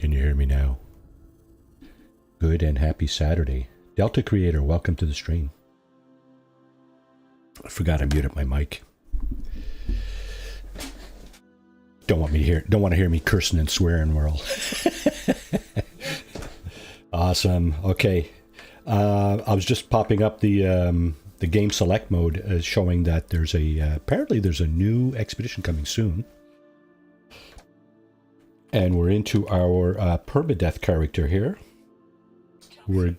Can you hear me now? Good and happy Saturday. Delta Creator, welcome to the stream. I forgot I muted my mic. Don't want to hear me cursing and swearing, Merle. Awesome. Okay. I was just popping up the game select mode, showing that there's apparently there's a new expedition coming soon. And we're into our permadeath character here. We're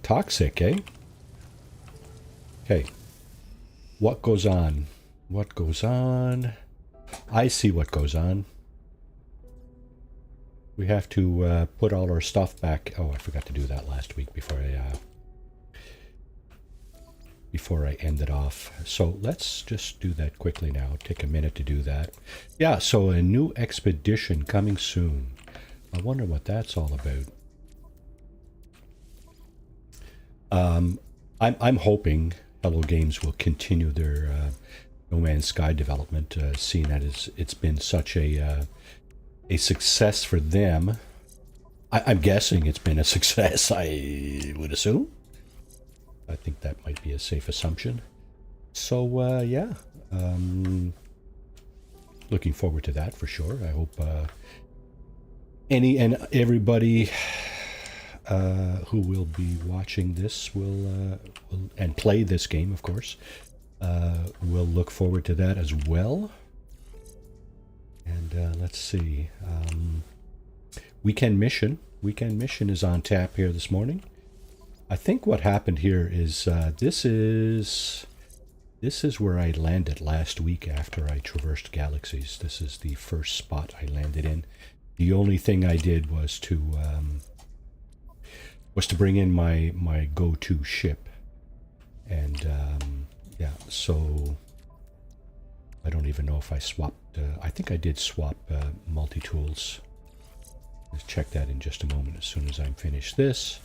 toxic, eh? Okay. What goes on? What goes on? I see what goes on. We have to put all our stuff back. Oh, I forgot to do that last week before I ended off. So let's just do that quickly now. Take a minute to do that. Yeah, so a new expedition coming soon. I wonder what that's all about. I'm hoping Hello Games will continue their No Man's Sky development, seeing that it's been such a success for them. I'm guessing it's been a success, I would assume. I think that might be a safe assumption. So, yeah. Looking forward to that for sure. I hope any and everybody who will be watching this will and play this game, of course, will look forward to that as well. And let's see. Weekend Mission. Weekend Mission is on tap here this morning. I think what happened here is this is where I landed last week after I traversed galaxies. This is the first spot I landed in. The only thing I did was to bring in my go-to ship, and yeah. So I don't even know if I swapped. I think I did swap multi-tools. Let's check that in just a moment. As soon as I'm finished this.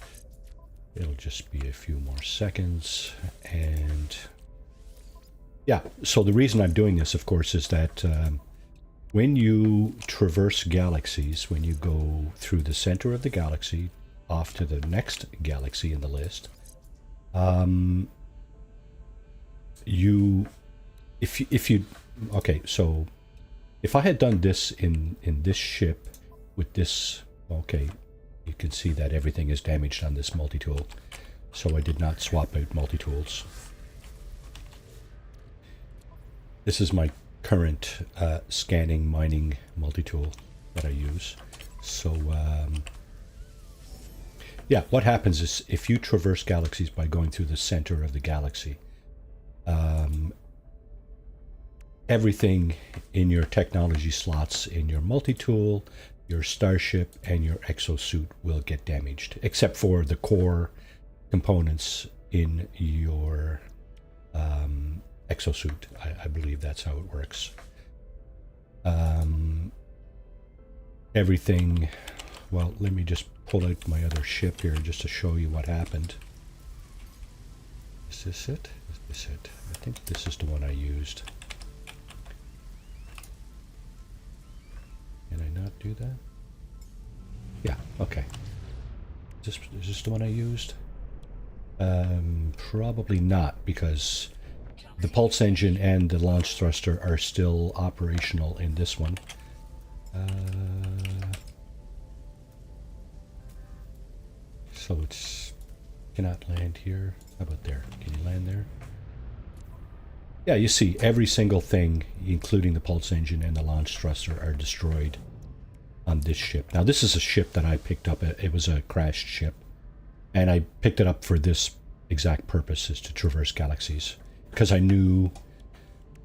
It'll just be a few more seconds. And yeah, so the reason I'm doing this, of course, is that when you traverse galaxies, when you go through the center of the galaxy, off to the next galaxy in the list, okay, so if I had done this in this ship with this, okay, you can see that everything is damaged on this multi-tool. So I did not swap out multi-tools. This is my current scanning, mining multi-tool that I use. So yeah, what happens is if you traverse galaxies by going through the center of the galaxy, everything in your technology slots in your multi-tool, your starship, and your exosuit will get damaged, except for the core components in your exosuit. I believe that's how it works. Everything, well, let me just pull out my other ship here just to show you what happened. Is this it? Is this it? I think this is the one I used. Can I not do that? Yeah, okay. Is this the one I used? Probably not, because the pulse engine and the launch thruster are still operational in this one. So it's cannot land here. How about there? Can you land there? Yeah, you see every single thing, including the pulse engine and the launch thruster, are destroyed on this ship. Now, this is a ship that I picked up. It was a crashed ship, and I picked it up for this exact purpose, is to traverse galaxies, because I knew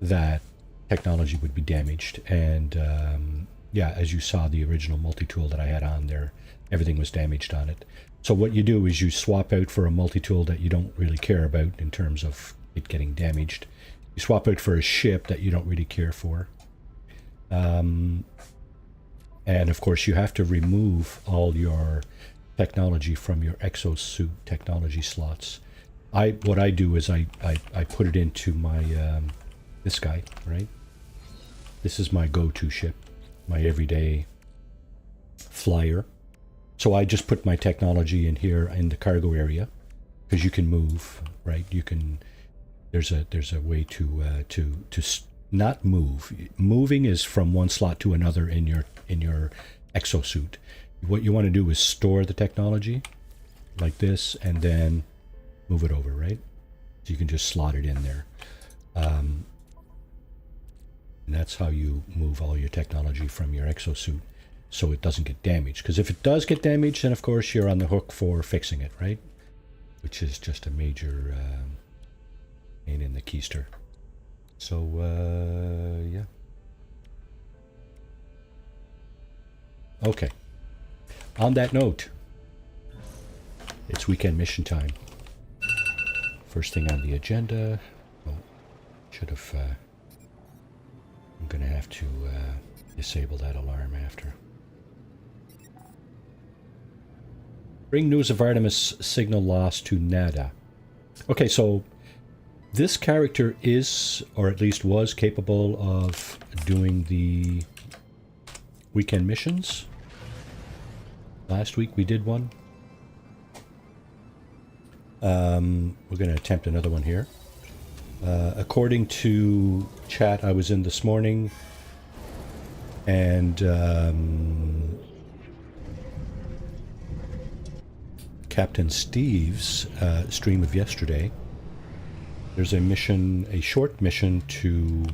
that technology would be damaged. And yeah, as you saw, the original multi-tool that I had on there, everything was damaged on it. So what you do is you swap out for a multi-tool that you don't really care about in terms of it getting damaged. You swap out for a ship that you don't really care for. And of course, you have to remove all your technology from your exosuit technology slots. What I do is I put it into my this guy, right? This is my go-to ship, my everyday flyer. So I just put my technology in here in the cargo area because you can move, right? You can. There's a way to not move. Moving is from one slot to another in your exosuit. What you want to do is store the technology like this and then move it over, right? So you can just slot it in there. And that's how you move all your technology from your exosuit so it doesn't get damaged. Because if it does get damaged, then of course you're on the hook for fixing it, right? Which is just a major pain in the keister. So, yeah. Okay. On that note, it's weekend mission time. First thing on the agenda. Oh, should have. I'm gonna have to disable that alarm after. Bring news of Artemis signal lost to Nada. Okay, so this character is, or at least was, capable of doing the weekend missions. Last week we did one. We're going to attempt another one here. According to chat I was in this morning, and Captain Steve's stream of yesterday, there's a mission, a short mission to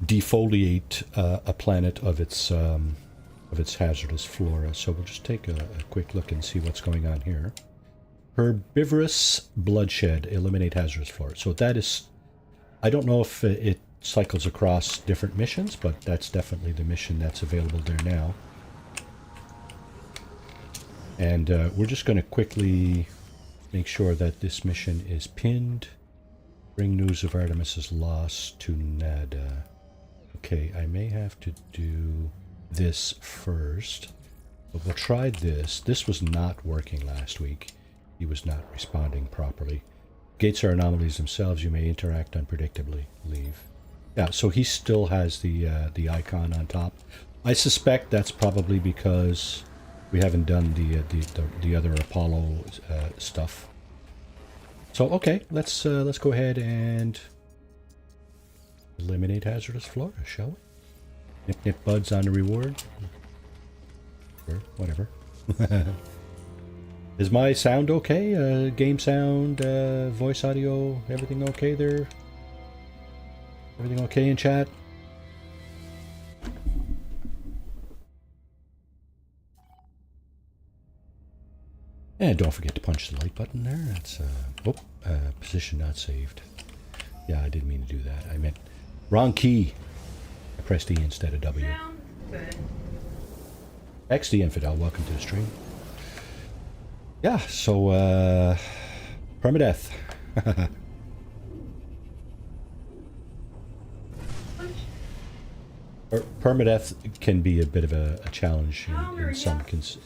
defoliate a planet of its hazardous flora. So we'll just take a quick look and see what's going on here. Herbivorous bloodshed, eliminate hazardous flora. So that is, I don't know if it cycles across different missions, but that's definitely the mission that's available there now. And we're just going to quickly make sure that this mission is pinned. Bring news of Artemis's loss to Nada. Okay, I may have to do this first, but we'll try this. This was not working last week. He was not responding properly. Gates are anomalies themselves. You may interact unpredictably. Leave. Yeah, so he still has the icon on top. I suspect that's probably because we haven't done the other Apollo stuff. So okay, let's go ahead and eliminate hazardous flora, shall we? Nip nip buds on the reward. Or whatever. Is my sound okay? Game sound, voice audio, everything okay there? Everything okay in chat? And don't forget to punch the like button there. That's, position not saved. Yeah, I didn't mean to do that. I meant wrong key. I pressed E instead of W. XD Infidel, welcome to the stream. Yeah, so, permadeath. Permadeath can be a bit of a challenge in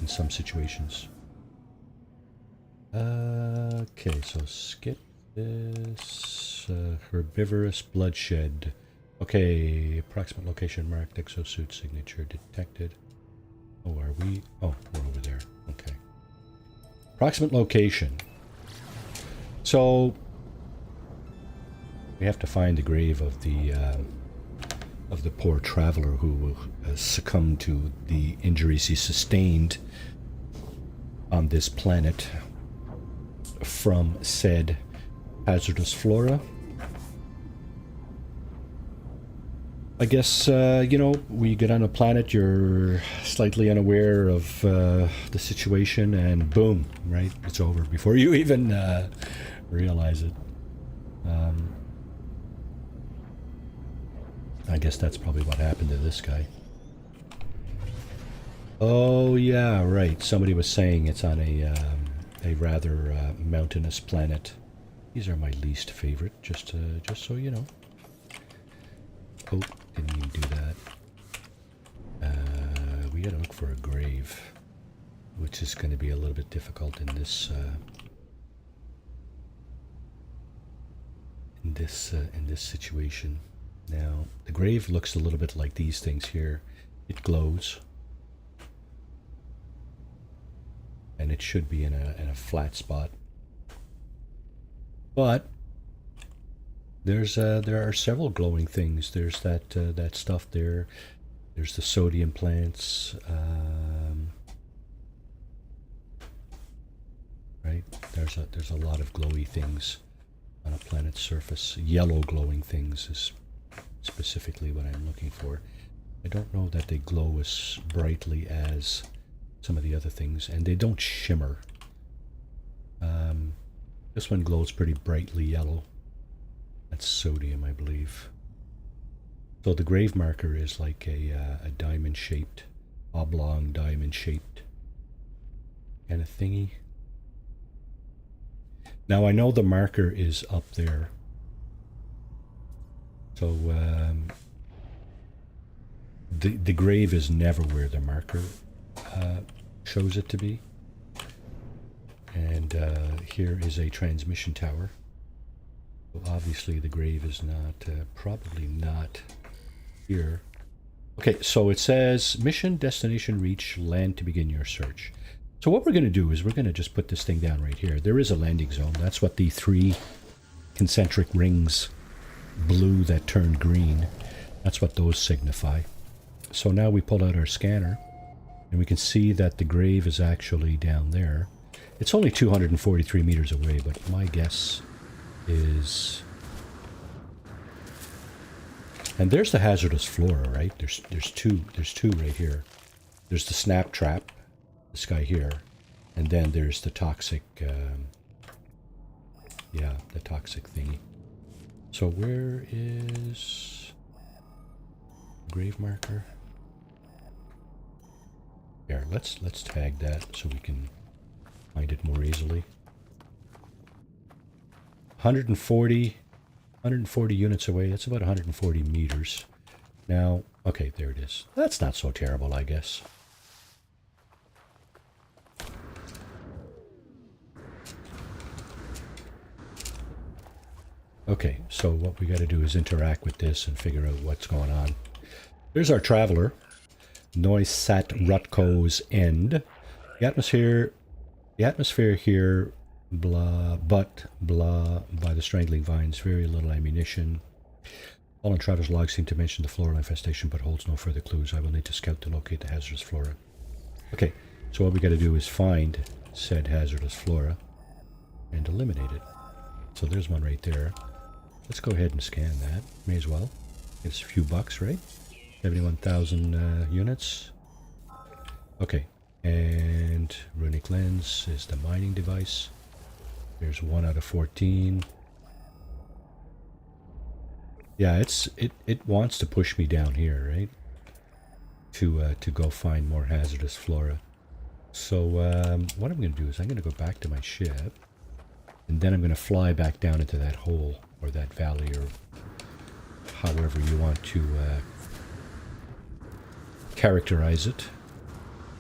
some situations. Okay, so skip this. Herbivorous bloodshed. Okay, approximate location marked, exosuit signature detected. Oh, are we? Oh, we're over there. Okay. Approximate location. So we have to find the grave of the poor traveler who succumbed to the injuries he sustained on this planet from said hazardous flora. I guess, you know, we get on a planet, you're slightly unaware of the situation, and boom, right? It's over before you even realize it. I guess that's probably what happened to this guy. Oh, yeah, right. Somebody was saying it's on a rather mountainous planet. These are my least favorite, just so you know. Oh, didn't even do that. We gotta look for a grave, which is going to be a little bit difficult in this situation. Now, the grave looks a little bit like these things here. it glows. And it should be in a flat spot. But there are several glowing things. There's that stuff there. There's the sodium plants. Right? There's a lot of glowy things on a planet's surface. Yellow glowing things is specifically what I'm looking for. I don't know that they glow as brightly as some of the other things, and they don't shimmer. This one glows pretty brightly yellow. That's sodium, I believe. So the grave marker is like a diamond-shaped, oblong diamond-shaped kind of thingy. Now I know the marker is up there. So the grave is never where the marker shows it to be. And here is a transmission tower. So obviously the grave is not, probably not here. Okay, so it says mission, destination, reach, land to begin your search. So what we're going to do is we're going to just put this thing down right here. There is a landing zone. That's what the 3 concentric rings blue that turned green, that's what those signify. So now we pull out our scanner and we can see that the grave is actually down there. It's only 243 meters away, but my guess is... And there's the hazardous flora, right? There's two right here. There's the snap trap, this guy here, and then there's the toxic, yeah, the toxic thingy. So where is grave marker? Here, let's tag that so we can find it more easily. 140 units away. That's about 140 meters. Now, okay, there it is. That's not so terrible, I guess. Okay, so what we got to do is interact with this and figure out what's going on. There's our traveler. Noisat Rutko's End. The atmosphere here, blah, by the strangling vines, very little ammunition. All in traveler's logs seem to mention the flora infestation, but holds no further clues. I will need to scout to locate the hazardous flora. Okay, so what we got to do is find said hazardous flora and eliminate it. So there's one right there. Let's go ahead and scan that. May as well. It's a few bucks, right? 71,000 units. Okay, and runic lens is the mining device. There's 1 out of 14. Yeah, it wants to push me down here, right? To go find more hazardous flora. So what I'm going to do is I'm going to go back to my ship, and then I'm going to fly back down into that hole or that valley, or however you want to characterize it,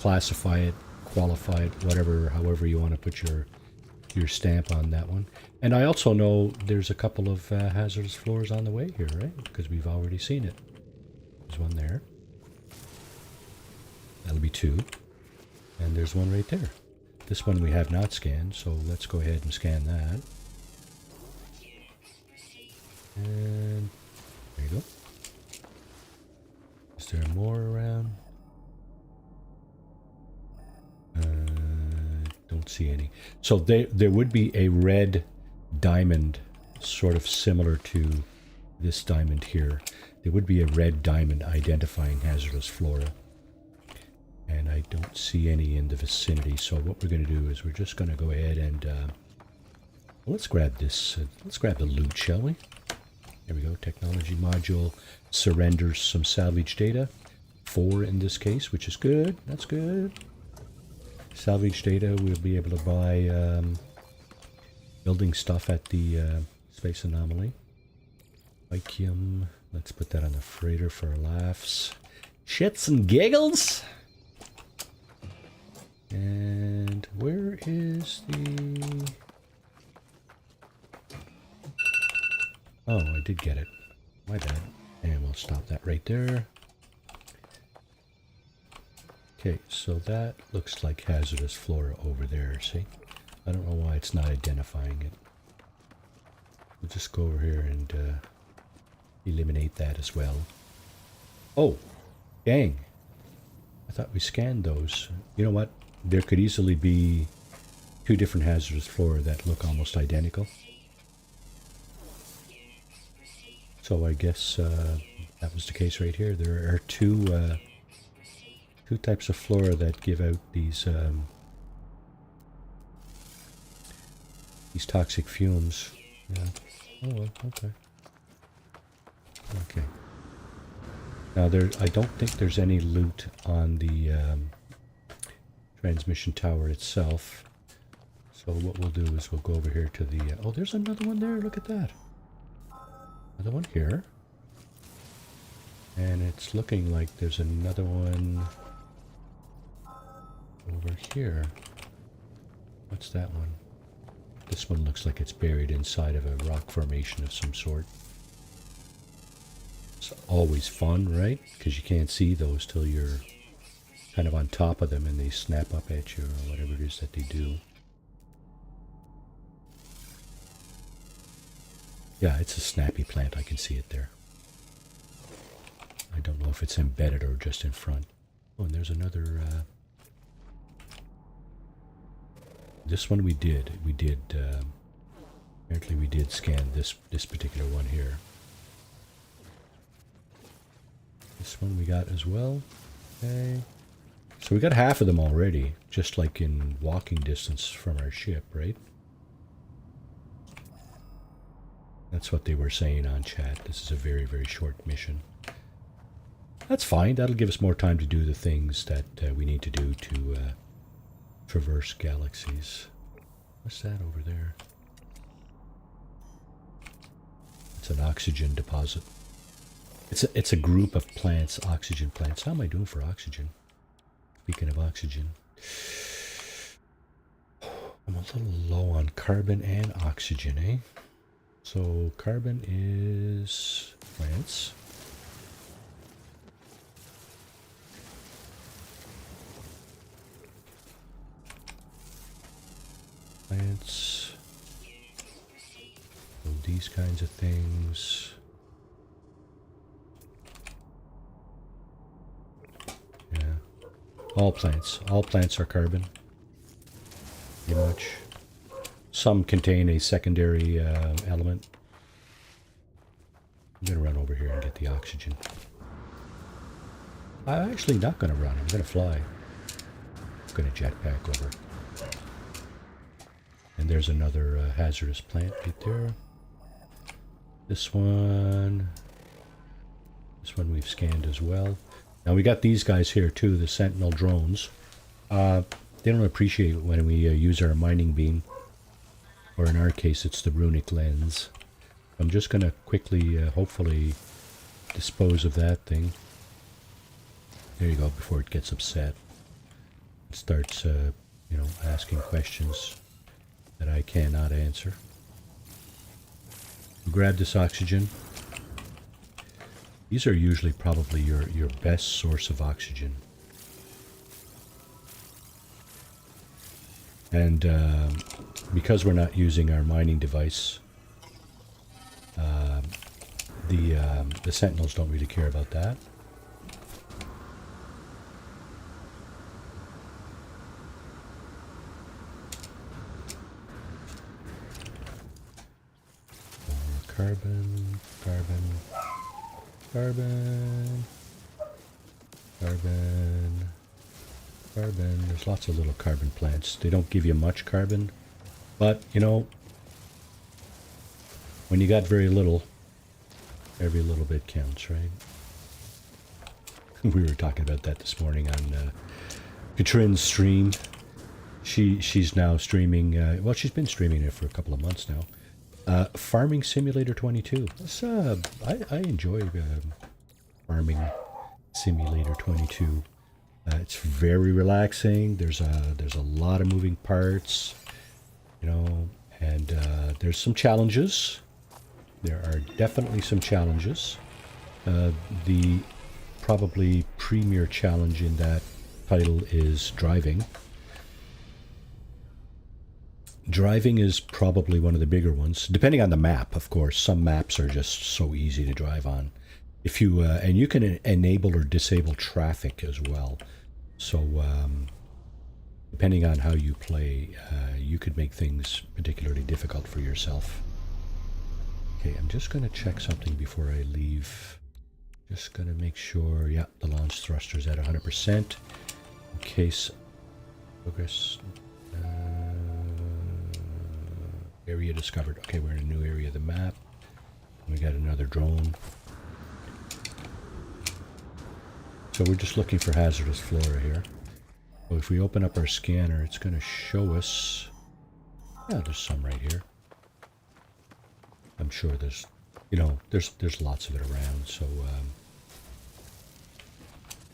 classify it, qualify it, whatever, however you want to put your stamp on that one. And I also know there's a couple of hazardous floors on the way here, right? Because we've already seen it. There's one there. That'll be 2. And there's one right there. This one we have not scanned, so let's go ahead and scan that. And there you go. Is there more around? Don't see any. So there would be a red diamond, sort of similar to this diamond here. There would be a red diamond identifying hazardous flora. And I don't see any in the vicinity. So what we're going to do is we're just going to go ahead and let's grab this. Let's grab the loot, shall we? There we go. Technology module surrenders some salvage data. 4 in this case, which is good. That's good. Salvage data, we'll be able to buy building stuff at the space anomaly. Icium. Let's put that on the freighter for laughs. Shits and giggles. And where is the... Oh, I did get it. My bad. And we'll stop that right there. Okay, so that looks like hazardous flora over there, see? I don't know why it's not identifying it. We'll just go over here and eliminate that as well. Oh, dang. I thought we scanned those. You know what? There could easily be two different hazardous flora that look almost identical. So I guess that was the case right here. There are two types of flora that give out these toxic fumes. Yeah. Oh well, okay. Okay. Now I don't think there's any loot on the transmission tower itself. So what we'll do is we'll go over here to the... oh, there's another one there. Look at that. Another one here. And it's looking like there's another one over here. What's that one? This one looks like it's buried inside of a rock formation of some sort. It's always fun, right? Because you can't see those till you're kind of on top of them and they snap up at you or whatever it is that they do. Yeah, it's a snappy plant. I can see it there. I don't know if it's embedded or just in front. Oh, and there's another... this one we did. Apparently we did scan this particular one here. This one we got as well. Okay. So we got half of them already, just like in walking distance from our ship, right? That's what they were saying on chat. This is a very, very short mission. That's fine. That'll give us more time to do the things that we need to do to traverse galaxies. What's that over there? It's an oxygen deposit. It's a group of plants, oxygen plants. How am I doing for oxygen? Speaking of oxygen. I'm a little low on carbon and oxygen, eh? So carbon is plants. Plants. So these kinds of things. Yeah. All plants. All plants are carbon. Pretty much. Some contain a secondary element. I'm going to run over here and get the oxygen. I'm actually not going to run. I'm going to fly. I'm going to jetpack over. And there's another hazardous plant right there. This one we've scanned as well. Now we got these guys here too, the Sentinel drones. They don't appreciate it when we use our mining beam. Or in our case, it's the runic lens. I'm just going to quickly, hopefully, dispose of that thing. There you go, before it gets upset. It starts, you know, asking questions that I cannot answer. Grab this oxygen. These are usually probably your best source of oxygen. And because we're not using our mining device, the Sentinels don't really care about that. Carbon, carbon, carbon, carbon, carbon. There's lots of little carbon plants. They don't give you much carbon, but you know, when you got very little, every little bit counts, right? We were talking about that this morning on Katrin's stream. She's now streaming. Well, she's been streaming it for a couple of months now. Farming Simulator 22. It's, I enjoy Farming Simulator 22. It's very relaxing. There's a lot of moving parts, you know, and there's some challenges. There are definitely some challenges. The probably premier challenge in that subtitle is driving. Driving is probably one of the bigger ones, depending on the map, of course. Some maps are just so easy to drive on. If you and you can enable or disable traffic as well. So depending on how you play, you could make things particularly difficult for yourself. Okay, I'm just going to check something before I leave. Just going to make sure, yeah, the launch thruster's at 100%. In case progress area discovered. Okay, we're in a new area of the map. We got another drone. So we're just looking for hazardous flora here. So if we open up our scanner, it's going to show us... Yeah, there's some right here. I'm sure there's, you know, there's lots of it around, so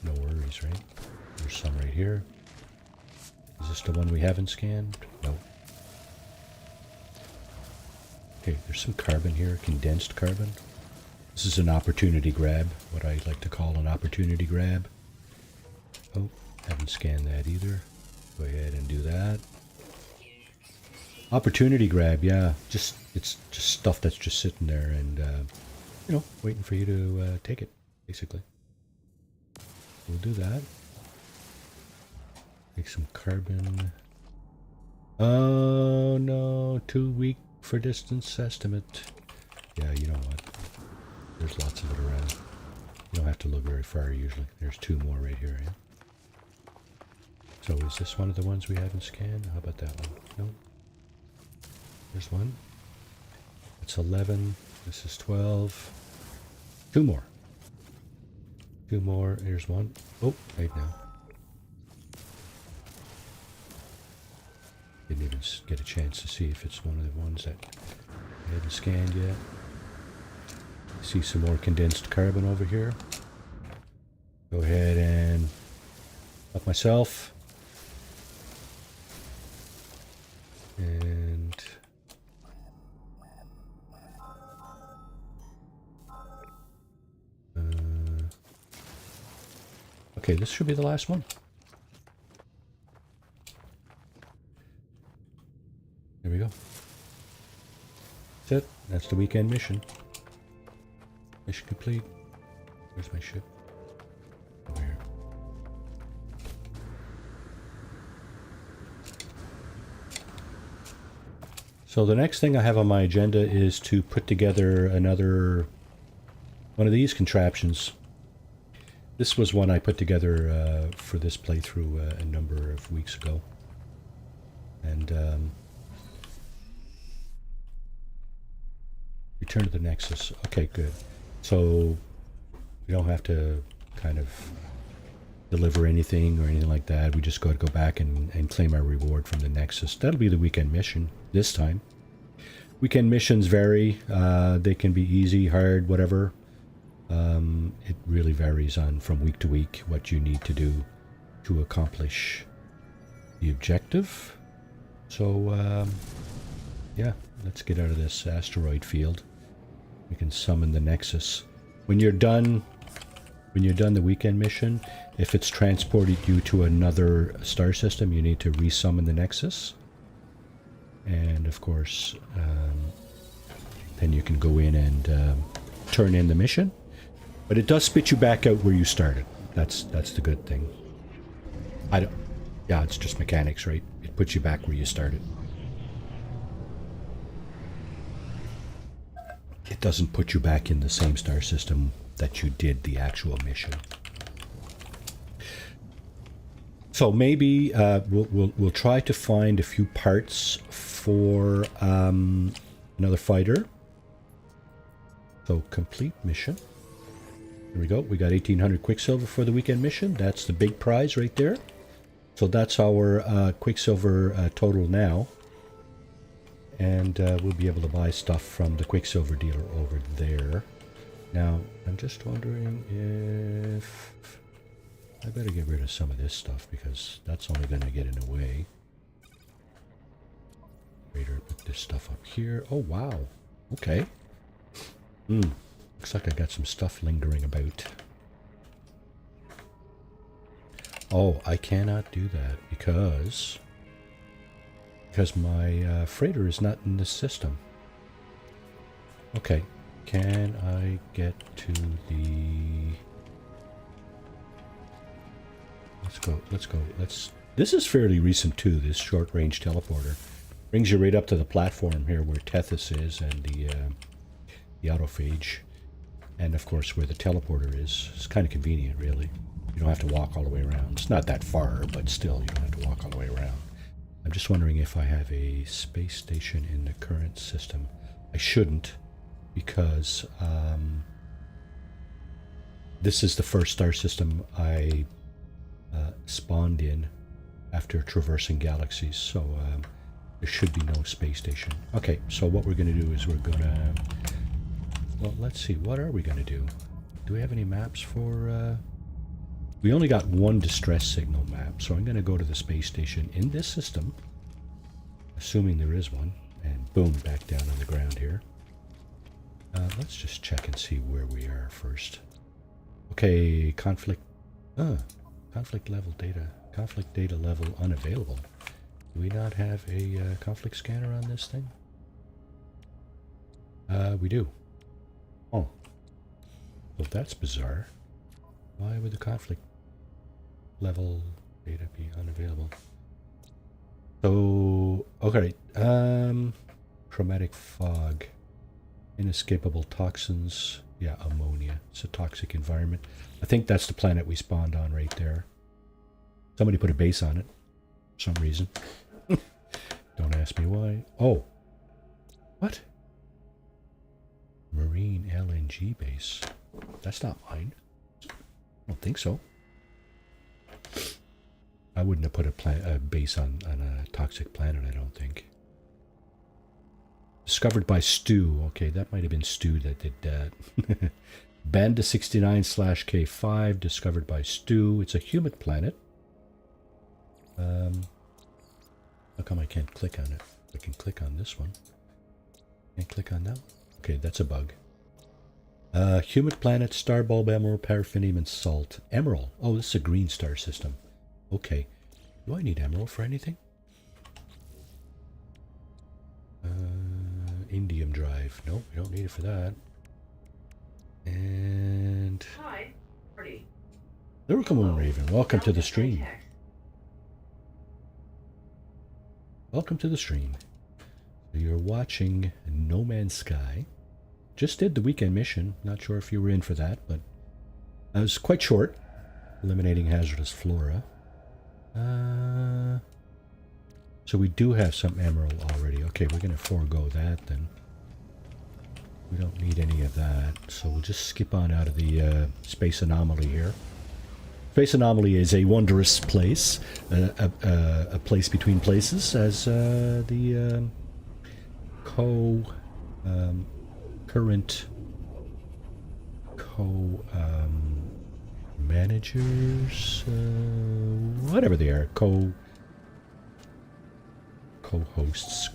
no worries, right? There's some right here. Is this the one we haven't scanned? No. Okay, there's some carbon here, condensed carbon. This is an opportunity grab, what I like to call an opportunity grab. Oh, haven't scanned that either. Go ahead and do that. Opportunity grab, yeah. It's just stuff that's just sitting there and, you know, waiting for you to take it, basically. We'll do that. Take some carbon. Oh no, too weak for distance estimate. Yeah, you know what? There's lots of it around. You don't have to look very far usually. There's two more right here, yeah? So is this one of the ones we haven't scanned? How about that one? No. There's one. It's 11. This is 12. Two more. Two more. Here's one. Oh, right now. Didn't even get a chance to see if it's one of the ones that I haven't scanned yet. See some more condensed carbon over here. Go ahead and up myself. And okay, this should be the last one. There we go. That's it. That's the weekend mission. Mission complete. Where's my ship? Over here. So the next thing I have on my agenda is to put together another one of these contraptions. This was one I put together for this playthrough a number of weeks ago. And return to the Nexus. Okay, good. So we don't have to kind of deliver anything or anything like that. We just got to go back and claim our reward from the Nexus. That'll be the weekend mission this time. Weekend missions vary. They can be easy, hard, whatever. It really varies on from week to week what you need to do to accomplish the objective. So yeah, let's get out of this asteroid field. We can summon the Nexus. When you're done the weekend mission, if it's transported you to another star system, you need to resummon the Nexus. And of course, then you can go in and turn in the mission. But it does spit you back out where you started. That's the good thing. Yeah, it's just mechanics, right? It puts you back where you started. It doesn't put you back in the same star system that you did the actual mission. So maybe we'll try to find a few parts for another fighter. So complete mission. There we go. We got 1,800 Quicksilver for the weekend mission. That's the big prize right there. So that's our Quicksilver total now. And we'll be able to buy stuff from the Quicksilver dealer over there. Now, I'm just wondering if... I better get rid of some of this stuff because that's only going to get in the way. Later, put this stuff up here. Oh, wow. Okay. Looks like I got some stuff lingering about. Oh, I cannot do that because my freighter is not in the system. Okay, can I get to the... Let's go. This is fairly recent too, this short-range teleporter. Brings you right up to the platform here where Tethys is and the autophage. And of course where the teleporter is. It's kind of convenient, really. You don't have to walk all the way around. It's not that far, but still, you don't have to walk all the way around. I'm just wondering if I have a space station in the current system. I shouldn't, because this is the first star system I spawned in after traversing galaxies, so there should be no space station. Okay, so what we're going to do is we're going to... Well, let's see, what are we going to do? Do we have any maps for... We only got one distress signal map, so I'm going to go to the space station in this system, assuming there is one, and boom, back down on the ground here. Let's just check and see where we are first. Okay, conflict level data. Conflict data level unavailable. Do we not have a conflict scanner on this thing? We do. Oh. Well, that's bizarre. Why would the conflict level data be unavailable? So, okay. Chromatic fog. Inescapable toxins. Yeah, ammonia. It's a toxic environment. I think that's the planet we spawned on right there. Somebody put a base on it for some reason. Don't ask me why. Oh. What? Marine LNG base. That's not mine. I don't think so. I wouldn't have put a base on a toxic planet, I don't think. Discovered by Stu. Okay, that might have been Stu that did that. Banda 69/K5, discovered by Stu. It's a humid planet. How come I can't click on it? I can click on this one. Can't click on that one? Okay, that's a bug. Humid planet, star bulb, emerald, paraffinium, and salt. Emerald. Oh, this is a green star system. Okay. Do I need emerald for anything? Indium drive. Nope, we don't need it for that. And... Hi, Marty. Welcome, Raven. Welcome to the stream. Welcome to the stream. So you're watching No Man's Sky. Just did the weekend mission. Not sure if you were in for that, but it was quite short. Eliminating hazardous flora. So we do have some emerald already. Okay, we're going to forego that then. We don't need any of that. So we'll just skip on out of the space anomaly here. Space anomaly is a wondrous place. A place between places, as the current managers, whatever they are, co-hosts,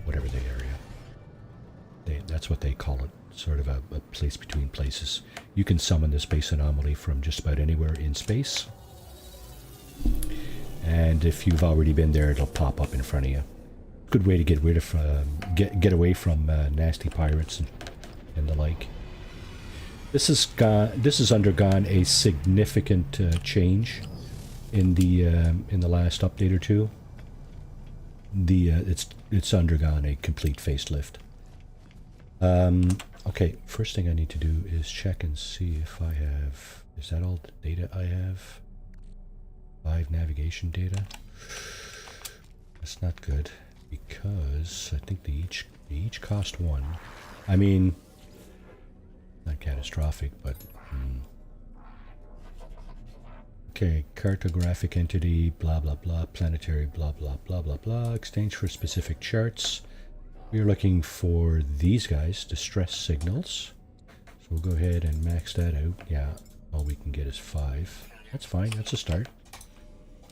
whatever they are, yeah. That's what they call it, sort of a place between places. You can summon the space anomaly from just about anywhere in space, and if you've already been there, it'll pop up in front of you. Good way to get rid of, get away from nasty pirates and the like. This has undergone a significant change in the last update or two. It's undergone a complete facelift. Okay, first thing I need to do is check and see if I have... Is that all the data I have? 5 navigation data? That's not good, because I think they each cost 1. I mean, not catastrophic, but... Okay, cartographic entity, blah blah blah, planetary, blah blah blah blah blah, exchange for specific charts. We're looking for these guys, distress signals. So we'll go ahead and max that out. Yeah, all we can get is 5. That's fine, that's a start.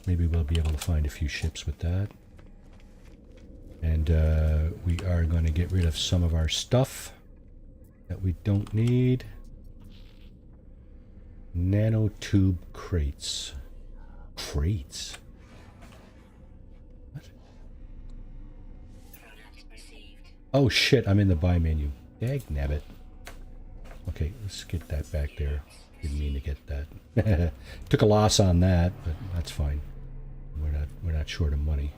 Maybe we'll be able to find a few ships with that. And we are going to get rid of some of our stuff that we don't need. Nanotube crates. Freights. What? Oh shit, I'm in the buy menu. Dagnabbit. Okay, let's get that back there. Didn't mean to get that. Took a loss on that, but that's fine. We're not short of money.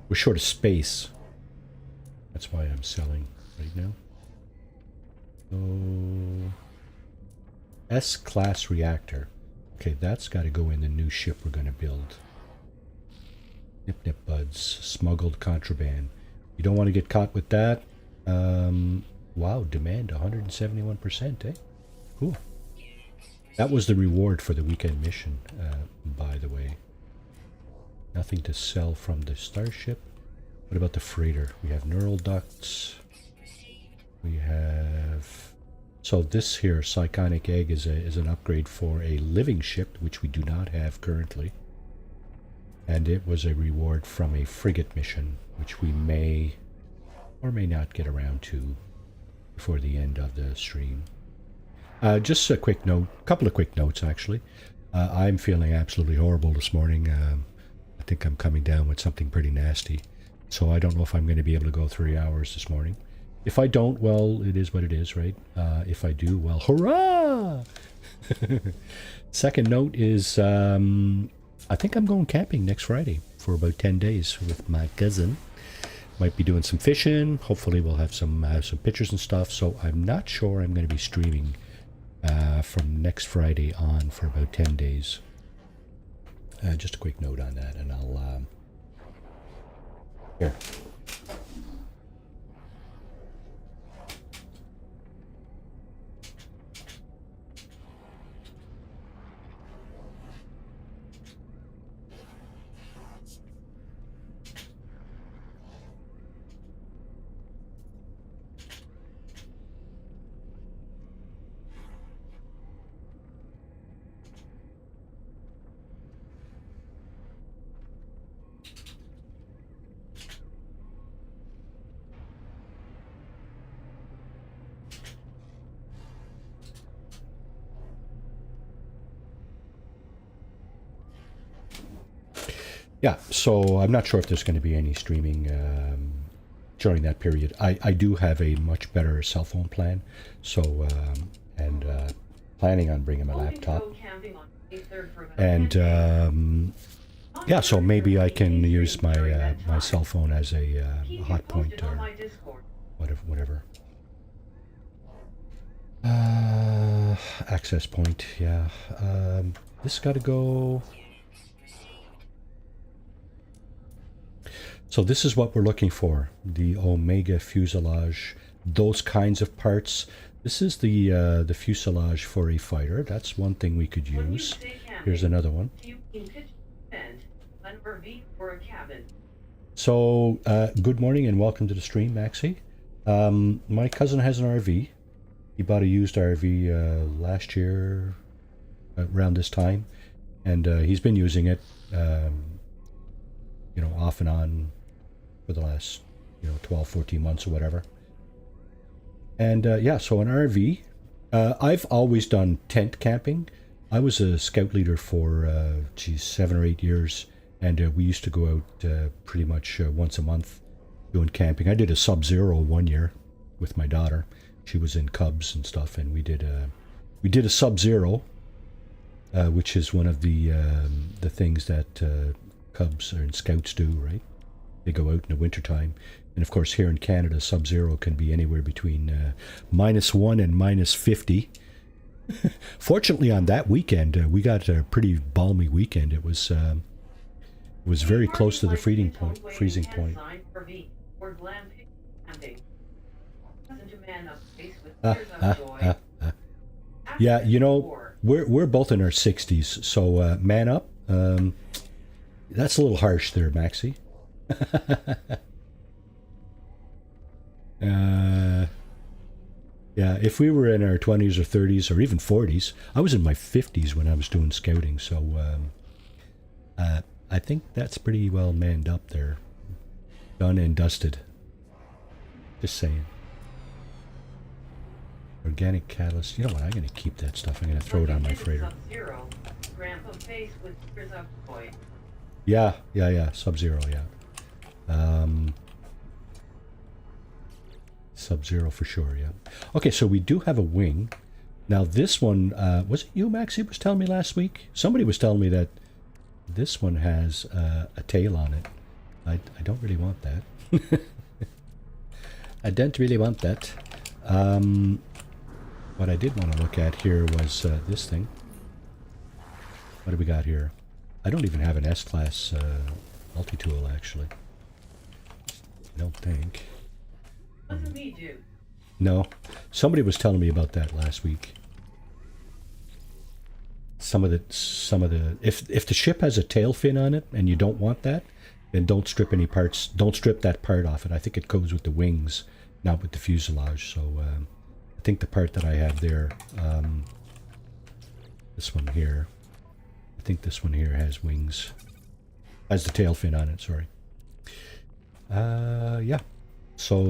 We're short of space. That's why I'm selling right now. So S-class reactor. Okay, that's got to go in the new ship we're going to build. Nip nip buds, smuggled contraband. You don't want to get caught with that. Wow, demand 171%, eh? Cool. That was the reward for the weekend mission, by the way. Nothing to sell from the starship. What about the freighter? We have neural ducts. We have... So this here, Psychonic Egg, is an upgrade for a living ship, which we do not have currently. And it was a reward from a frigate mission, which we may or may not get around to before the end of the stream. Just a quick note, a couple of quick notes actually. I'm feeling absolutely horrible this morning. I think I'm coming down with something pretty nasty. So I don't know if I'm going to be able to go 3 hours this morning. If I don't, well, it is what it is, right? If I do, well, hurrah! Second note is, I think I'm going camping next Friday for about 10 days with my cousin. Might be doing some fishing. Hopefully we'll have some pictures and stuff. So I'm not sure I'm going to be streaming from next Friday on for about 10 days. Just a quick note on that, and I'll... Here. Yeah, so I'm not sure if there's going to be any streaming during that period. I do have a much better cell phone plan, so and planning on bringing my laptop. And yeah, so maybe I can use my my cell phone as a hot point or whatever. Access point, yeah. This got to go. So this is what we're looking for, the Omega fuselage, those kinds of parts. This is the fuselage for a fighter. That's one thing we could use. Here's another one. So good morning and welcome to the stream, Maxie. My cousin has an RV. He bought a used RV last year around this time, and he's been using it, you know, off and on for the last, 12, 14 months or whatever. And yeah, so an RV. I've always done tent camping. I was a scout leader for 7 or 8 years, and we used to go out pretty much once a month doing camping. I did a Sub-Zero 1 year with my daughter. She was in Cubs and stuff, and we did a Sub-Zero, which is one of the things that Cubs and Scouts do, right? They go out in the wintertime. And of course, here in Canada, Sub-Zero can be anywhere between -1 and -50. Fortunately, on that weekend, we got a pretty balmy weekend. It was very close to the freezing point. Yeah, we're both in our 60s, so man up. That's a little harsh there, Maxie. Yeah, if we were in our 20s or 30s or even 40s, I was in my 50s when I was doing scouting, so I think that's pretty well manned up there. Done and dusted. Just saying. Organic catalyst. You know what? I'm going to keep that stuff. I'm going to throw it on my freighter. Yeah. Sub-Zero, yeah. Sub-Zero for sure, yeah. Okay, so we do have a wing. Now this one, was it you, Maxie, was telling me last week? Somebody was telling me that this one has a tail on it. I don't really want that. I don't really want that. What I did want to look at here was this thing. What do we got here? I don't even have an S-Class multi-tool, actually. I don't think. What do we do? No. Somebody was telling me about that last week. Some of the if the ship has a tail fin on it and you don't want that, then don't strip any parts. Don't strip that part off it. I think it goes with the wings, not with the fuselage. So I think the part that I have there, this one here, I think this one here has wings, has the tail fin on it. Sorry. Yeah. So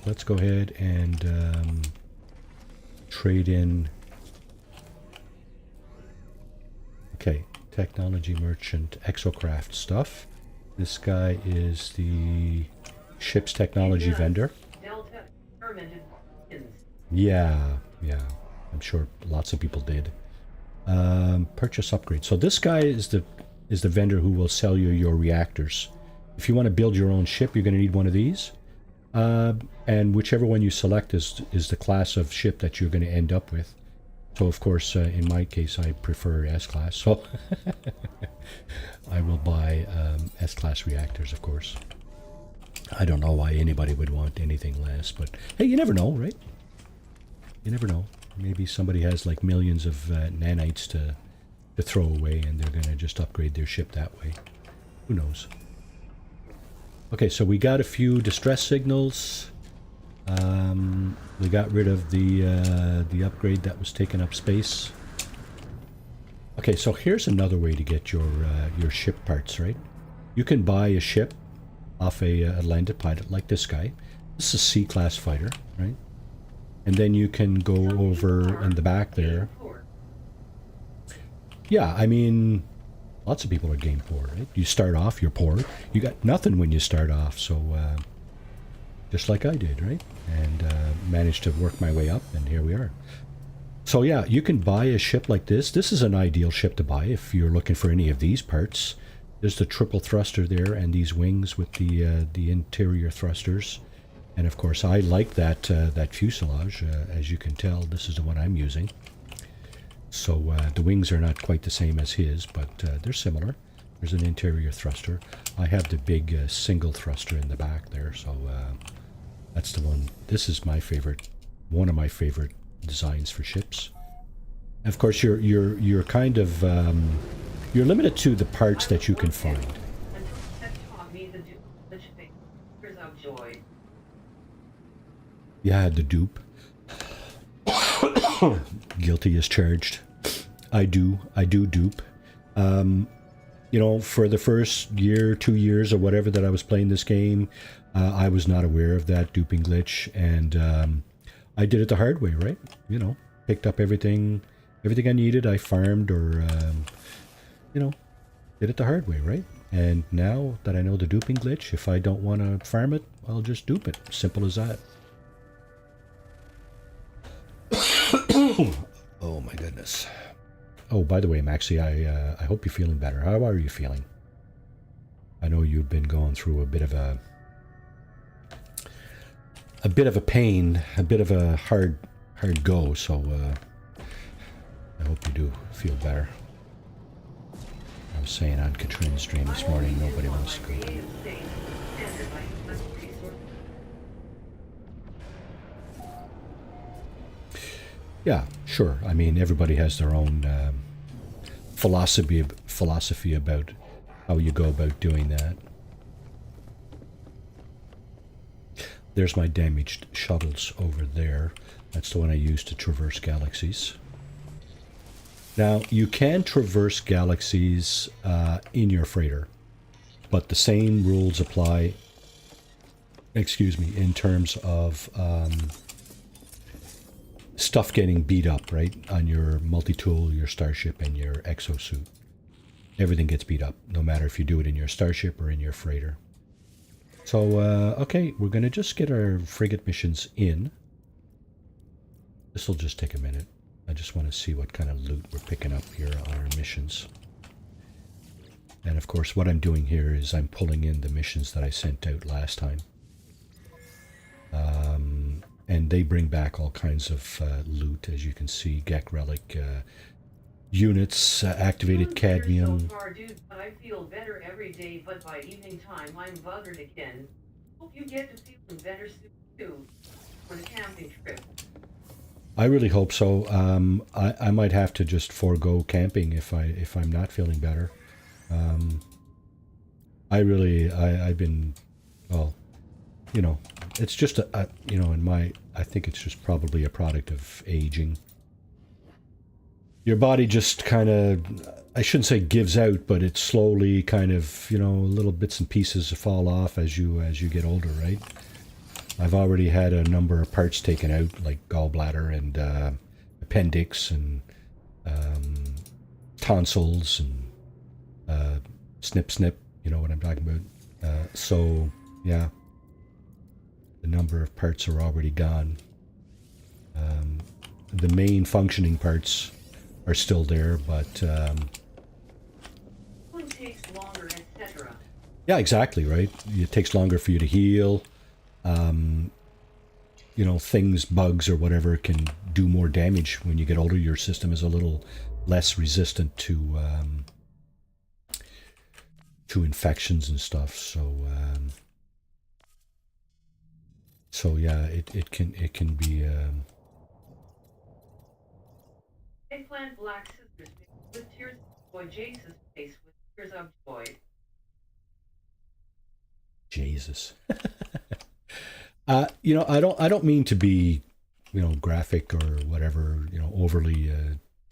let's go ahead and trade in. Okay, technology merchant, exocraft stuff. This guy is the ship's technology vendor. Yeah. I'm sure lots of people did. Purchase upgrade. So this guy is the vendor who will sell you your reactors. If you want to build your own ship, you're going to need one of these. And whichever one you select is the class of ship that you're going to end up with. So of course, in my case, I prefer S-Class. So I will buy S-Class reactors, of course. I don't know why anybody would want anything less, but hey, you never know, right? You never know. Maybe somebody has like millions of nanites to throw away, and they're going to just upgrade their ship that way. Who knows? Okay, so we got a few distress signals. We got rid of the upgrade that was taking up space. Okay, so here's another way to get your ship parts, right? You can buy a ship off a landed pilot like this guy. This is a C-class fighter, right? And then you can go over in the back there. Yeah, I mean, lots of people are game poor, right? You start off, you're poor. You got nothing when you start off, so just like I did, right? And managed to work my way up, and here we are. So yeah, you can buy a ship like this. This is an ideal ship to buy if you're looking for any of these parts. There's the triple thruster there, and these wings with the interior thrusters. And of course, I like that fuselage. As you can tell, this is the one I'm using. So the wings are not quite the same as his, but they're similar. There's an interior thruster. I have the big single thruster in the back there, so that's the one. This is my favorite, one of my favorite designs for ships. And of course, you're kind of you're limited to the parts that you can find. Yeah, the dupe. Guilty as charged. I do dupe. You know, for the first year, 2 years, or whatever that I was playing this game, I was not aware of that duping glitch, and I did it the hard way, right? You know, picked up everything I needed. I farmed, or you know, did it the hard way, right? And now that I know the duping glitch, if I don't want to farm it, I'll just dupe it. Simple as that. Oh my goodness. Oh, by the way, Maxie, I hope you're feeling better. How are you feeling? I know you've been going through a bit of a pain, a bit of a hard go, so I hope you do feel better. I was saying on Katrina's stream this morning, nobody wants to go. Yeah, sure. I mean, everybody has their own philosophy about how you go about doing that. There's my damaged shuttles over there. That's the one I use to traverse galaxies. Now, you can traverse galaxies in your freighter, but the same rules apply, excuse me, in terms of stuff getting beat up, right, on your multi-tool, your starship, and your exosuit. everything gets beat up, no matter if you do it in your starship or in your freighter. So, okay, we're going to just get our frigate missions in. This will just take a minute. I just want to see what kind of loot we're picking up here on our missions. And of course, what I'm doing here is I'm pulling in the missions that I sent out last time. And they bring back all kinds of loot, as you can see. Gek relic units, activated cadmium. So far, dude, I feel better every day, but by evening time I'm buggered again. Hope you get to feeling better soon too for the camping trip. I really hope so. I might have to just forego camping if I'm not feeling better. I've been, well, you know, it's just you know, I think it's just probably a product of aging. Your body just kind of, I shouldn't say gives out, but it slowly kind of, you know, little bits and pieces fall off as you get older, right? I've already had a number of parts taken out, like gallbladder and appendix and tonsils and snip, you know what I'm talking about. So, yeah, the number of parts are already gone. The main functioning parts are still there, but... One takes longer, etc. Yeah, exactly, right? It takes longer for you to heal. You know, things, bugs or whatever can do more damage when you get older. Your system is a little less resistant to infections and stuff. So yeah, it can be. Eggplant black scissors with tears of joy. Jesus' face with tears of joy. Jesus. You know, I don't mean to be, you know, graphic or whatever, you know, overly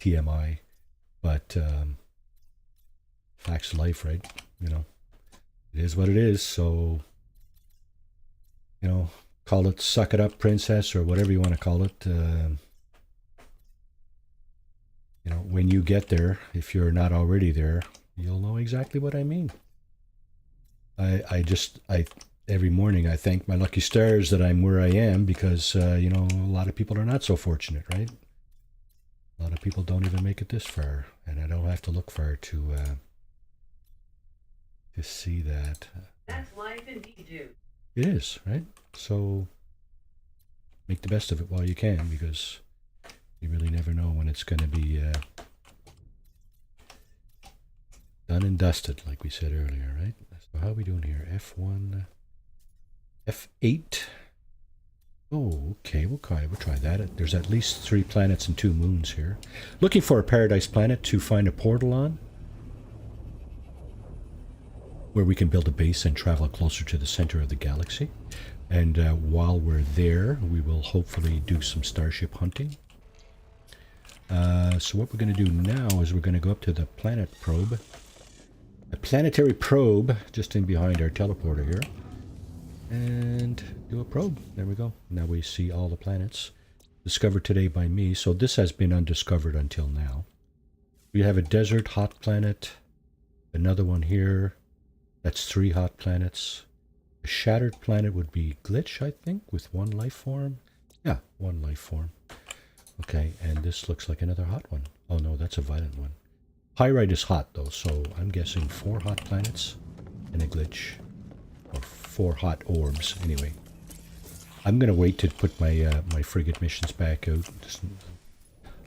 TMI, but facts of life, right? You know, it is what it is. So, you know, call it suck it up, princess, or whatever you want to call it. You know, when you get there, if you're not already there, you'll know exactly what I mean. I every morning I thank my lucky stars that I'm where I am because, you know, a lot of people are not so fortunate, right? A lot of people don't even make it this far, and I don't have to look far to see that. That's life indeed, dude. It is, right? So make the best of it while you can, because you really never know when it's going to be done and dusted, like we said earlier, right? So how are we doing here? F1, F8. Oh, okay, we'll try that. There's at least 3 planets and 2 moons here. Looking for a paradise planet to find a portal on, where we can build a base and travel closer to the center of the galaxy. And while we're there, we will hopefully do some starship hunting. So what we're going to do now is we're going to go up to the planet probe. A planetary probe just in behind our teleporter here. And do a probe. There we go. Now we see all the planets discovered today by me. So this has been undiscovered until now. We have a desert hot planet. Another one here. That's 3 hot planets. A shattered planet would be Glitch, I think, with 1 life form. Yeah, 1 life form. Okay, and this looks like another hot one. Oh no, that's a violent one. Pyrite is hot though, so I'm guessing 4 hot planets and a glitch. Or 4 hot orbs, anyway. I'm going to wait to put my my frigate missions back out.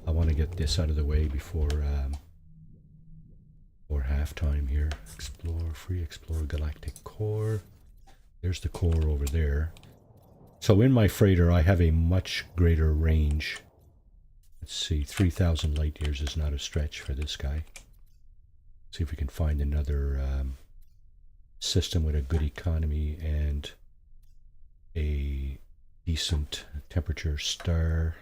I want to get this out of the way before halftime here. Explore galactic core. There's the core over there. So in my freighter, I have a much greater range. Let's see, 3,000 light years is not a stretch for this guy. See if we can find another system with a good economy and a decent temperature star.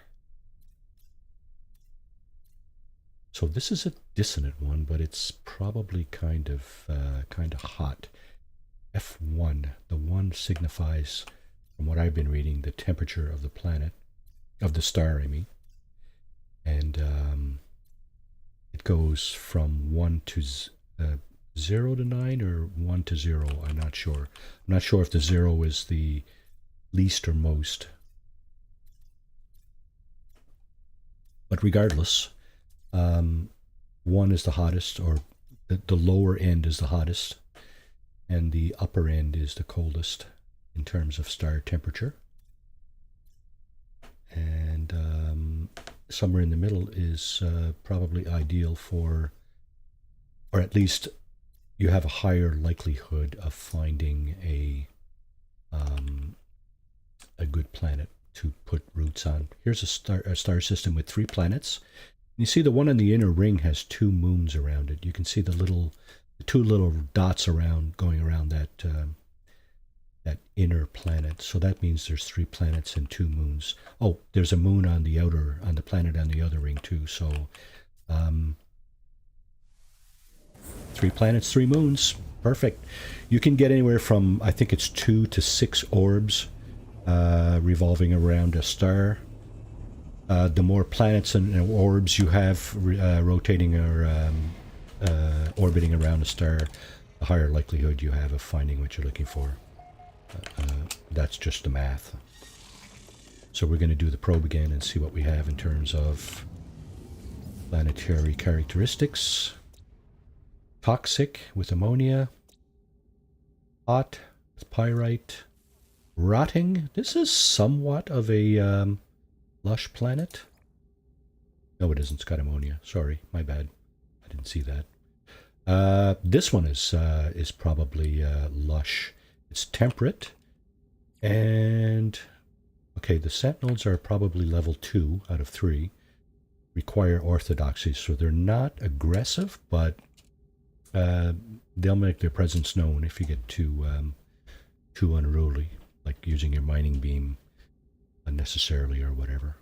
So this is a dissonant one, but it's probably kind of hot. F1, the 1 signifies, from what I've been reading, the temperature of the planet, of the star, I mean. And it goes from 1 to 0 to 9 or 1 to 0. I'm not sure. I'm not sure if the 0 is the least or most. But regardless, 1 is the hottest, or the lower end is the hottest, and the upper end is the coldest in terms of star temperature. And somewhere in the middle is probably ideal for, or at least you have a higher likelihood of finding a good planet to put roots on. Here's a star system with 3 planets. You see the one in the inner ring has 2 moons around it. You can see the 2 little dots going around that inner planet. So that means there's 3 planets and 2 moons. Oh, there's a moon on the planet on the other ring too. So 3 planets, 3 moons. Perfect. You can get anywhere from, I think it's 2 to 6 orbs revolving around a star. The more planets and orbs you have rotating or orbiting around a star, the higher likelihood you have of finding what you're looking for. That's just the math. So we're going to do the probe again and see what we have in terms of planetary characteristics. Toxic with ammonia. Hot with pyrite. Rotting. This is somewhat of a lush planet. No, it isn't. It's got ammonia. Sorry, my bad. I didn't see that. This one is probably lush. It's temperate. And okay, the Sentinels are probably level 2 out of 3. Require orthodoxy, so they're not aggressive, but they'll make their presence known if you get too unruly, like using your mining beam unnecessarily or whatever.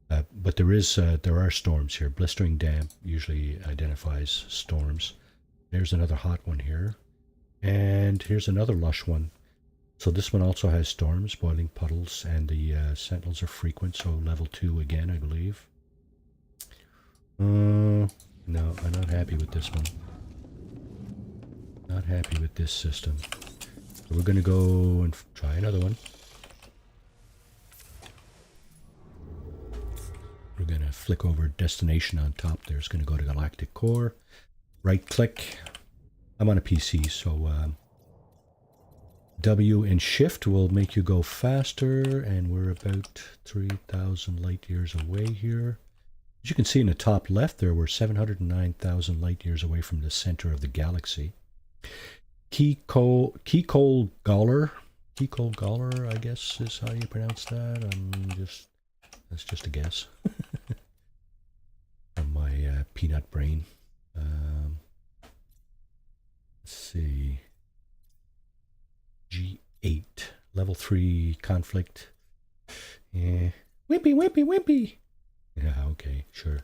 But there are storms here. Blistering damp usually identifies storms. There's another hot one here, and here's another lush one. So this one also has storms, boiling puddles, and the Sentinels are frequent, so level 2 again, I believe. No, I'm not happy with this one. Not happy with this system. So we're going to go and try another one. We're going to flick over destination on top there. It's going to go to galactic core. Right click. I'm on a PC, so W and shift will make you go faster, and we're about 3,000 light years away here. As you can see in the top left there, we're 709,000 light years away from the center of the galaxy. Kekol Gawler, I guess is how you pronounce that. That's just a guess from my peanut brain. Let's see. G8, level 3 conflict. Yeah. Wimpy. Yeah, okay, sure.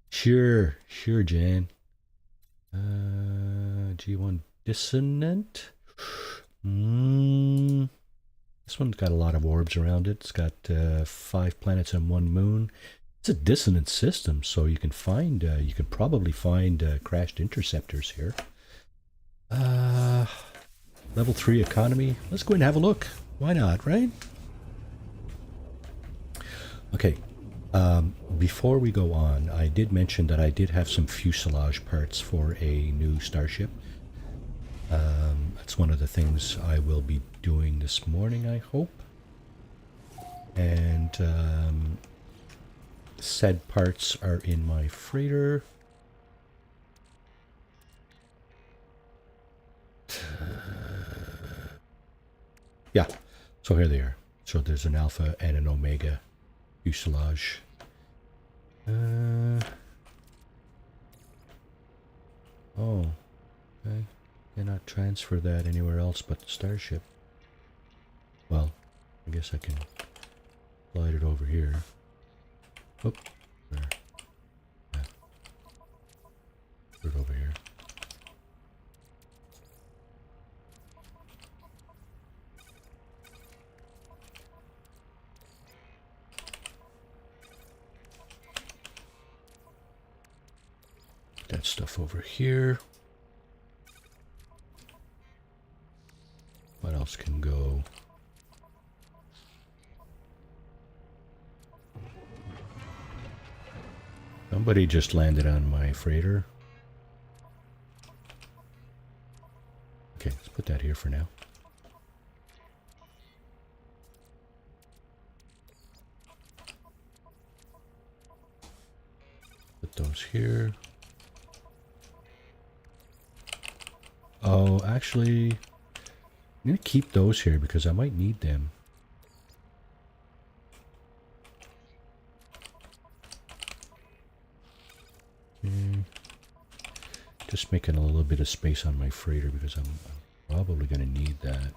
Sure, Jan. G1 dissonant. This one's got a lot of orbs around it. It's got 5 planets and 1 moon. It's a dissonant system, so you can probably find crashed interceptors here. Level 3 economy. Let's go and have a look. Why not, right? Okay. Before we go on, I did mention that I did have some fuselage parts for a new starship. That's one of the things I will be doing this morning, I hope. And said parts are in my freighter. Yeah, so here they are. So there's an alpha and an omega fuselage. Oh, okay. Cannot transfer that anywhere else but the starship. Well, I guess I can slide it over here. Oh, there. Yeah. Put it over here. that stuff over here. What else can go? Somebody just landed on my freighter. Okay, let's put that here for now. Put those here. Oh, actually, I'm going to keep those here because I might need them. Just making a little bit of space on my freighter because I'm probably going to need that.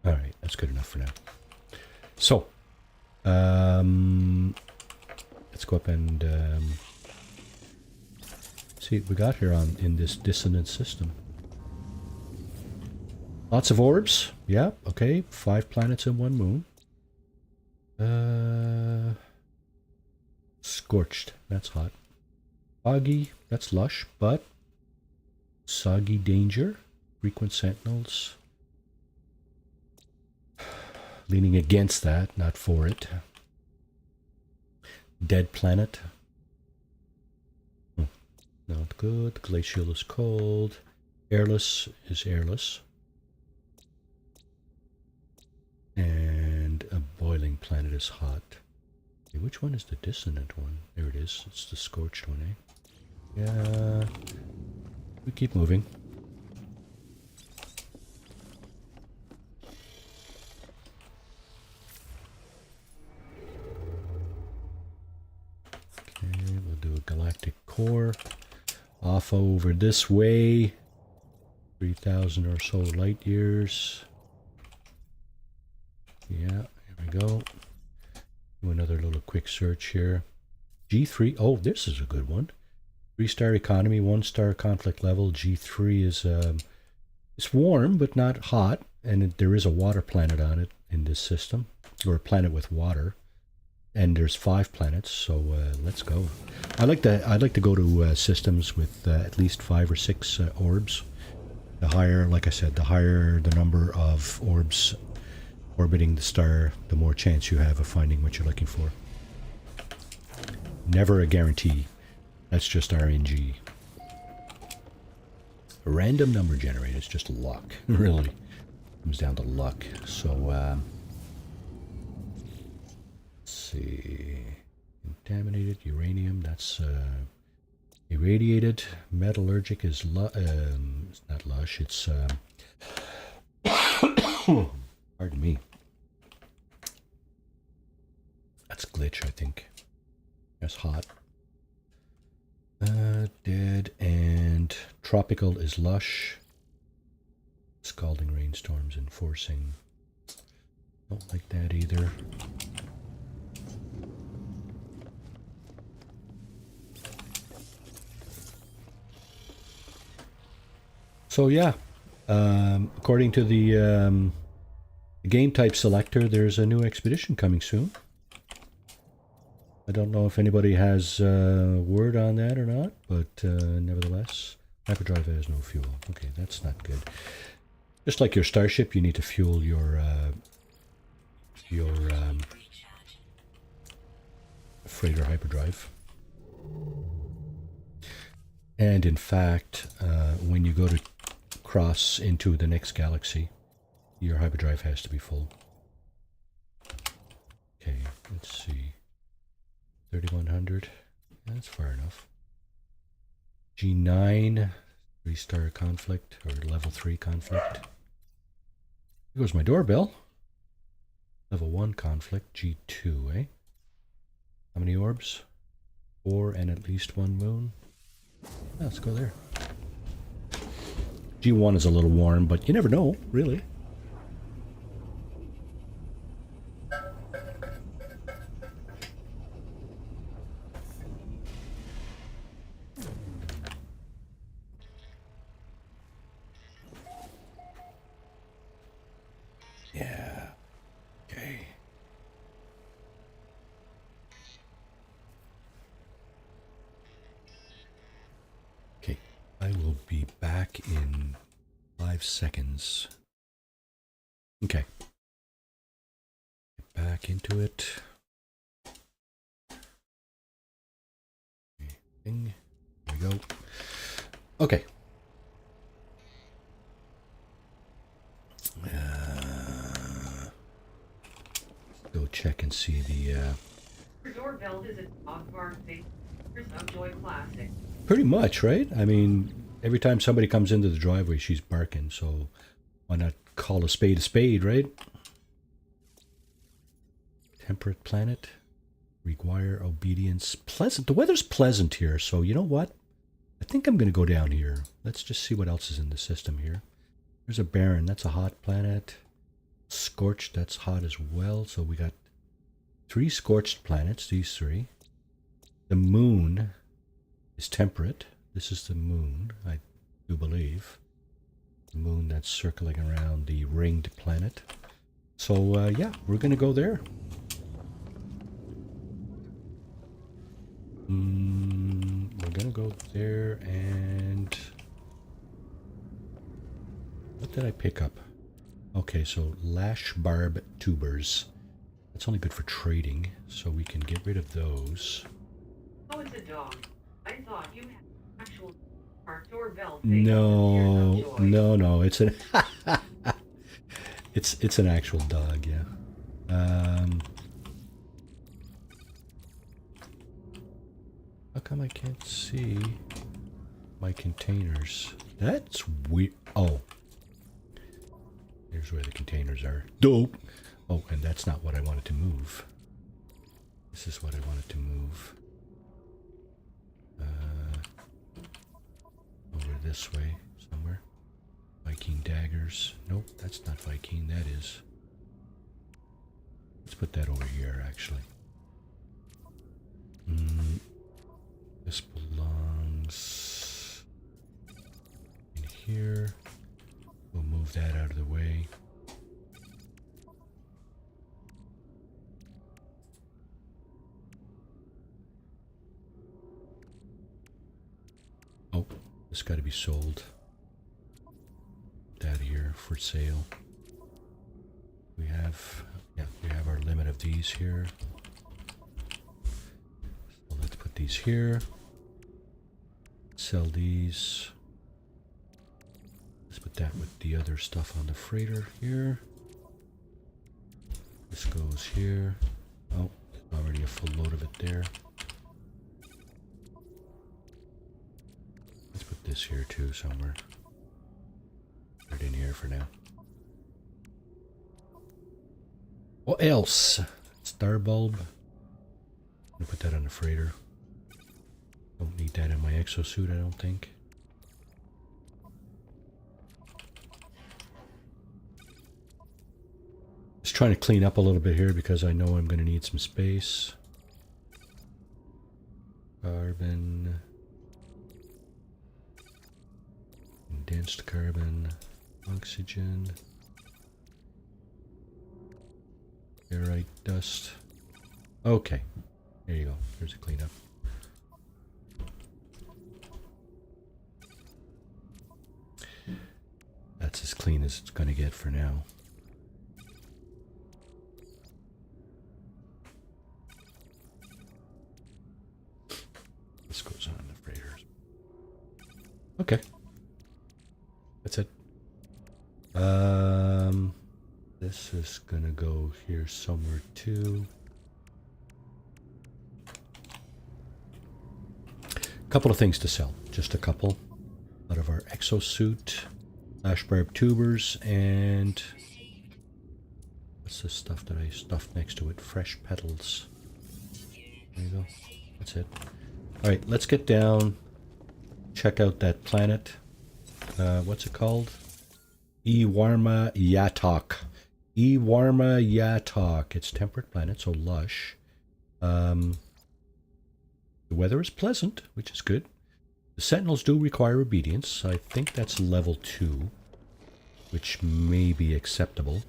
All right, that's good enough for now. So, let's go up and see what we got here in this dissonant system. Lots of orbs. Yeah, okay. 5 planets and 1 moon. Scorched. That's hot. Foggy. That's lush, but soggy danger. Frequent sentinels. Leaning against that, not for it. Dead planet. Not good. Glacial is cold. Airless is airless. And a boiling planet is hot. Okay, which one is the dissonant one? There it is. It's the scorched one, eh? Yeah. We keep moving. Okay, we'll do a galactic core. Off over this way. 3,000 or so light years. Yeah, here we go. Do another little quick search here. G3. Oh, this is a good one. 3-star economy, 1-star conflict level. G3 is it's warm but not hot, and there is a water planet on it in this system, or a planet with water. And there's 5 planets, so let's go. I like to go to systems with at least 5 or 6 orbs. The higher, like I said, the higher the number of orbs orbiting the star, the more chance you have of finding what you're looking for. Never a guarantee. That's just RNG. A random number generator. It's just luck. Really. Comes down to luck. So, let's see. Contaminated uranium. That's irradiated. Metallurgic is it's not lush. It's pardon me. That's glitch, I think. That's hot. Dead and tropical is lush. Scalding rainstorms enforcing. Don't like that either. So yeah, according to the game type selector, there's a new expedition coming soon. I don't know if anybody has word on that or not, but nevertheless, hyperdrive has no fuel. Okay, that's not good. Just like your starship, you need to fuel your freighter hyperdrive. And in fact, when you go to cross into the next galaxy, your hyperdrive has to be full. Okay, let's see. 3,100. That's far enough. G9, 3-star conflict, or level 3 conflict. Here goes my doorbell. Level 1 conflict, G2, eh? How many orbs? 4 and at least 1 moon. Let's go there. G1 is a little warm, but you never know, really. back in 5 seconds. Okay. Get back into it. There we go. Okay. Go check and see the. Your doorbell is a dog bark feature of Joy Classic. Pretty much, right? I mean, every time somebody comes into the driveway, she's barking. So why not call a spade, right? Temperate planet. Require obedience. Pleasant. The weather's pleasant here, so you know what? I think I'm going to go down here. Let's just see what else is in the system here. There's a barren. That's a hot planet. Scorched. That's hot as well. So we got 3 scorched planets. These 3. The moon is temperate. This is the moon, I do believe. The moon that's circling around the ringed planet. So yeah, we're going to go there. We're gonna go there, and what did I pick up? Okay, so lash barb tubers. That's only good for trading, so we can get rid of those. Oh, it's a dog. I thought you had actual doorbell. No, it's an it's an actual dog, yeah. How come I can't see my containers? That's weird. Oh. Here's where the containers are. Dope. Oh, and that's not what I wanted to move. This is what I wanted to move. Over this way somewhere. Viking daggers. Nope, that's not Viking. That is. Let's put that over here, actually. This belongs in here. We'll move that out of the way. Oh, this got to be sold. That here for sale. We have our limit of these here. So let's put these here. Sell these. Let's put that with the other stuff on the freighter here. This goes here. Oh, there's already a full load of it there. Let's put this here too somewhere. Put it in here for now. What else? Star bulb. I'm gonna put that on the freighter. Don't need that in my exosuit, I don't think. Just trying to clean up a little bit here because I know I'm going to need some space. Carbon. Condensed carbon. Oxygen. Aerite dust. Okay. There you go. There's a cleanup. That's as clean as it's going to get for now. This goes on the freighters. Okay. That's it. This is going to go here somewhere too. Couple of things to sell. Just a couple. Out of our exosuit. Lash barb tubers, and what's this stuff that I stuffed next to it? Fresh petals. There you go. That's it. Alright, let's get down. Check out that planet. What's it called? Ewarma Yatok. Ewarma Yatok. It's temperate planet, so lush. The weather is pleasant, which is good. The Sentinels do require obedience. I think that's level 2, which may be acceptable.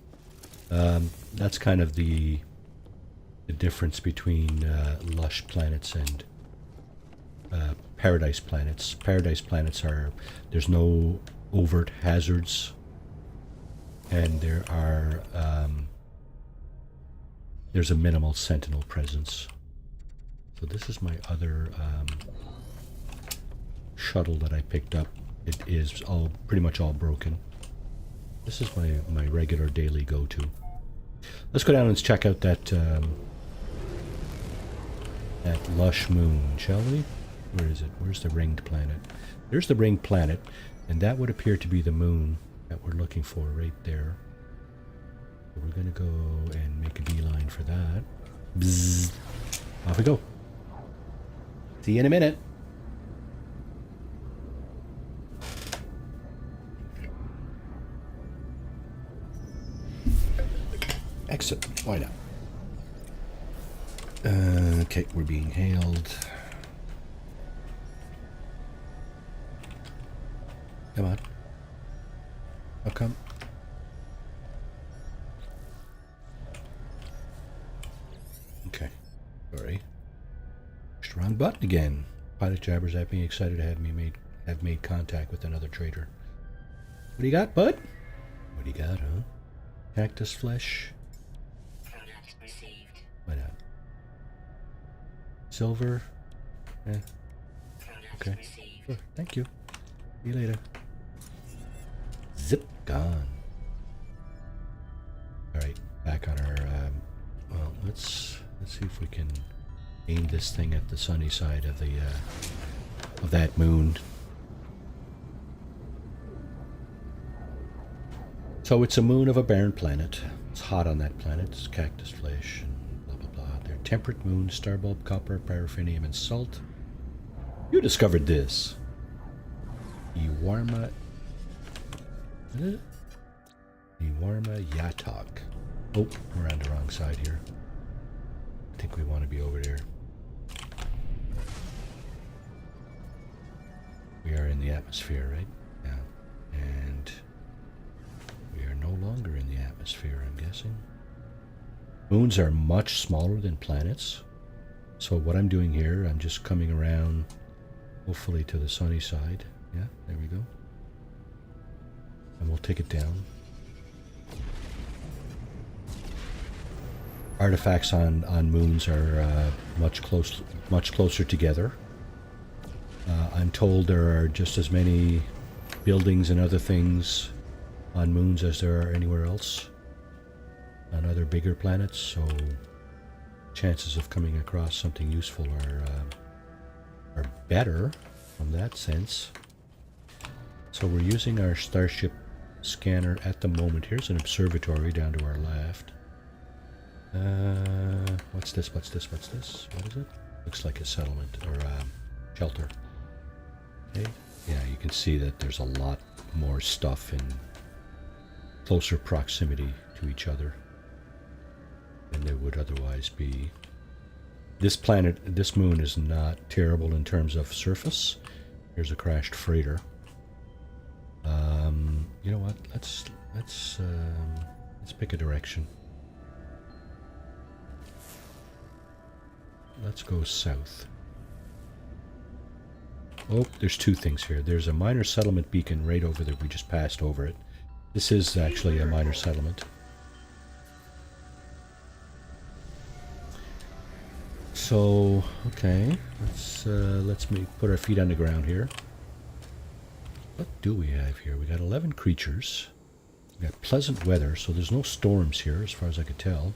That's kind of the difference between lush planets and paradise planets. Paradise planets are, there's no overt hazards, and there's a minimal sentinel presence. So this is my other shuttle that I picked up. It is pretty much all broken. This is my regular daily go-to. Let's go down and check out that lush moon, shall we? Where is it? Where's the ringed planet? There's the ringed planet, and that would appear to be the moon that we're looking for right there. So we're going to go and make a beeline for that. Bzzz. Off we go. See you in a minute. Exit. Why not? Okay, we're being hailed. Come on. How come? Okay. Sorry. Pushed the wrong button again. Pilot jabbers at me, excited to have made contact with another trader. What do you got, bud? What do you got, huh? Cactus flesh? Product received. Why not? Silver? Eh. Product Okay. received. Sure. Thank you. See you later. Zip. Gone. Alright, back on our, well, let's see if we can aim this thing at the sunny side of the, of that moon. So it's a moon of a barren planet. It's hot on that planet. It's cactus flesh and blah blah blah. They're temperate moon, starbulb, copper, paraffinium, and salt. You discovered this. Iwarma. What is it? Iwarma Yatok. Oh, we're on the wrong side here. I think we want to be over there. We are in the atmosphere, right? Yeah. And we are no longer in the atmosphere, I'm guessing. Moons are much smaller than planets. So what I'm doing here, I'm just coming around, hopefully to the sunny side. Yeah, there we go. And we'll take it down. Artifacts on moons are much closer together. I'm told there are just as many buildings and other things on moons as there are anywhere else on other bigger planets, so chances of coming across something useful are better from that sense. So we're using our Starship scanner at the moment. Here's an observatory down to our left. What's this? What is it? Looks like a settlement or shelter. Okay. Yeah, you can see that there's a lot more stuff in closer proximity to each other than there would otherwise be. This moon is not terrible in terms of surface. Here's a crashed freighter. You know what? Let's pick a direction. Let's go south. Oh, there's two things here. There's a minor settlement beacon right over there. We just passed over it. This is actually a minor settlement. So, okay, let's put our feet on the ground here. What do we have here? We got 11 creatures. We got pleasant weather, so there's no storms here, as far as I could tell.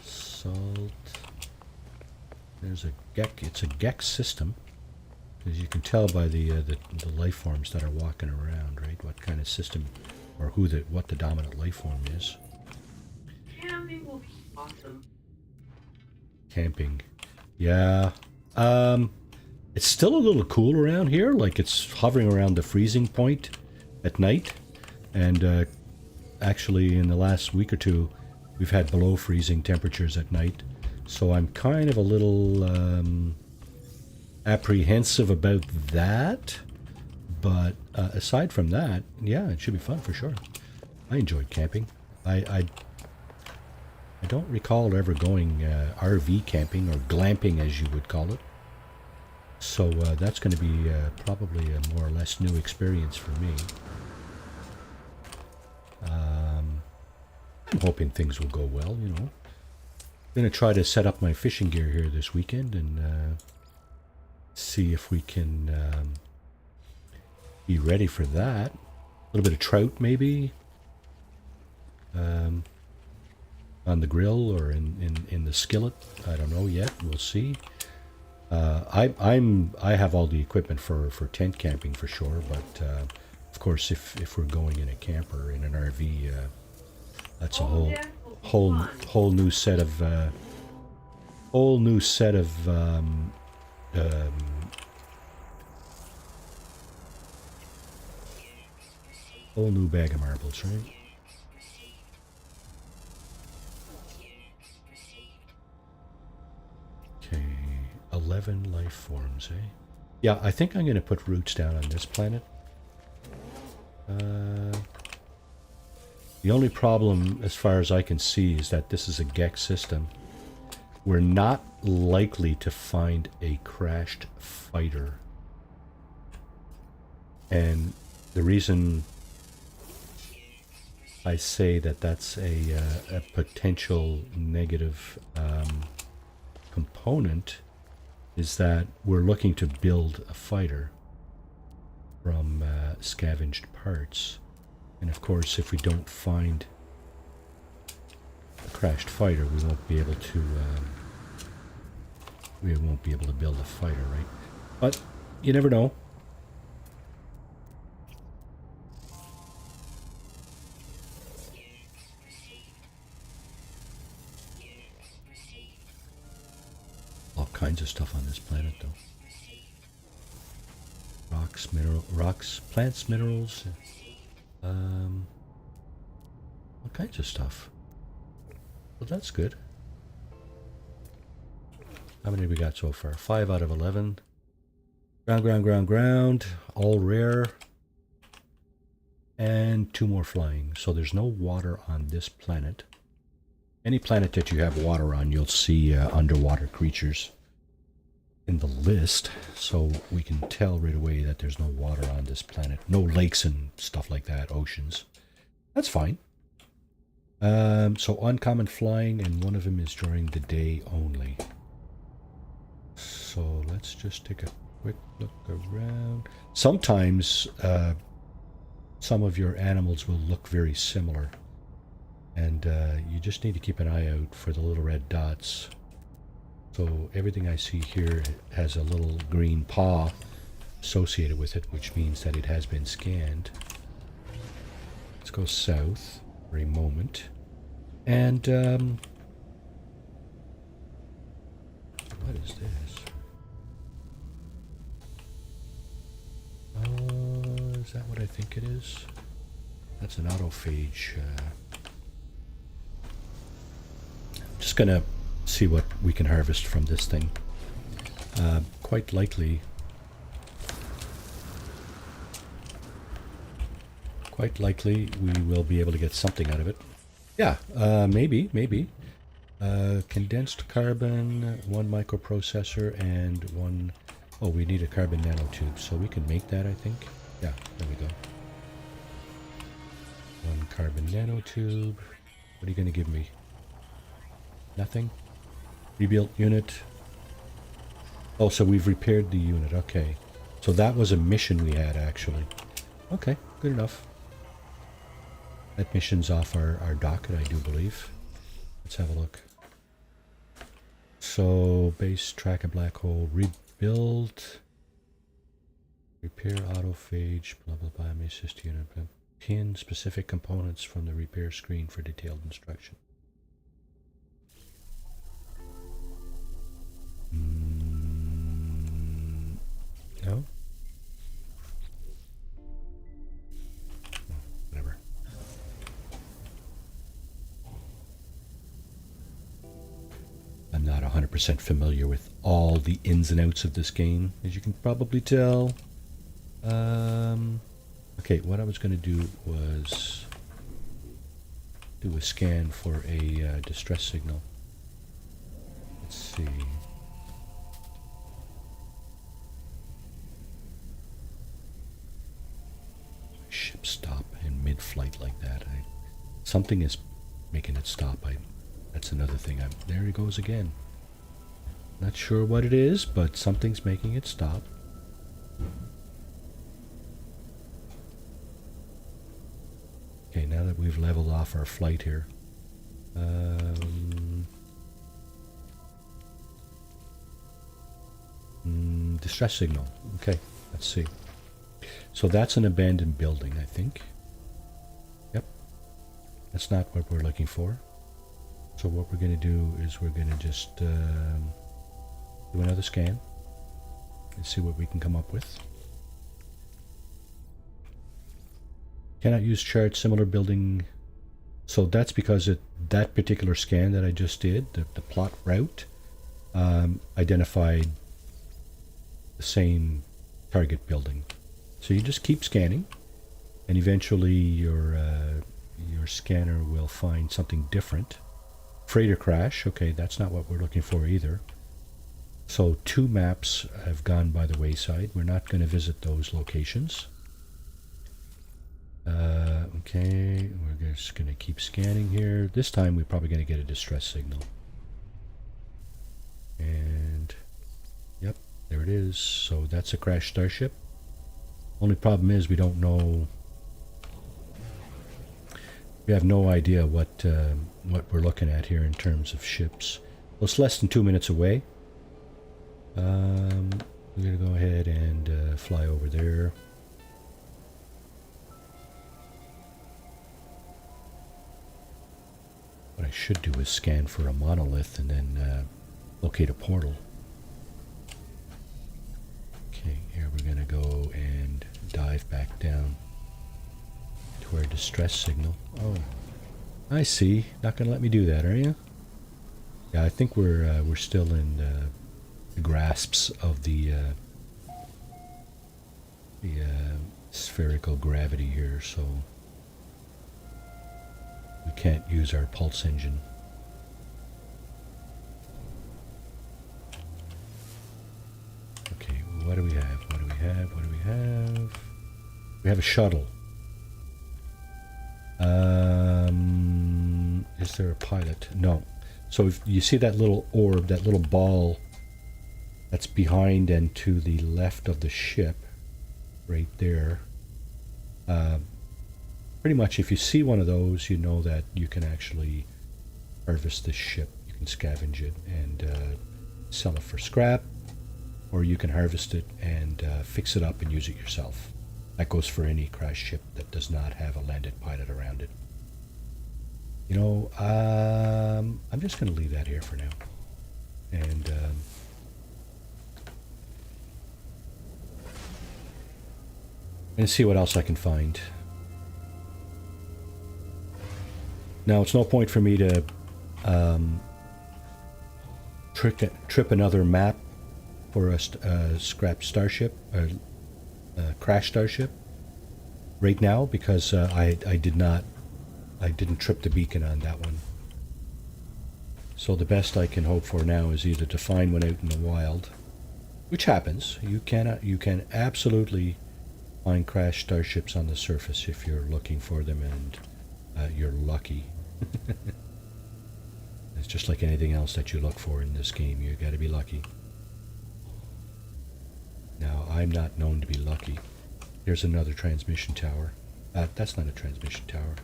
Salt. There's a Gek. It's a Gek system, as you can tell by the life forms that are walking around, right? What kind of system, or what the dominant life form is. Camping will be awesome. Camping, yeah. It's still a little cool around here. Like it's hovering around the freezing point at night, and actually in the last week or two, we've had below freezing temperatures at night. So I'm kind of a little apprehensive about that. But aside from that, yeah, it should be fun for sure. I enjoyed camping. I don't recall ever going RV camping, or glamping as you would call it. So that's going to be probably a more or less new experience for me. I'm hoping things will go well, you know. I'm going to try to set up my fishing gear here this weekend and see if we can be ready for that. A little bit of trout maybe on the grill or in the skillet. I don't know yet. We'll see. I have all the equipment for tent camping for sure, but of course if we're going in a camper in an RV, that's a whole new set of whole new bag of marbles, right? Okay, 11 life forms, eh? Yeah, I think I'm going to put roots down on this planet. The only problem, as far as I can see, is that this is a Gex system. We're not likely to find a crashed fighter. And the reason I say that that's a potential negative component is that we're looking to build a fighter from scavenged parts. And of course, if we don't find a crashed fighter, we won't be able to build a fighter, right? But you never know. All kinds of stuff on this planet, though. Rocks, plants, minerals. All kinds of stuff. Well, that's good. How many have we got so far? 5 out of 11. Ground. All rare. And 2 more flying. So there's no water on this planet. Any planet that you have water on, you'll see underwater creatures in the list. So we can tell right away that there's no water on this planet. No lakes and stuff like that, oceans. That's fine. So uncommon flying, and one of them is during the day only. So let's just take a quick look around. Sometimes some of your animals will look very similar, and you just need to keep an eye out for the little red dots. So everything I see here has a little green paw associated with it, which means that it has been scanned. Let's go south for a moment. And what is this? Is that what I think it is? That's an autophage. Just gonna see what we can harvest from this thing. Quite likely we will be able to get something out of it. Yeah, maybe. Condensed carbon, 1 microprocessor, and 1... Oh, we need a carbon nanotube, so we can make that, I think. Yeah, there we go. 1 carbon nanotube. What are you going to give me? Nothing? Rebuilt unit. Oh, so we've repaired the unit. Okay. So that was a mission we had, actually. Okay, good enough. That mission's off our docket, I do believe. Let's have a look. So, base, track a black hole, rebuild, repair autophage, blah blah blah, may assist unit, pin specific components from the repair screen for detailed instruction. No? Whatever. I'm not 100% familiar with all the ins and outs of this game, as you can probably tell. Okay, what I was going to do was do a scan for a distress signal. Let's see. mid-flight like that. Something is making it stop. That's another thing. There he goes again. Not sure what it is, but something's making it stop. Okay, now that we've leveled off our flight here. Distress signal. Okay, let's see. So that's an abandoned building, I think. Yep. That's not what we're looking for. So what we're going to do is we're going to just do another scan and see what we can come up with. Cannot use chart similar building. So that's because that particular scan that I just did, the plot route, identified the same target building. So you just keep scanning, and eventually your scanner will find something different. Freighter crash. Okay, that's not what we're looking for either. So 2 maps have gone by the wayside. We're not going to visit those locations. Okay, we're just going to keep scanning here. This time we're probably going to get a distress signal. And, yep, there it is. So that's a crashed starship. Only problem is we don't know... We have no idea what we're looking at here in terms of ships. Well, it's less than 2 minutes away. We're going to go ahead and fly over there. What I should do is scan for a monolith and then locate a portal. Okay, here we're going to go and dive back down to our distress signal. Oh, I see. Not going to let me do that, are you? Yeah, I think we're still in the grasps of the spherical gravity here, so we can't use our pulse engine. Okay, what do we have? What do we have? What do we have? We have a shuttle. Is there a pilot? No. So if you see that little orb, that little ball that's behind and to the left of the ship, right there. Pretty much if you see one of those, you know that you can actually harvest this ship. You can scavenge it and sell it for scrap, or you can harvest it and fix it up and use it yourself. That goes for any crash ship that does not have a landed pilot around it. You know, I'm just going to leave that here for now. And see what else I can find. Now, it's no point for me to trip another map for a scrap starship, a crash starship, right now, because I didn't trip the beacon on that one. So the best I can hope for now is either to find one out in the wild, which happens. You can absolutely find crash starships on the surface if you're looking for them and you're lucky. It's just like anything else that you look for in this game. You got to be lucky. Now, I'm not known to be lucky. There's another transmission tower. That's not a transmission tower.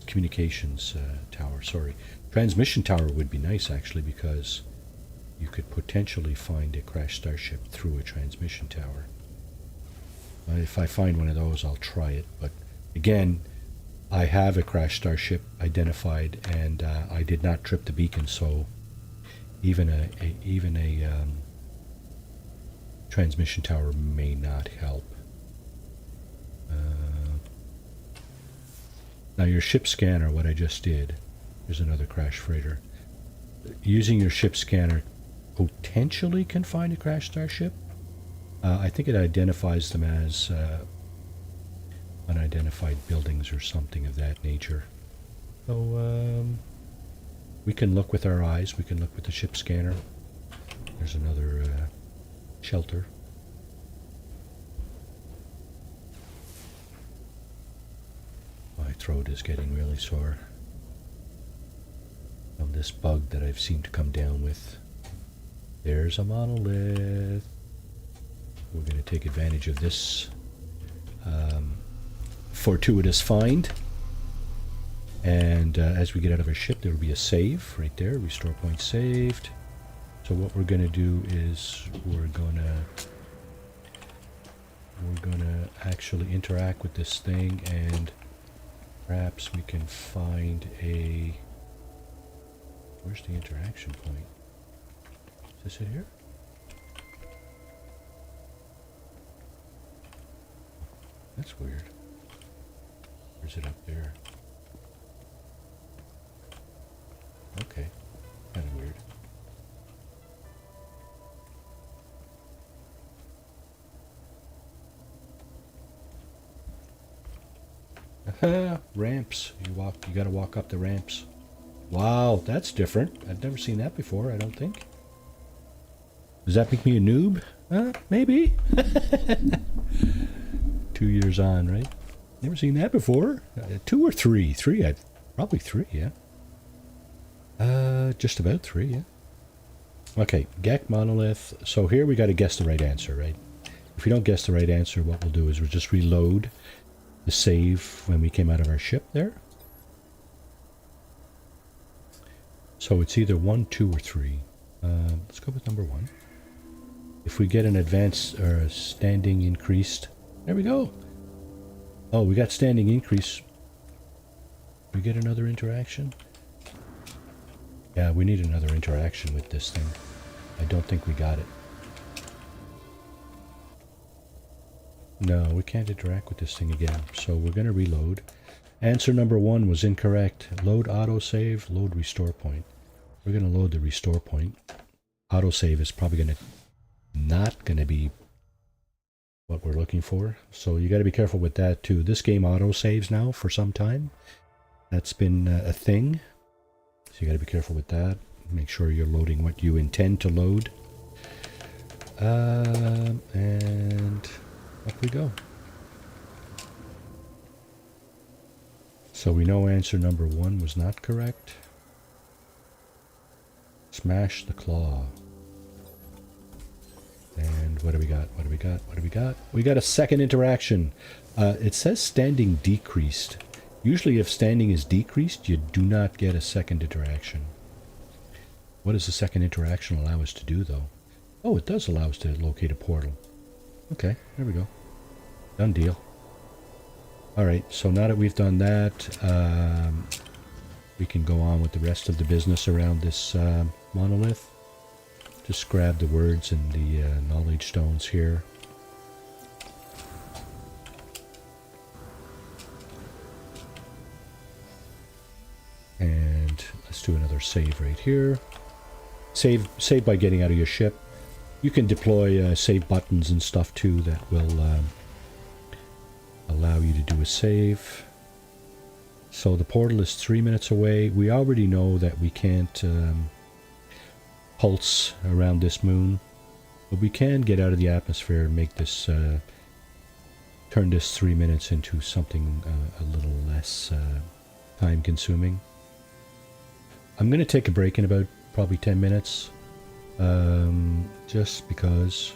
Communications tower, sorry. Transmission tower would be nice, actually, because you could potentially find a crashed starship through a transmission tower. If I find one of those, I'll try it. But again, I have a crashed starship identified, and I did not trip the beacon, so even a transmission tower may not help. Now your ship scanner, what I just did, there's another crash freighter. Using your ship scanner potentially can find a crashed starship. I think it identifies them as unidentified buildings or something of that nature. So we can look with our eyes, we can look with the ship scanner. There's another shelter. But throat is getting really sore from this bug that I've seemed to come down with. There's a monolith. We're going to take advantage of this fortuitous find. And as we get out of our ship, there will be a save right there. Restore point saved. So what we're going to do is we're going to actually interact with this thing, and perhaps we can find a... Where's the interaction point? Is this it here? That's weird. Or is it up there? Okay, kind of weird. Aha, ramps. You gotta walk up the ramps. Wow, that's different. I've never seen that before, I don't think. Does that make me a noob? Maybe. 2 years on, right? Never seen that before. 2 or 3? 3, probably 3, yeah. Just about 3, yeah. Okay, Gek monolith. So here we got to guess the right answer, right? If we don't guess the right answer, what we'll do is we'll just reload the save when we came out of our ship there. So it's either 1, 2, or 3. Let's go with number 1. If we get an advance or a standing increased, there we go. Oh, we got standing increase. We get another interaction. Yeah, we need another interaction with this thing. I don't think we got it. No, we can't interact with this thing again. So we're going to reload. Answer number 1 was incorrect. Load autosave, load restore point. We're going to load the restore point. Autosave is probably not going to be what we're looking for. So you got to be careful with that too. This game autosaves now for some time. That's been a thing. So you got to be careful with that. Make sure you're loading what you intend to load. And up we go. So we know answer number 1 was not correct. Smash the claw. And what do we got? What do we got? What do we got? We got a second interaction. It says standing decreased. Usually if standing is decreased, you do not get a second interaction. What does the second interaction allow us to do, though? Oh, it does allow us to locate a portal. Okay, there we go. Done deal. Alright, so now that we've done that, we can go on with the rest of the business around this monolith. Just grab the words and the knowledge stones here. And let's do another save right here. Save by getting out of your ship. You can deploy save buttons and stuff too that will allow you to do a save. So the portal is 3 minutes away. We already know that we can't pulse around this moon, but we can get out of the atmosphere and make this turn this 3 minutes into something a little less time consuming. I'm going to take a break in about probably 10 minutes, just because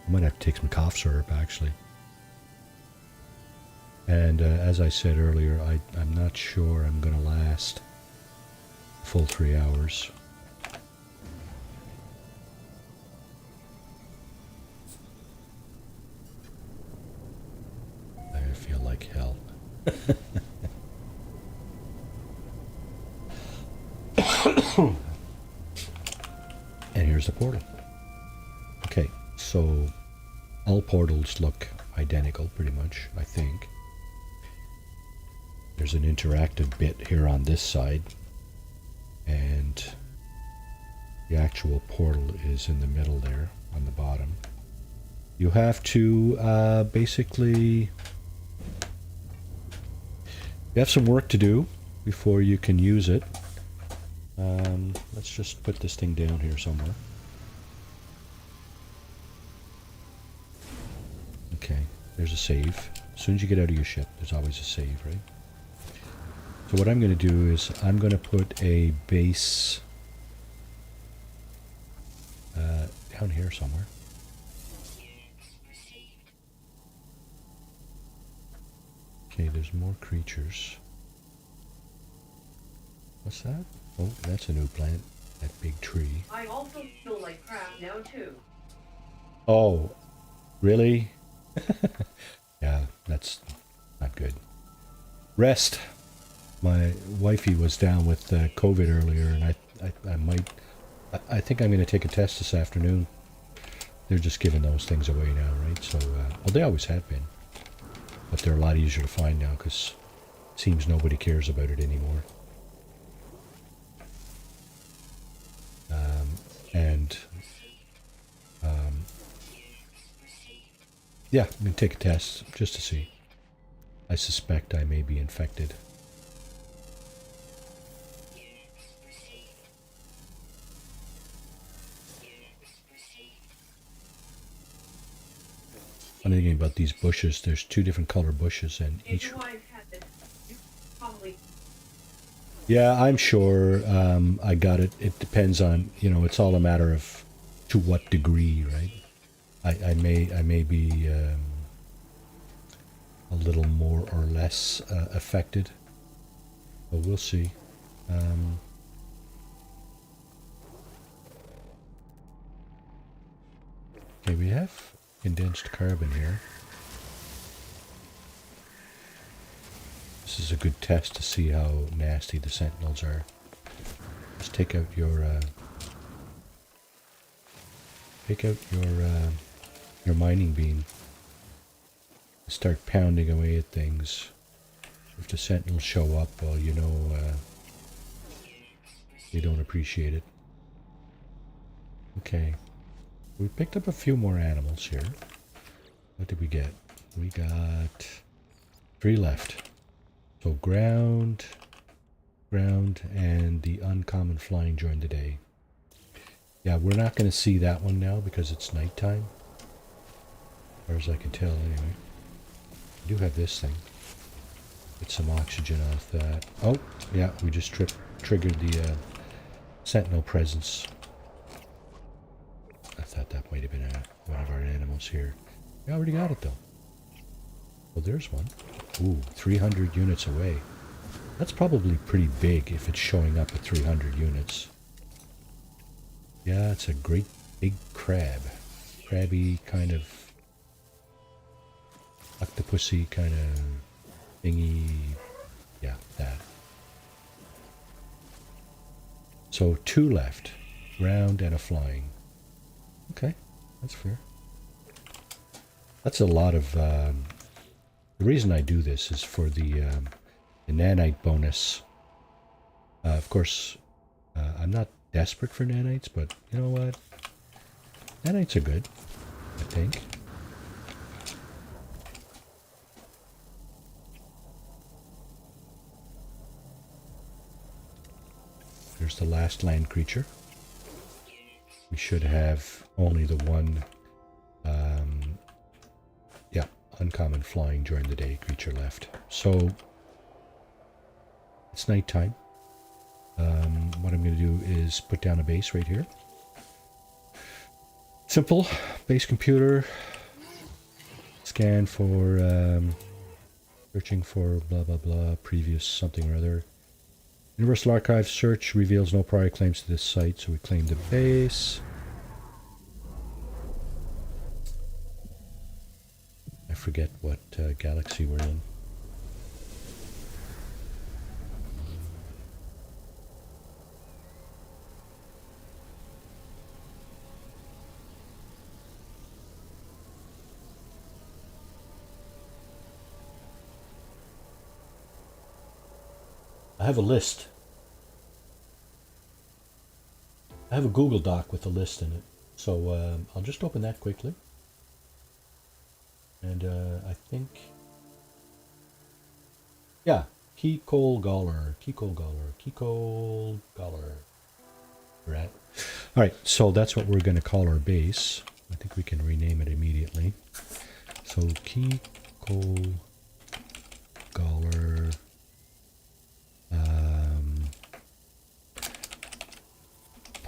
I might have to take some cough syrup actually. And as I said earlier, I'm not sure I'm going to last a full 3 hours. I feel like hell. And here's the portal. Okay, so all portals look identical pretty much, I think. There's an interactive bit here on this side, and the actual portal is in the middle there on the bottom. You have to basically, you have some work to do before you can use it. Let's just put this thing down here somewhere. Okay, there's a save. As soon as you get out of your ship, there's always a save, right? So what I'm going to do is I'm going to put a base down here somewhere. Okay, there's more creatures. What's that? Oh, that's a new plant. That big tree. I also feel like crap now too. Oh, really? Yeah, that's not good. Rest. My wifey was down with COVID earlier, and I think I'm going to take a test this afternoon. They're just giving those things away now, right? So, well, they always have been, but they're a lot easier to find now because it seems nobody cares about it anymore. And yeah, I'm going to take a test just to see. I suspect I may be infected. Funny thing about these bushes, there's two different color bushes, and If each... your wife had this, you probably Yeah, I'm sure I got it. It depends on, it's all a matter of to what degree, right? I may be a little more or less affected, but we'll see. Okay, we have condensed carbon here. This is a good test to see how nasty the sentinels are. Just take out your mining beam. Start pounding away at things. If the sentinels show up, well, they don't appreciate it. Okay. We picked up a few more animals here. What did we get? We got 3 left. So ground, and the uncommon flying during the day. Yeah, we're not going to see that one now because it's nighttime. As far as I can tell, anyway. I do have this thing. Get some oxygen off that. Oh, yeah, we just triggered the sentinel presence. I thought that might have been one of our animals here. We already got it, though. Well, there's one. Ooh, 300 units away. That's probably pretty big if it's showing up at 300 units. Yeah, it's a great big crab. Crabby kind of... octopusy kind of thingy. Yeah, that. So 2 left. Ground and a flying. Okay, that's fair. That's a lot of... the reason I do this is for the nanite bonus. Of course, I'm not desperate for nanites, but you know what? Nanites are good, I think. There's the last land creature. We should have only the one, yeah, uncommon flying during the day creature left. So, it's nighttime. What I'm going to do is put down a base right here. Simple, base computer. Scan for, searching for blah blah blah, previous something or other. Universal Archive search reveals no prior claims to this site, so we claim the base. I forget what galaxy we're in. I have a list. I have a Google Doc with a list in it. So I'll just open that quickly. And I think... yeah, Kikol Galler. Right. Alright, so that's what we're going to call our base. I think we can rename it immediately. So Kikol Galler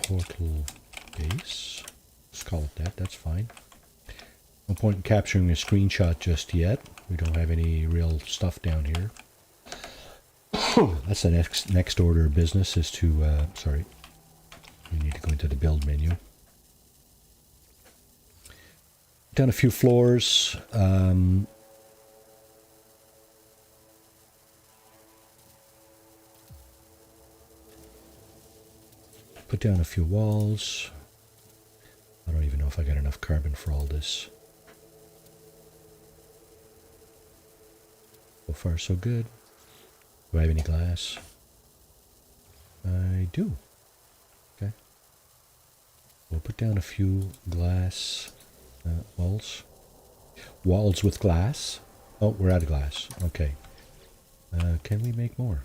portal base. Let's call it that. That's fine. No point in capturing a screenshot just yet. We don't have any real stuff down here. That's the next order of business is to, sorry. We need to go into the build menu. Down a few floors. Put down a few walls. I don't even know if I got enough carbon for all this. So far, so good. Do I have any glass? I do. Okay. We'll put down a few glass walls. Walls with glass. Oh, we're out of glass. Okay. Can we make more?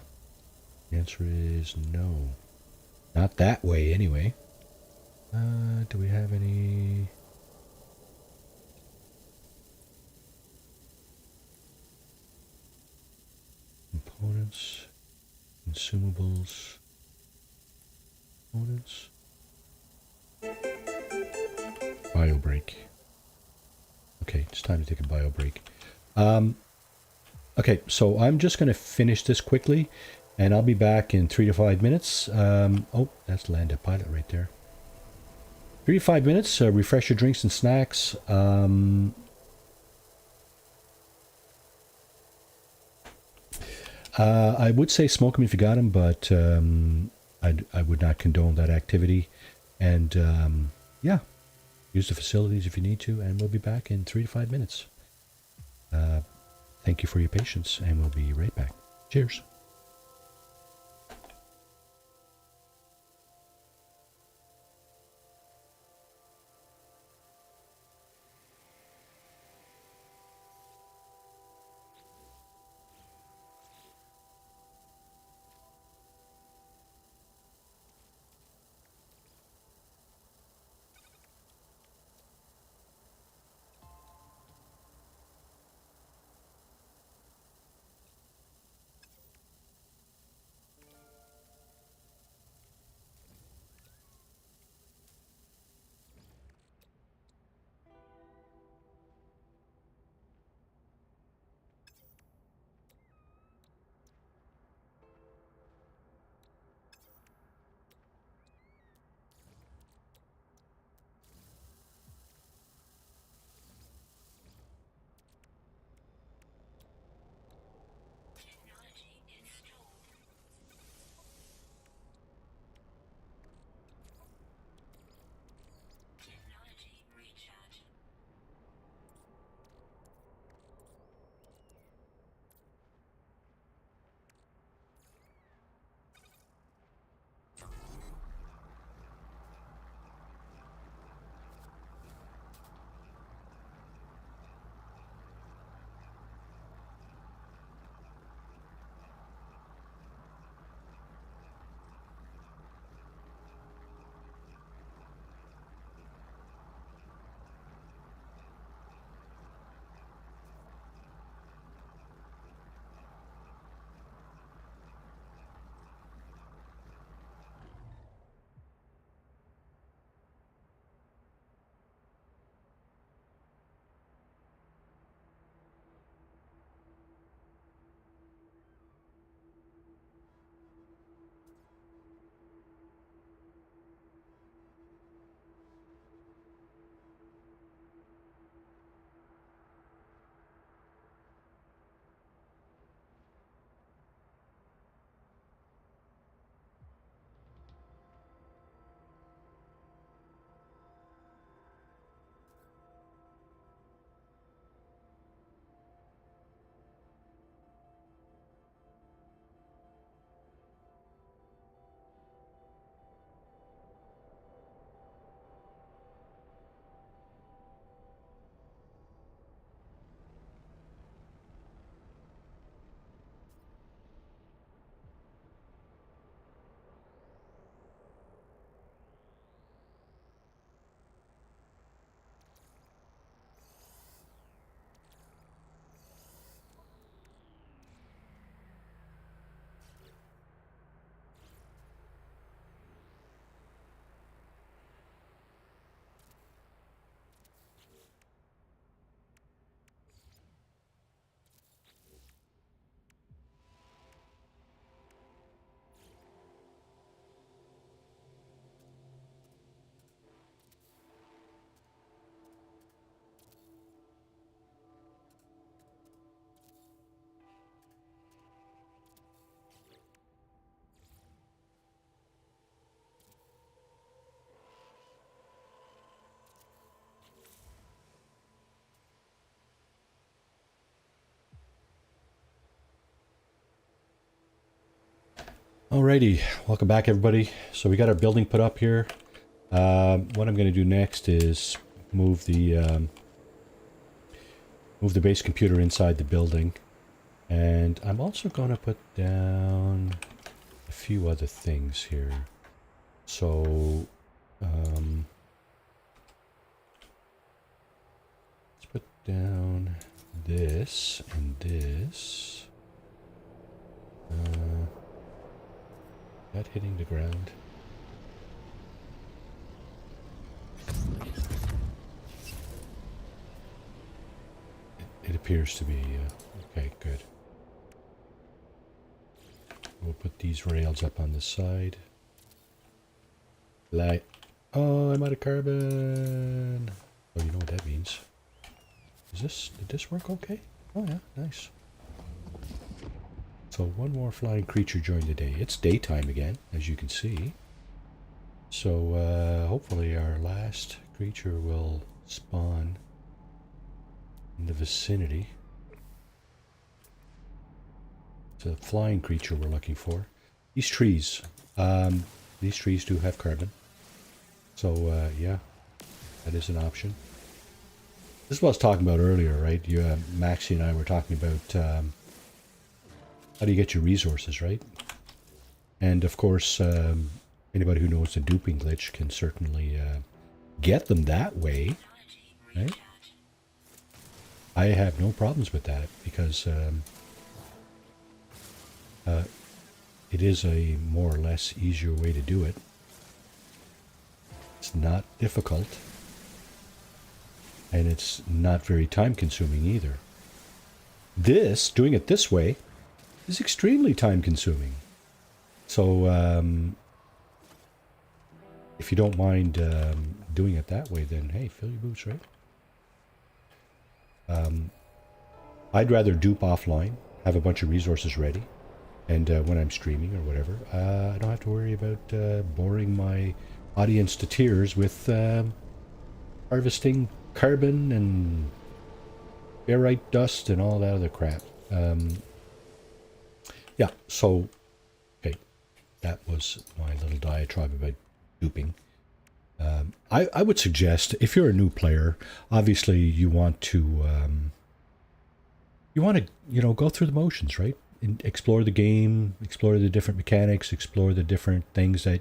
The answer is no. Not that way, anyway. Do we have any... components? Consumables? Components? Bio break. Okay, it's time to take a bio break. Okay, so I'm just going to finish this quickly, and I'll be back in 3 to 5 minutes. Oh, that's land a pilot right there. 3 to 5 minutes, refresh your drinks and snacks. I would say smoke them if you got them, but I would not condone that activity. And yeah, use the facilities if you need to, and we'll be back in 3 to 5 minutes. Thank you for your patience, and we'll be right back. Cheers. Alrighty, welcome back everybody. So we got our building put up here. What I'm going to do next is move the base computer inside the building, and I'm also going to put down a few other things here. So let's put down this and this. That hitting the ground. It appears to be, okay, good. We'll put these rails up on the side. Light. Oh, I'm out of carbon. Oh, you know what that means. Did this work okay? Oh yeah, nice. So one more flying creature joined the day. It's daytime again, as you can see. So hopefully our last creature will spawn in the vicinity. It's a flying creature we're looking for. These trees do have carbon. So yeah, that is an option. This is what I was talking about earlier, right? Maxie and I were talking about how do you get your resources, right? And of course, anybody who knows the duping glitch can certainly get them that way, right? I have no problems with that because it is a more or less easier way to do it. It's not difficult, and it's not very time consuming either. Doing it this way, is extremely time consuming. So if you don't mind doing it that way, then hey, fill your boots, right? I'd rather dupe offline, have a bunch of resources ready, and when I'm streaming or whatever, I don't have to worry about boring my audience to tears with harvesting carbon and barite dust and all that other crap. Yeah, so, okay, that was my little diatribe about duping. I would suggest, if you're a new player, obviously you want to, go through the motions, right? Explore the game, explore the different mechanics, explore the different things that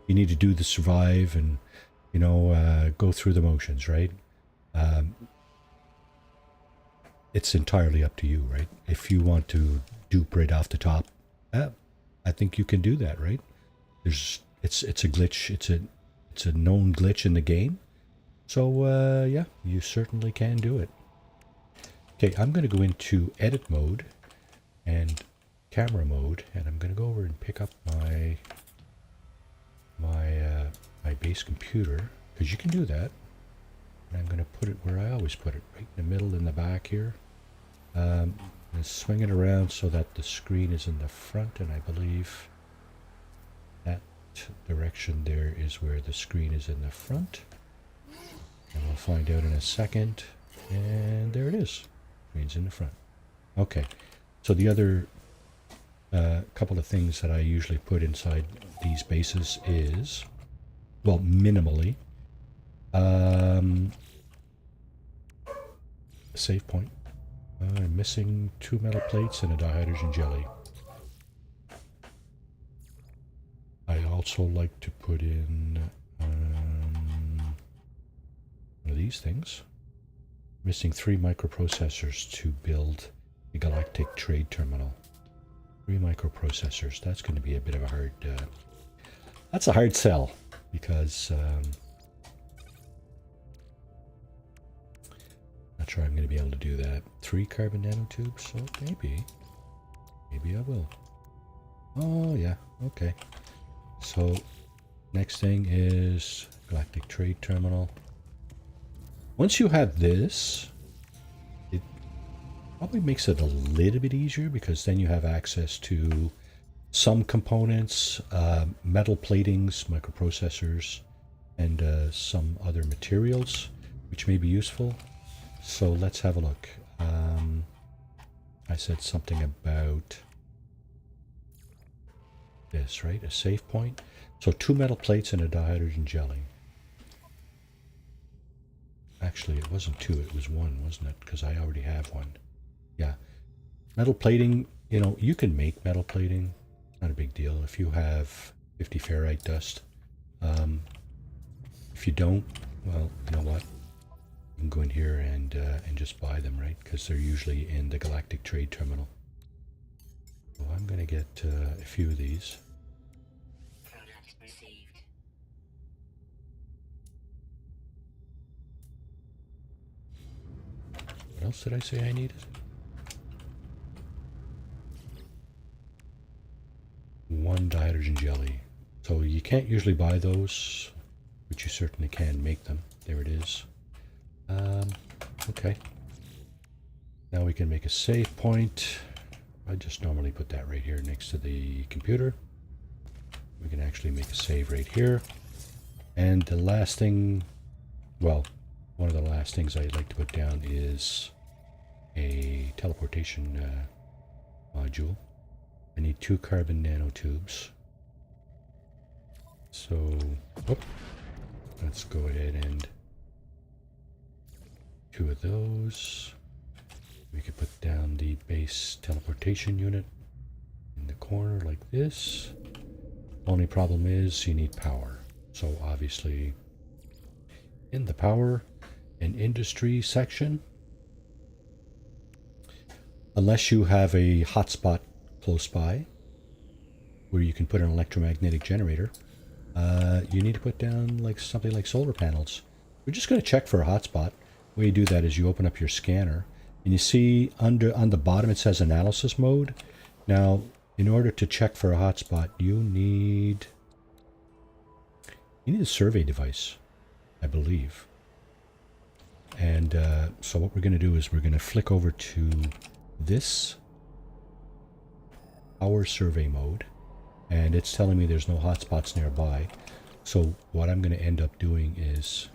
you need to do to survive, and, go through the motions, right? It's entirely up to you, right? If you want to dupe right off the top, I think you can do that, right? It's a glitch. It's a known glitch in the game. So yeah, you certainly can do it. Okay, I'm going to go into edit mode and camera mode, and I'm going to go over and pick up my base computer, because you can do that. And I'm going to put it where I always put it, right in the middle, in the back here. And swing it around so that the screen is in the front, and I believe that direction there is where the screen is in the front. And we'll find out in a second. And there it is. Screen's in the front. Okay. So the other couple of things that I usually put inside these bases is, well, minimally, a save point. I'm missing 2 metal plates and a dihydrogen jelly. I also like to put in one of these things. Missing 3 microprocessors to build the galactic trade terminal. 3 microprocessors. That's going to be a bit of a hard... that's a hard sell, because... not sure I'm going to be able to do that. 3 carbon nanotubes, so maybe I will. Oh yeah, okay. So next thing is galactic trade terminal. Once you have this, it probably makes it a little bit easier, because then you have access to some components, metal platings, microprocessors, and some other materials which may be useful. So let's have a look. I said something about this, right? A save point. So 2 metal plates and a dihydrogen jelly. Actually, it wasn't 2, it was 1, wasn't it? Because I already have one. Yeah. Metal plating, you know, you can make metal plating. Not a big deal if you have 50 ferrite dust. If you don't, well, you know what? You can go in here and just buy them, right? Because they're usually in the Galactic Trade Terminal. So I'm going to get a few of these. Product received. What else did I say I needed? 1 dihydrogen jelly. So you can't usually buy those, but you certainly can make them. There it is. Okay. Now we can make a save point. I just normally put that right here next to the computer. We can actually make a save right here. And the last thing, well, one of the last things I'd like to put down is a teleportation module. I need 2 carbon nanotubes. So, let's go ahead and 2 of those. We could put down the base teleportation unit in the corner like this. Only problem is you need power. So obviously in the power and industry section, unless you have a hotspot close by where you can put an electromagnetic generator, you need to put down like something like solar panels. We're just going to check for a hotspot. The way you do that is you open up your scanner and you see on the bottom it says analysis mode. Now, in order to check for a hotspot, you need a survey device, I believe. And so what we're going to do is we're going to flick over to this power survey mode, and it's telling me there's no hotspots nearby. So what I'm going to end up doing is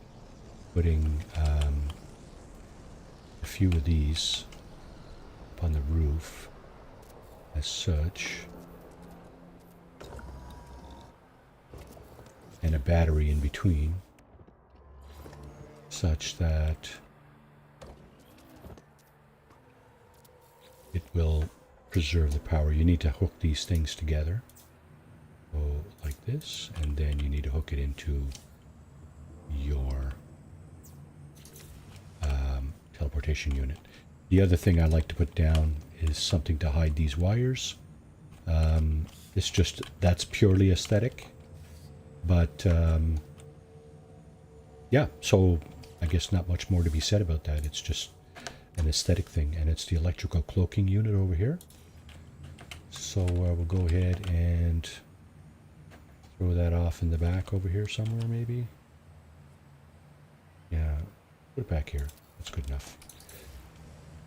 putting a few of these up on the roof as such, and a battery in between, such that it will preserve the power. You need to hook these things together. So like this, and then you need to hook it into your teleportation unit. The other thing I like to put down is something to hide these wires. It's just, that's purely aesthetic. But yeah, so I guess not much more to be said about that. It's just an aesthetic thing, and it's the electrical cloaking unit over here. So we'll go ahead and throw that off in the back over here somewhere, maybe. Yeah, put it back here. That's good enough.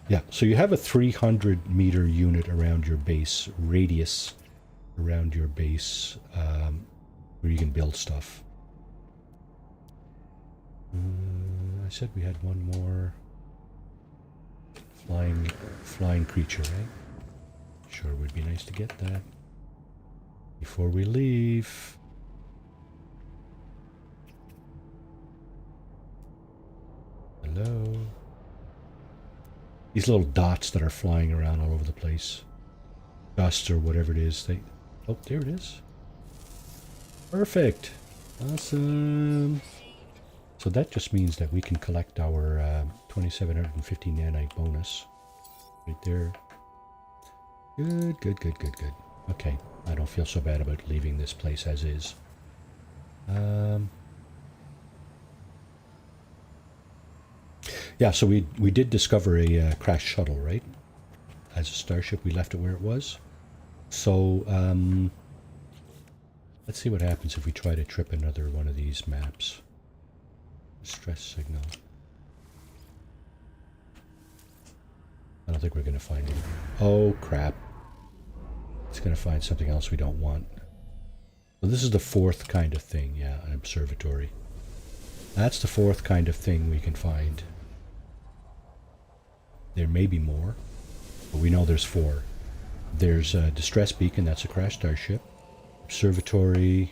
Yeah, so you have a 300 meter unit around your base, radius around your base, where you can build stuff. I said we had one more flying creature, right? Sure would be nice to get that before we leave. Hello. These little dots that are flying around all over the place. Dust or whatever it is. Oh, there it is. Perfect. Awesome. So that just means that we can collect our 2750 nanite bonus. Right there. Good, good, good, good, good. Okay. I don't feel so bad about leaving this place as is. Yeah, so we did discover a crashed shuttle, right? As a starship, we left it where it was. So, let's see what happens if we try to trip another one of these maps. Stress signal. I don't think we're going to find it. Oh, crap. It's going to find something else we don't want. So this is the 4th kind of thing, yeah, an observatory. That's the 4th kind of thing we can find. There may be more, but we know there's 4. There's a distress beacon, that's a crashed starship. observatory,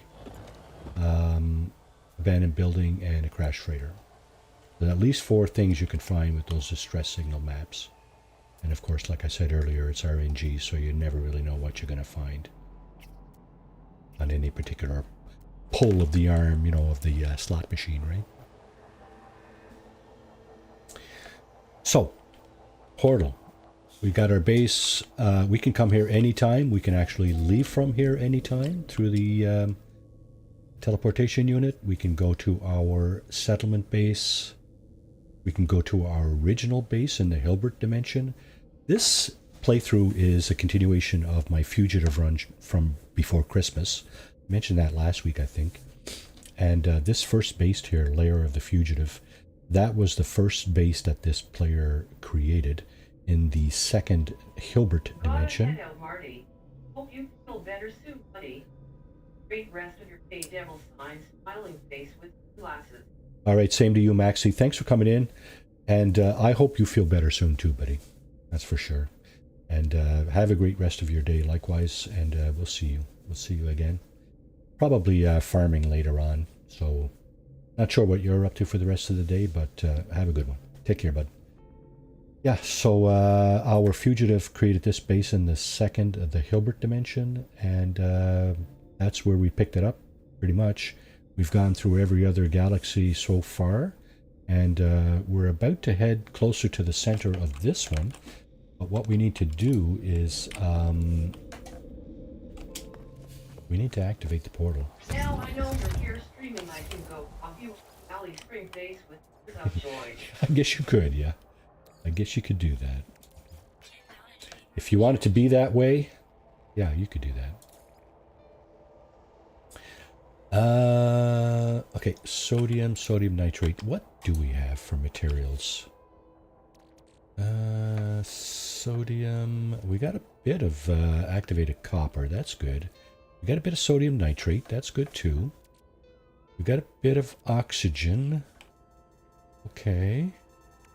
abandoned building, and a crash freighter. There's at least 4 things you can find with those distress signal maps. And of course, like I said earlier, it's RNG, so you never really know what you're going to find on any particular pull of the arm, you know, of the slot machine, right? So, portal. We got our base. We can come here anytime. We can actually leave from here anytime through the teleportation unit. We can go to our settlement base. We can go to our original base in the Hilbert dimension. This playthrough is a continuation of my fugitive run from before Christmas. I mentioned that last week, I think. And this first base here, Lair of the Fugitive, that was the first base that this player created in the second Hilbert dimension. Head out, Marty. Hope you feel better soon, buddy. Great rest of your day, devil sign, smiling face with glasses. All right, same to you, Maxie. Thanks for coming in. And I hope you feel better soon too, buddy. That's for sure. And have a great rest of your day likewise, and we'll see you. We'll see you again. Probably farming later on, so not sure what you're up to for the rest of the day, but have a good one. Take care, bud. Yeah, so our fugitive created this base in the second of the Hilbert dimension, and that's where we picked it up, pretty much. We've gone through every other galaxy so far, and we're about to head closer to the center of this one. But what we need to do is we need to activate the portal. Now I know you're here streaming. I can go off you Valley Spring face with tears of joy. I guess you could, yeah. I guess you could do that. If you want it to be that way, yeah, you could do that. Okay, sodium nitrate. What do we have for materials? Sodium. We got a bit of activated copper. That's good. We got a bit of sodium nitrate. That's good too. We got a bit of oxygen. Okay.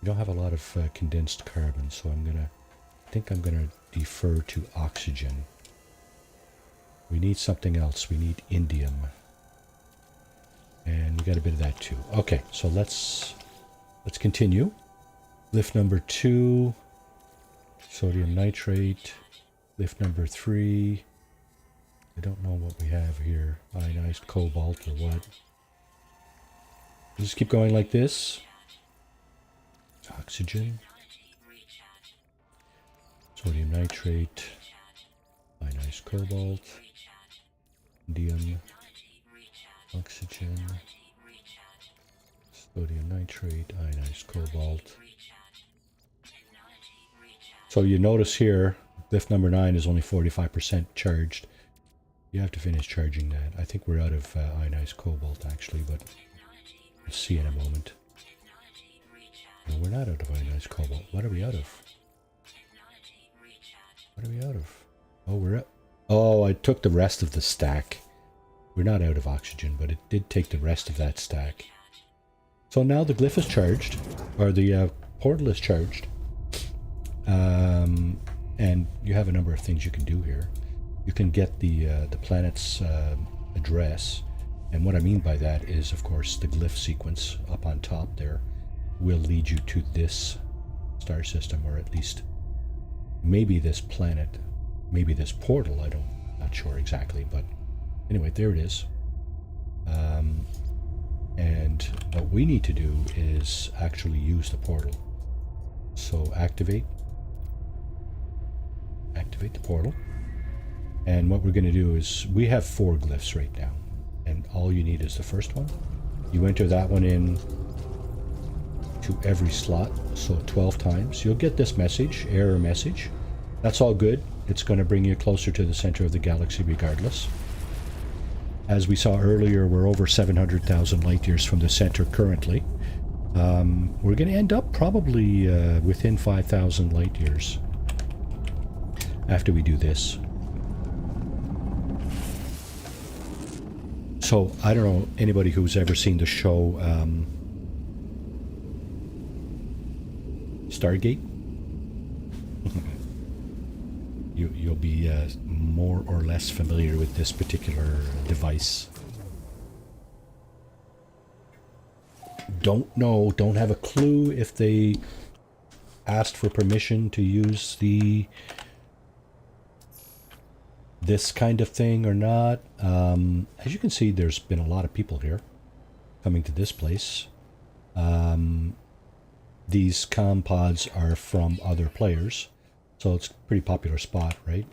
We don't have a lot of condensed carbon, so I think I'm gonna defer to oxygen. We need something else. We need indium. And we got a bit of that too. Okay, so let's continue. Lift number 2, sodium nitrate. Lift number 3. I don't know what we have here. Ionized cobalt or what. Just keep going like this. Oxygen. Sodium nitrate. Ionized cobalt. Indium. Oxygen. Sodium nitrate. Ionized cobalt. So you notice here, lift number 9 is only 45% charged. You have to finish charging that. I think we're out of ionized cobalt actually, but we'll see in a moment. No, we're not out of ionized cobalt. What are we out of? What are we out of? Oh, we're out. Oh, I took the rest of the stack. We're not out of oxygen, but it did take the rest of that stack. So now the glyph is charged, or the portal is charged. And you have a number of things you can do here. You can get the planet's address, and what I mean by that is, of course, the glyph sequence up on top there will lead you to this star system, or at least maybe this planet, maybe this portal. Not sure exactly, but anyway, there it is. And what we need to do is actually use the portal. So activate the portal. And what we're going to do is, we have 4 glyphs right now, and all you need is the first one. You enter that one in to every slot, so 12 times. You'll get this message, error message. That's all good. It's going to bring you closer to the center of the galaxy regardless. As we saw earlier, we're over 700,000 light years from the center currently. We're going to end up probably within 5,000 light years after we do this. So, I don't know anybody who's ever seen the show Stargate? You'll be more or less familiar with this particular device. Don't know, don't have a clue if they asked for permission to use this kind of thing or not. As you can see, there's been a lot of people here coming to this place. These comm pods are from other players, so it's a pretty popular spot, right?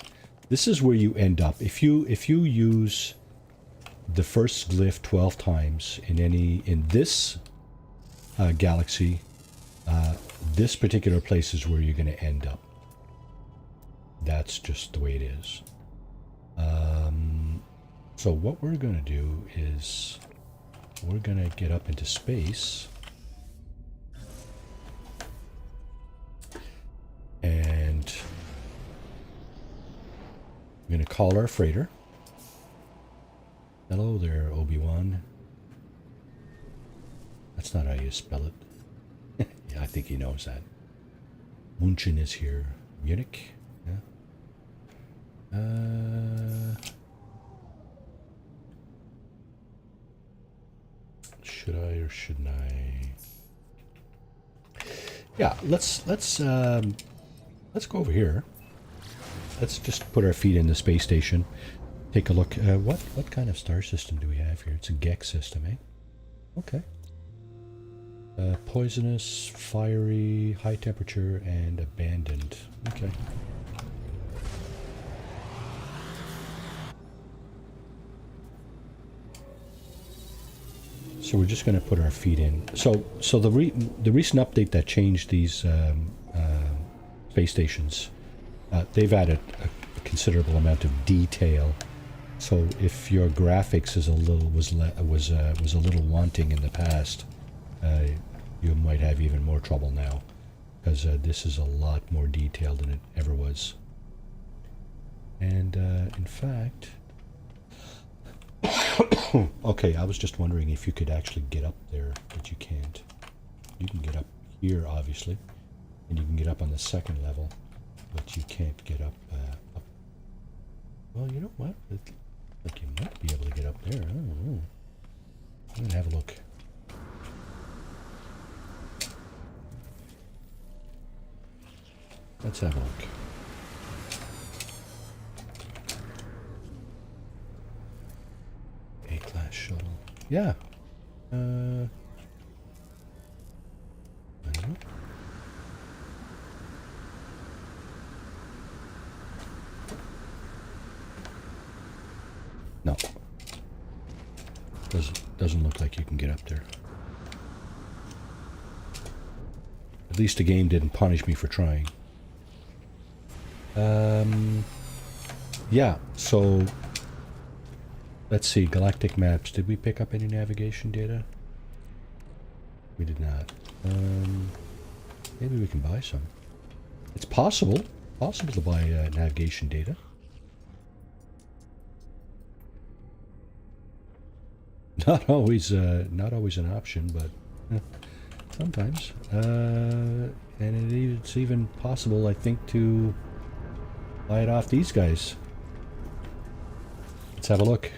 This is where you end up if you use the first glyph 12 times in this galaxy. This particular place is where you're going to end up. That's just the way it is. So what we're going to do is we're going to get up into space and we're going to call our freighter. Hello there, Obi-Wan. That's not how you spell it. Yeah, I think he knows that. Munchen is here. Munich? Yeah. Should I or shouldn't I? Yeah, let's go over here. Let's just put our feet in the space station. Take a look. What kind of star system do we have here? It's a Gek system, eh? Okay. Poisonous, fiery, high temperature, and abandoned. Okay. So we're just going to put our feet in. So the recent update that changed these space stations, they've added a considerable amount of detail. So if your graphics is was a little wanting in the past, you might have even more trouble now, because this is a lot more detailed than it ever was. And in fact, okay, I was just wondering if you could actually get up there, but you can't. You can get up here, obviously, and you can get up on the second level, but you can't get up. Well, you know what? Like you might be able to get up there. I don't know. I'm gonna have a look. Let's have a look. A-class shuttle. Yeah. I don't know. No. Doesn't look like you can get up there. At least the game didn't punish me for trying. Yeah, so let's see, galactic maps. Did we pick up any navigation data? We did not. Maybe we can buy some. It's possible to buy navigation data. Not always an option, but sometimes. And it's even possible, I think, to buy it off these guys. Let's have a look.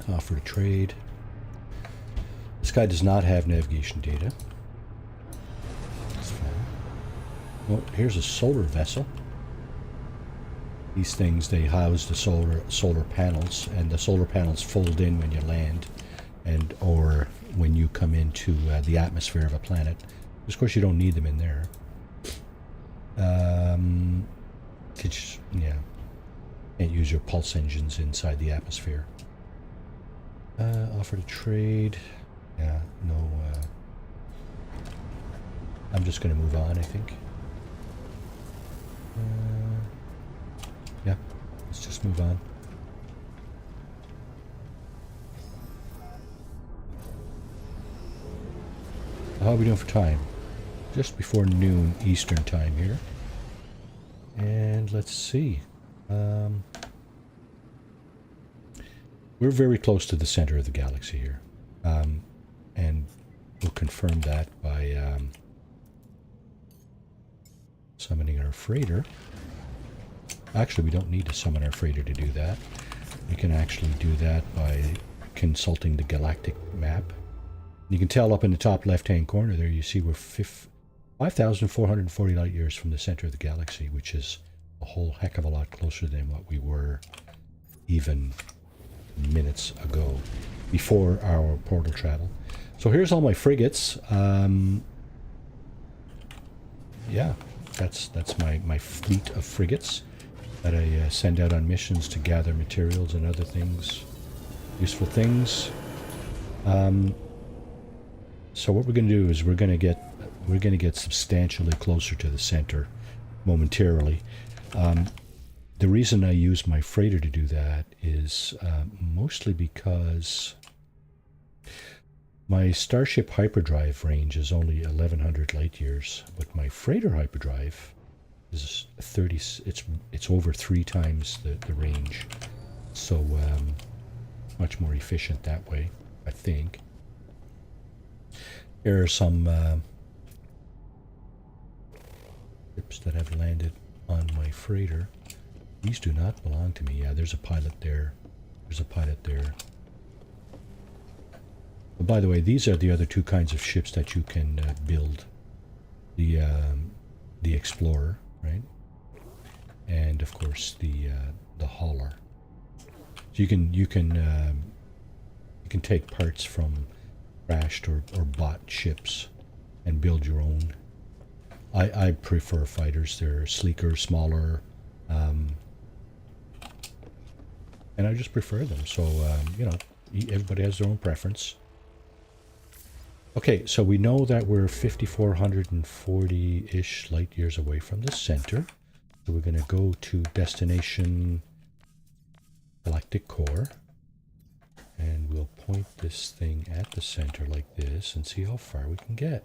Offer to trade. This guy does not have navigation data. That's fine. Well, here's a solar vessel. These things, they house the solar panels, and the solar panels fold in when you land, or when you come into the atmosphere of a planet. Of course, you don't need them in there. Can't use your pulse engines inside the atmosphere. Offer to trade. Yeah, no. I'm just going to move on, I think. Yeah, let's just move on. How are we doing for time? Just before noon Eastern time here. And let's see. We're very close to the center of the galaxy here. And we'll confirm that by summoning our freighter. Actually, we don't need to summon our freighter to do that. We can actually do that by consulting the galactic map. You can tell up in the top left-hand corner there, you see we're 5,440 light years from the center of the galaxy, which is a whole heck of a lot closer than what we were even minutes ago, before our portal travel. So here's all my frigates. Yeah, that's my fleet of frigates that I send out on missions to gather materials and other things, useful things. So what we're going to do is we're going to get substantially closer to the center momentarily. The reason I use my freighter to do that is mostly because my Starship hyperdrive range is only 1,100 light years, but my freighter hyperdrive is 30. It's over 3 times the range, so much more efficient that way, I think. Here are some ships that have landed on my freighter. These do not belong to me. Yeah, there's a pilot there. There's a pilot there. But by the way, these are the other 2 kinds of ships that you can build. The Explorer, right? And of course the Hauler. So you can take parts from crashed or bought ships and build your own. I prefer fighters. They're sleeker, smaller, and I just prefer them. So you know, everybody has their own preference. Okay, so we know that we're 5,440-ish light years away from the center. So we're going to go to destination galactic core. And we'll point this thing at the center like this and see how far we can get.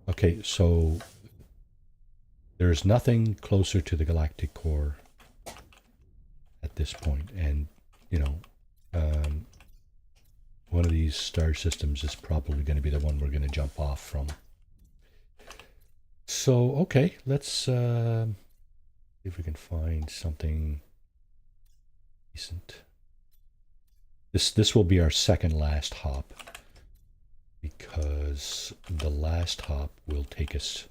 Okay, so there's nothing closer to the galactic core at this point. And, you know, one of these star systems is probably going to be the one we're going to jump off from. So, okay, let's see if we can find something decent. This will be our second last hop, because the last hop will take us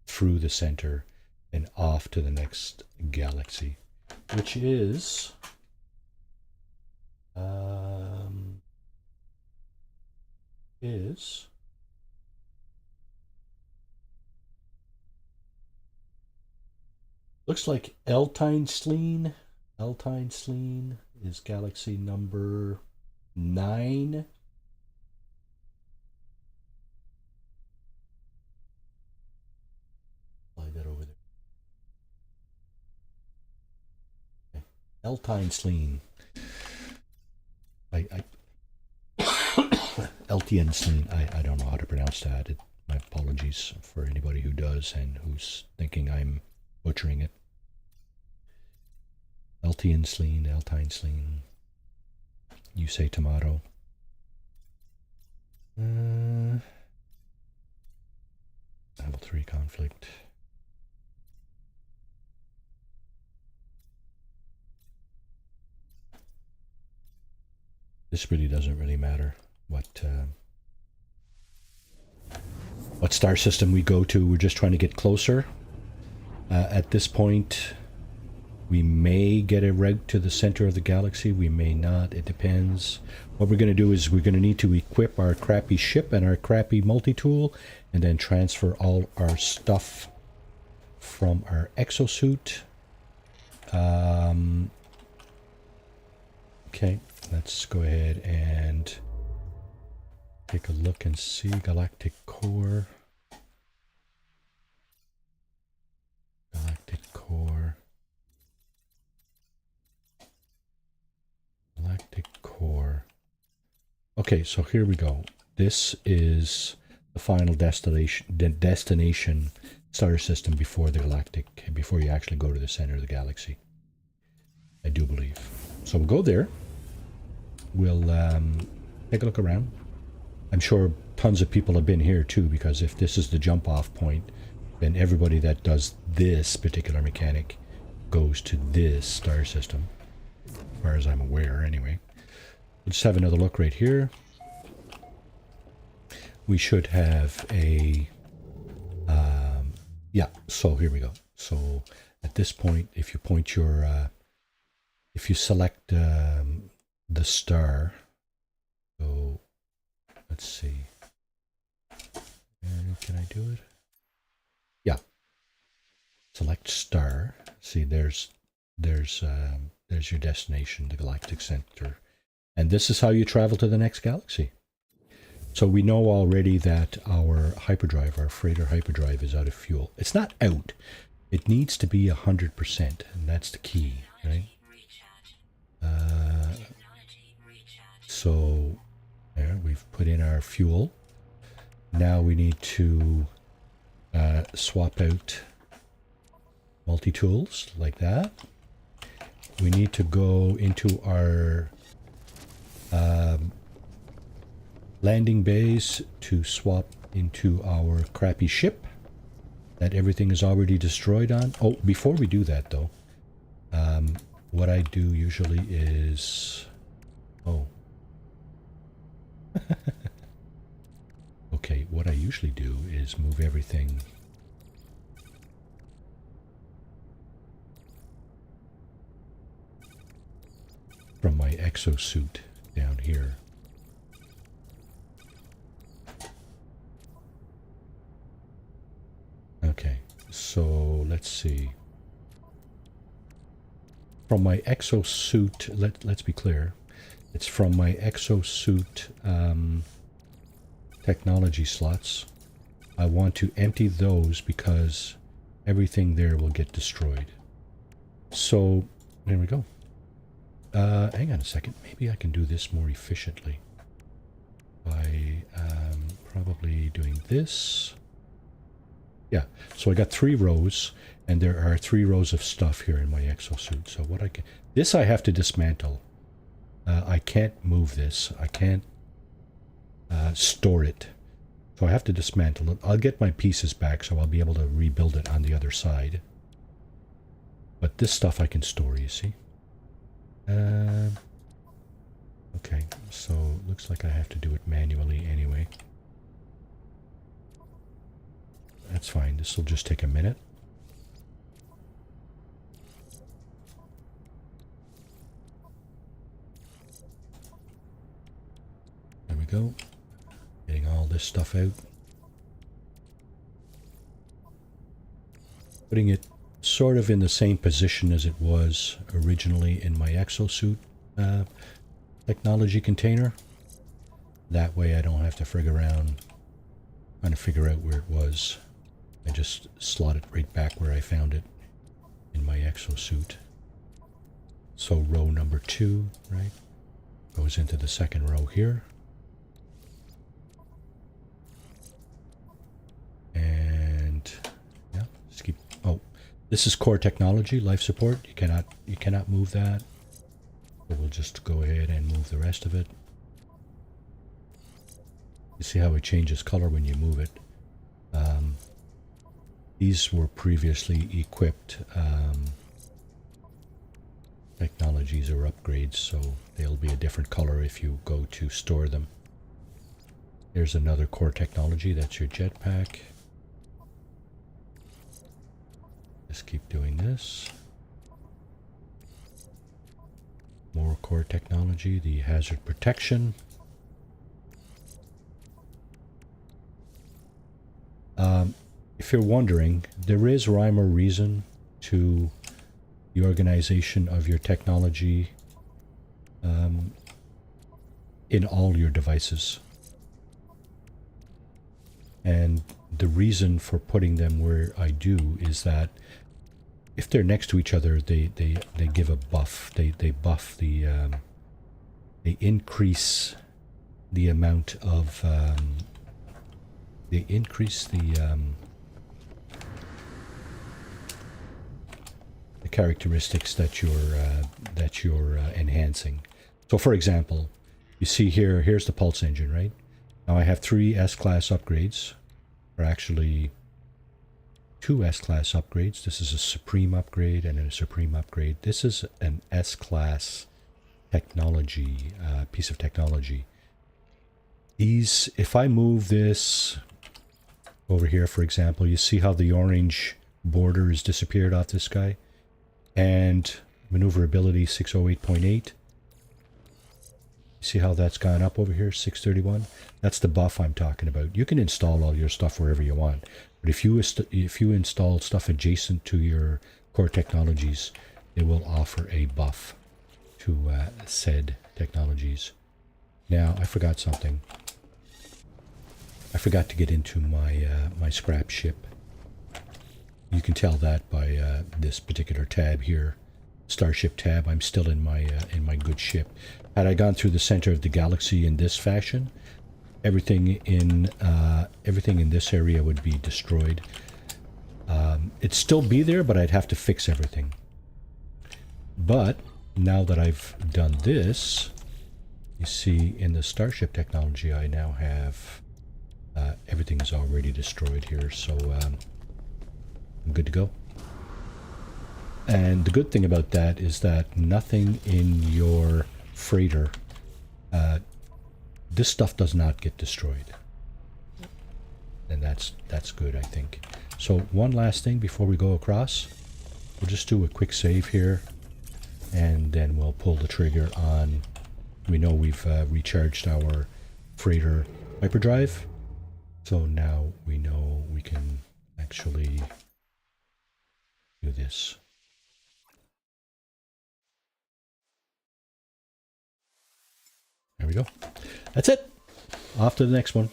through the center and off to the next galaxy, which is looks like Eltine-Sleen. Eltine-Sleen is galaxy number 9. Slide that over there. Okay. Eltine-Sleen. Eltine-Sleen. I don't know how to pronounce that. My apologies for anybody who does and who's thinking I'm butchering it. Eltine-Sleen, Eltine-Sleen. You say tomato. Level 3 conflict. This really doesn't really matter what star system we go to. We're just trying to get closer. At this point, we may get a route to the center of the galaxy. We may not. It depends. What we're going to do is we're going to need to equip our crappy ship and our crappy multi-tool, and then transfer all our stuff from our exosuit. Okay, let's go ahead and take a look and see galactic core. Galactic core. Galactic core. Okay, so here we go. This is the final destination star system before the galactic, before you actually go to the center of the galaxy. I do believe. So we'll go there. We'll take a look around. I'm sure tons of people have been here too, because if this is the jump off point, then everybody that does this particular mechanic goes to this star system, as far as I'm aware anyway. Let's have another look right here. We should have a yeah, so here we go. So at this point, if you point your if you select the star, so let's see, can I do it? Yeah, select star. See, there's your destination, the galactic center, and this is how you travel to the next galaxy. So we know already that our hyperdrive, our freighter hyperdrive, is out of fuel. It's not out. It needs to be 100%, and that's the key, right? So there, we've put in our fuel. Now we need to swap out multi-tools like that. We need to go into our landing bays to swap into our crappy ship that everything is already destroyed on. Oh, before we do that though, what I do usually is, oh, okay, what I usually do is move everything from my exosuit down here. Okay, so let's see. From my exosuit, let's be clear, it's from my exosuit technology slots. I want to empty those because everything there will get destroyed. So there we go. Hang on a second, maybe I can do this more efficiently by probably doing this. Yeah, so I got 3 rows, and there are 3 rows of stuff here in my exosuit. So what I can, this I have to dismantle. I can't move this. I can't store it. So I have to dismantle it. I'll get my pieces back, so I'll be able to rebuild it on the other side. But this stuff I can store, you see. Okay, so looks like I have to do it manually anyway. That's fine, this will just take a minute. There we go. Getting all this stuff out. Putting it sort of in the same position as it was originally in my exosuit technology container. That way I don't have to frig around trying to figure out where it was. I just slot it right back where I found it in my exosuit. So row number 2, right, goes into the second row here. And yeah, just keep, oh, this is core technology, life support. You cannot move that. So we'll just go ahead and move the rest of it. You see how it changes color when you move it. These were previously equipped technologies or upgrades, so they'll be a different color if you go to store them. Here's another core technology, that's your jetpack. Just keep doing this. More core technology, the hazard protection. If you're wondering, there is rhyme or reason to the organization of your technology in all your devices. And the reason for putting them where I do is that if they're next to each other, they give a buff. They buff the they increase the amount of they increase the characteristics that you're enhancing. So for example, you see here's the pulse engine, right? Now I have 3 S-Class upgrades, or actually 2 S-Class upgrades. This is a Supreme upgrade and a Supreme upgrade. This is an S-Class technology, piece of technology. These, if I move this over here, for example, you see how the orange border has disappeared off this guy? And maneuverability 608.8. See how that's gone up over here, 631? That's the buff I'm talking about. You can install all your stuff wherever you want. But if you install stuff adjacent to your core technologies, it will offer a buff to said technologies. Now, I forgot something. I forgot to get into my my scrap ship. You can tell that by this particular tab here, Starship tab. I'm still in my good ship. Had I gone through the center of the galaxy in this fashion, everything in this area would be destroyed. It'd still be there, but I'd have to fix everything. But now that I've done this, you see in the Starship technology, I now have everything is already destroyed here, so I'm good to go. And the good thing about that is that nothing in your freighter, this stuff does not get destroyed. And that's good, I think. So one last thing before we go across. We'll just do a quick save here, and then we'll pull the trigger on. We know we've recharged our freighter hyperdrive, so now we know we can actually do this. There we go. That's it. Off to the next one.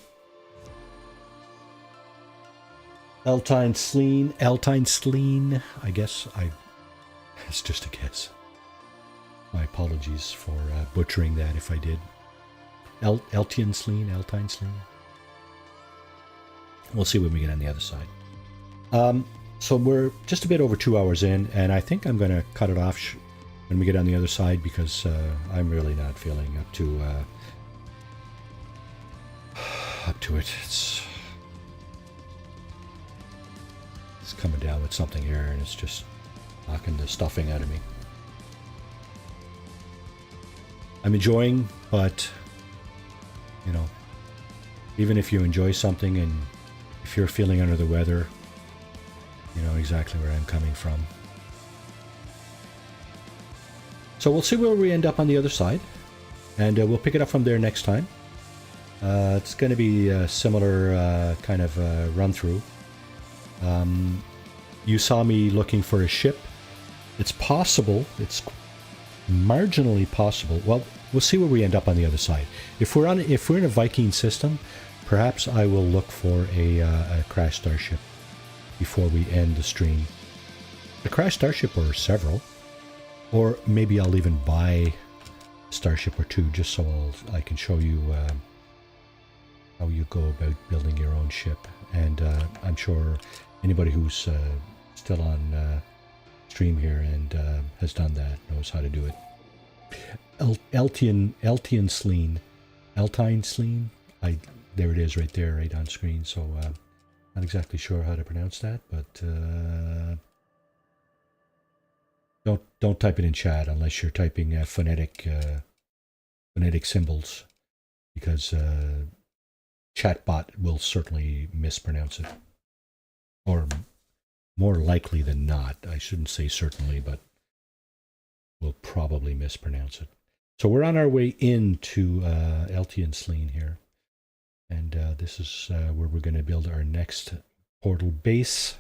Eltine Sleen. I guess it's just a guess. My apologies for butchering that if I did. Eltine Sleen. We'll see when we get on the other side. So we're just a bit over 2 hours in, and I think I'm going to cut it off when we get on the other side, because I'm really not feeling up to it. It's coming down with something here, and it's just knocking the stuffing out of me. I'm enjoying, but you know, even if you enjoy something and if you're feeling under the weather, you know exactly where I'm coming from. So we'll see where we end up on the other side, and we'll pick it up from there next time. It's going to be a similar kind of run through. You saw me looking for a ship. It's possible, it's marginally possible. Well, we'll see where we end up on the other side. If we're in a Viking system, perhaps I will look for a crashed starship before we end the stream. A crashed starship or several. Or maybe I'll even buy a starship or two, just so I can show you how you go about building your own ship. And I'm sure anybody who's still on stream here and has done that knows how to do it. Eltine Sleen. There it is right there, right on screen. So not exactly sure how to pronounce that, but don't type it in chat unless you're typing phonetic symbols, because chatbot will certainly mispronounce it, or more likely than not. I shouldn't say certainly, but will probably mispronounce it. So we're on our way into Eltine Sleen here, and this is where we're going to build our next portal base.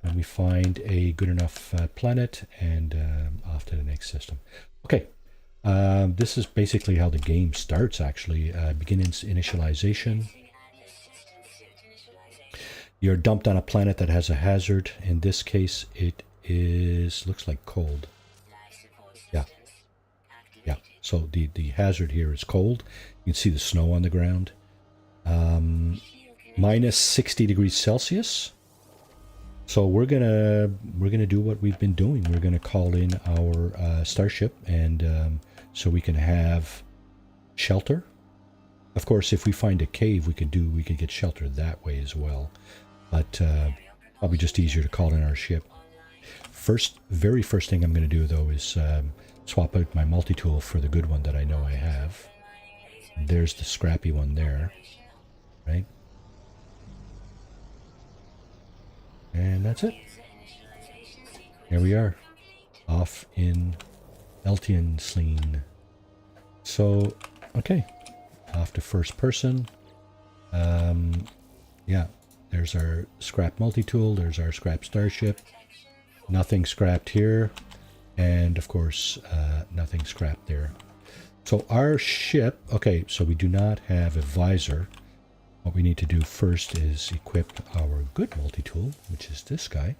And we find a good enough planet, and off to the next system. Okay, this is basically how the game starts, actually. Begin initialization. You're dumped on a planet that has a hazard. In this case, it looks like cold. Yeah. So the hazard here is cold. You can see the snow on the ground. Minus 60 degrees Celsius. So we're gonna do what we've been doing. We're gonna call in our starship, and so we can have shelter Of course, if we find a cave, we could get shelter that way as well. But probably just easier to call in our ship. Very first thing I'm going to do though is swap out my multi-tool for the good one that I know I have. There's the scrappy one there, right? And that's it. Here we are, off in Eltiansleen. So, okay, off to first person. Yeah, there's our scrap multi-tool, there's our scrap starship. Nothing scrapped here, and of course, nothing scrapped there. So our ship, okay, so we do not have a visor. What we need to do first is equip our good multi-tool, which is this guy.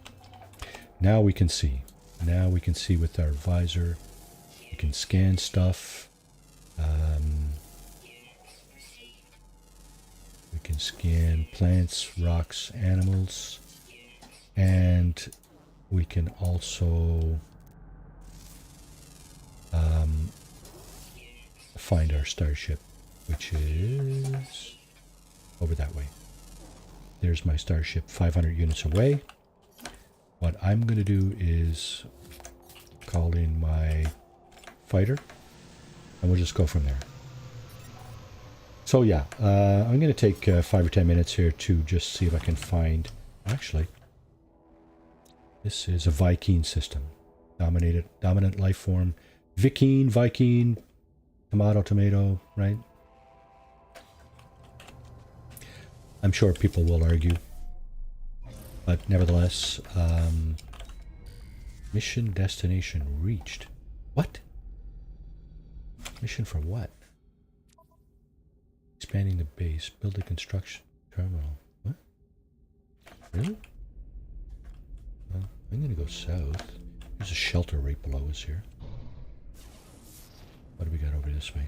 Now we can see. Now we can see with our visor. We can scan stuff. We can scan plants, rocks, animals. And we can also find our starship, which is over that way. There's my starship 500 units away. What I'm going to do is call in my fighter and we'll just go from there. So yeah, I'm going to take 5 or 10 minutes here to just see if I can find, actually, this is a Viking system. Dominant life form. Viking, tomato, right? I'm sure people will argue. But nevertheless, mission destination reached. What? Mission for what? Expanding the base. Build a construction terminal. What? Really? Well, I'm going to go south. There's a shelter right below us here. What do we got over this way?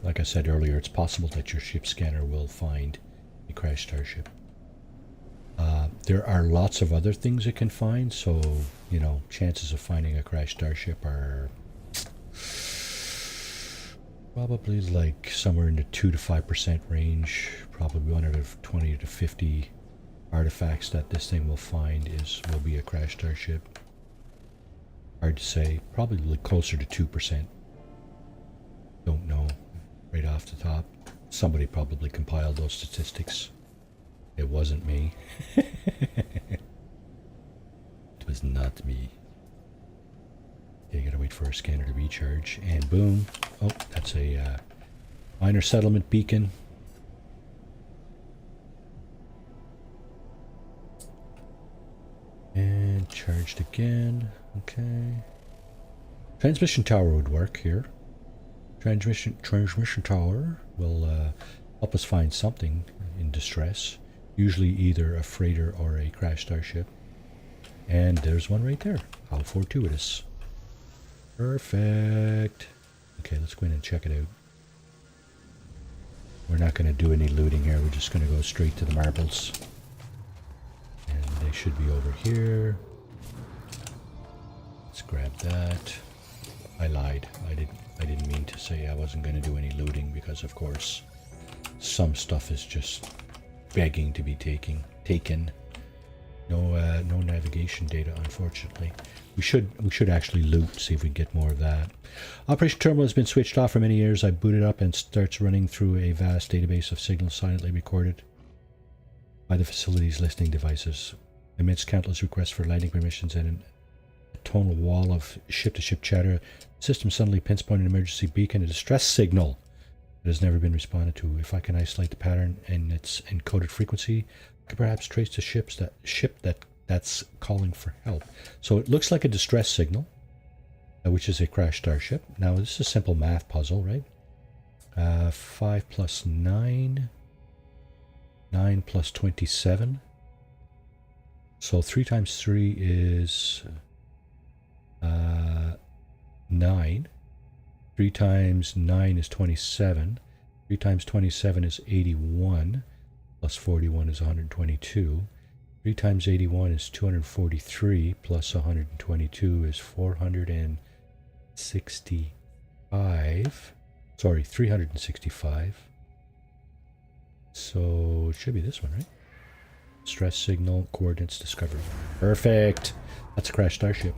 Like I said earlier, it's possible that your ship scanner will find a crashed starship. There are lots of other things it can find, so, you know, chances of finding a crashed starship are probably like somewhere in the 2 to 5% range. Probably one out of 20 to 50 artifacts that this thing will find will be a crashed starship. Hard to say. Probably closer to 2%. Don't know right off the top. Somebody probably compiled those statistics. It wasn't me. It was not me. Okay, you gotta wait for a scanner to recharge. And boom. Oh, that's a minor settlement beacon. And charged again. Okay. Transmission tower would work here. Transmission tower will help us find something in distress. Usually either a freighter or a crashed starship. And there's one right there. How fortuitous. Perfect. Okay, let's go in and check it out. We're not going to do any looting here. We're just going to go straight to the marbles. And they should be over here. Let's grab that. I lied. I didn't mean to say I wasn't going to do any looting because, of course, some stuff is just begging to be taken. No navigation data, unfortunately. We should actually loot, see if we can get more of that. Operation Terminal has been switched off for many years. I boot it up and starts running through a vast database of signals silently recorded by the facility's listening devices. Amidst countless requests for landing permissions and a tonal wall of ship-to-ship chatter, the system suddenly pinpointed an emergency beacon, a distress signal that has never been responded to. If I can isolate the pattern and its encoded frequency, I could perhaps trace the ship that's calling for help. So it looks like a distress signal, which is a crashed starship. Now this is a simple math puzzle, right? 5 plus 9, 9 plus 27. So 3 times 3 is 9. 3 times 9 is 27. 3 times 27 is 81. Plus 41 is 122. 3 times 81 is 243. Plus 122 is 465. Sorry, 365. So it should be this one, right? Stress signal, coordinates, discovery. Perfect. That's a crashed starship.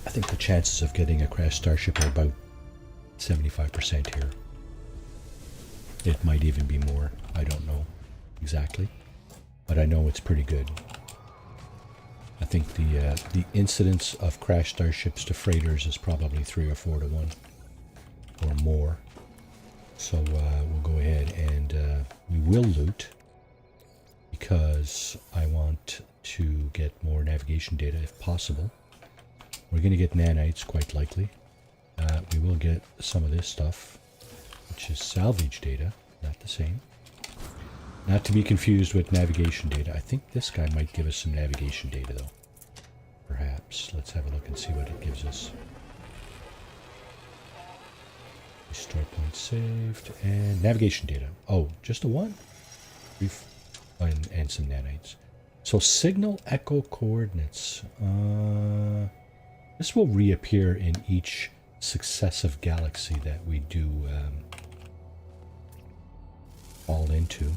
I think the chances of getting a crashed starship are about 75% here. It might even be more. I don't know exactly, but I know it's pretty good. I think the incidence of crashed starships to freighters is probably 3 or 4 to 1 or more. So we'll go ahead and we will loot because I want to get more navigation data if possible. We're going to get nanites, quite likely. We will get some of this stuff, which is salvage data, not the same. Not to be confused with navigation data. I think this guy might give us some navigation data, though. Perhaps. Let's have a look and see what it gives us. Restore point saved. And navigation data. Oh, just a one? And some nanites. So signal echo coordinates. This will reappear in each successive galaxy that we do fall into.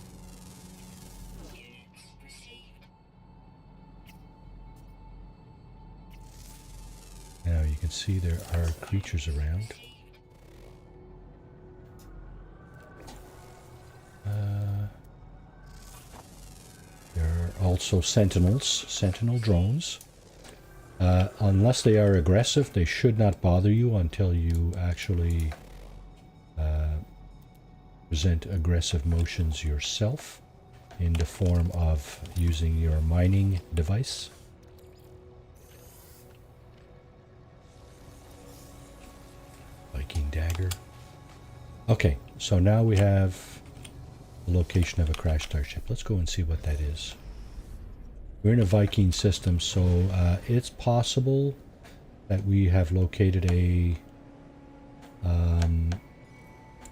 Now you can see there are creatures around. There are also sentinel drones. Unless they are aggressive, they should not bother you until you actually present aggressive motions yourself in the form of using your mining device. Viking dagger. Okay, so now we have the location of a crashed starship. Let's go and see what that is. We're in a Viking system, so it's possible that we have located a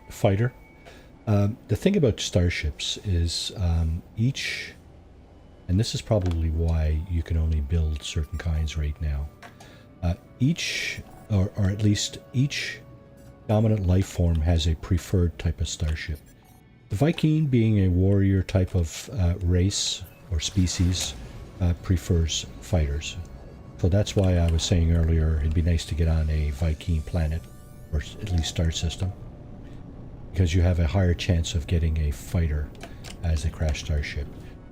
fighter. The thing about starships is each, and this is probably why you can only build certain kinds right now, each, or at least each dominant life form has a preferred type of starship. The Viking, being a warrior type of race or species, prefers fighters. So that's why I was saying earlier it'd be nice to get on a Viking planet, or at least star system, because you have a higher chance of getting a fighter as a crashed starship.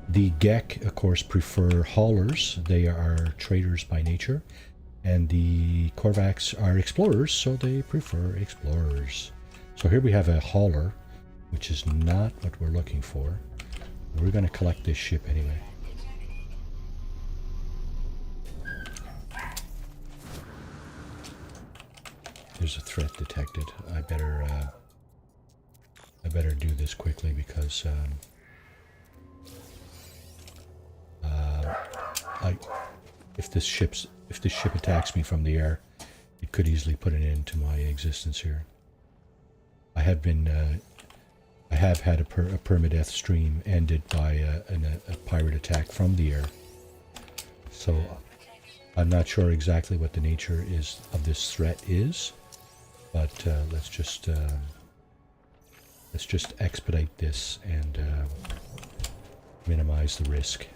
The Gek, of course, prefer haulers. They are traders by nature. And the Korvax are explorers, so they prefer explorers. So here we have a hauler, which is not what we're looking for. We're going to collect this ship anyway. There's a threat detected. I better do this quickly because if this ship attacks me from the air, it could easily put an end to my existence here. I have had a permadeath stream ended by a pirate attack from the air. So I'm not sure exactly what the nature is of this threat is, but let's just expedite this and minimize the risk.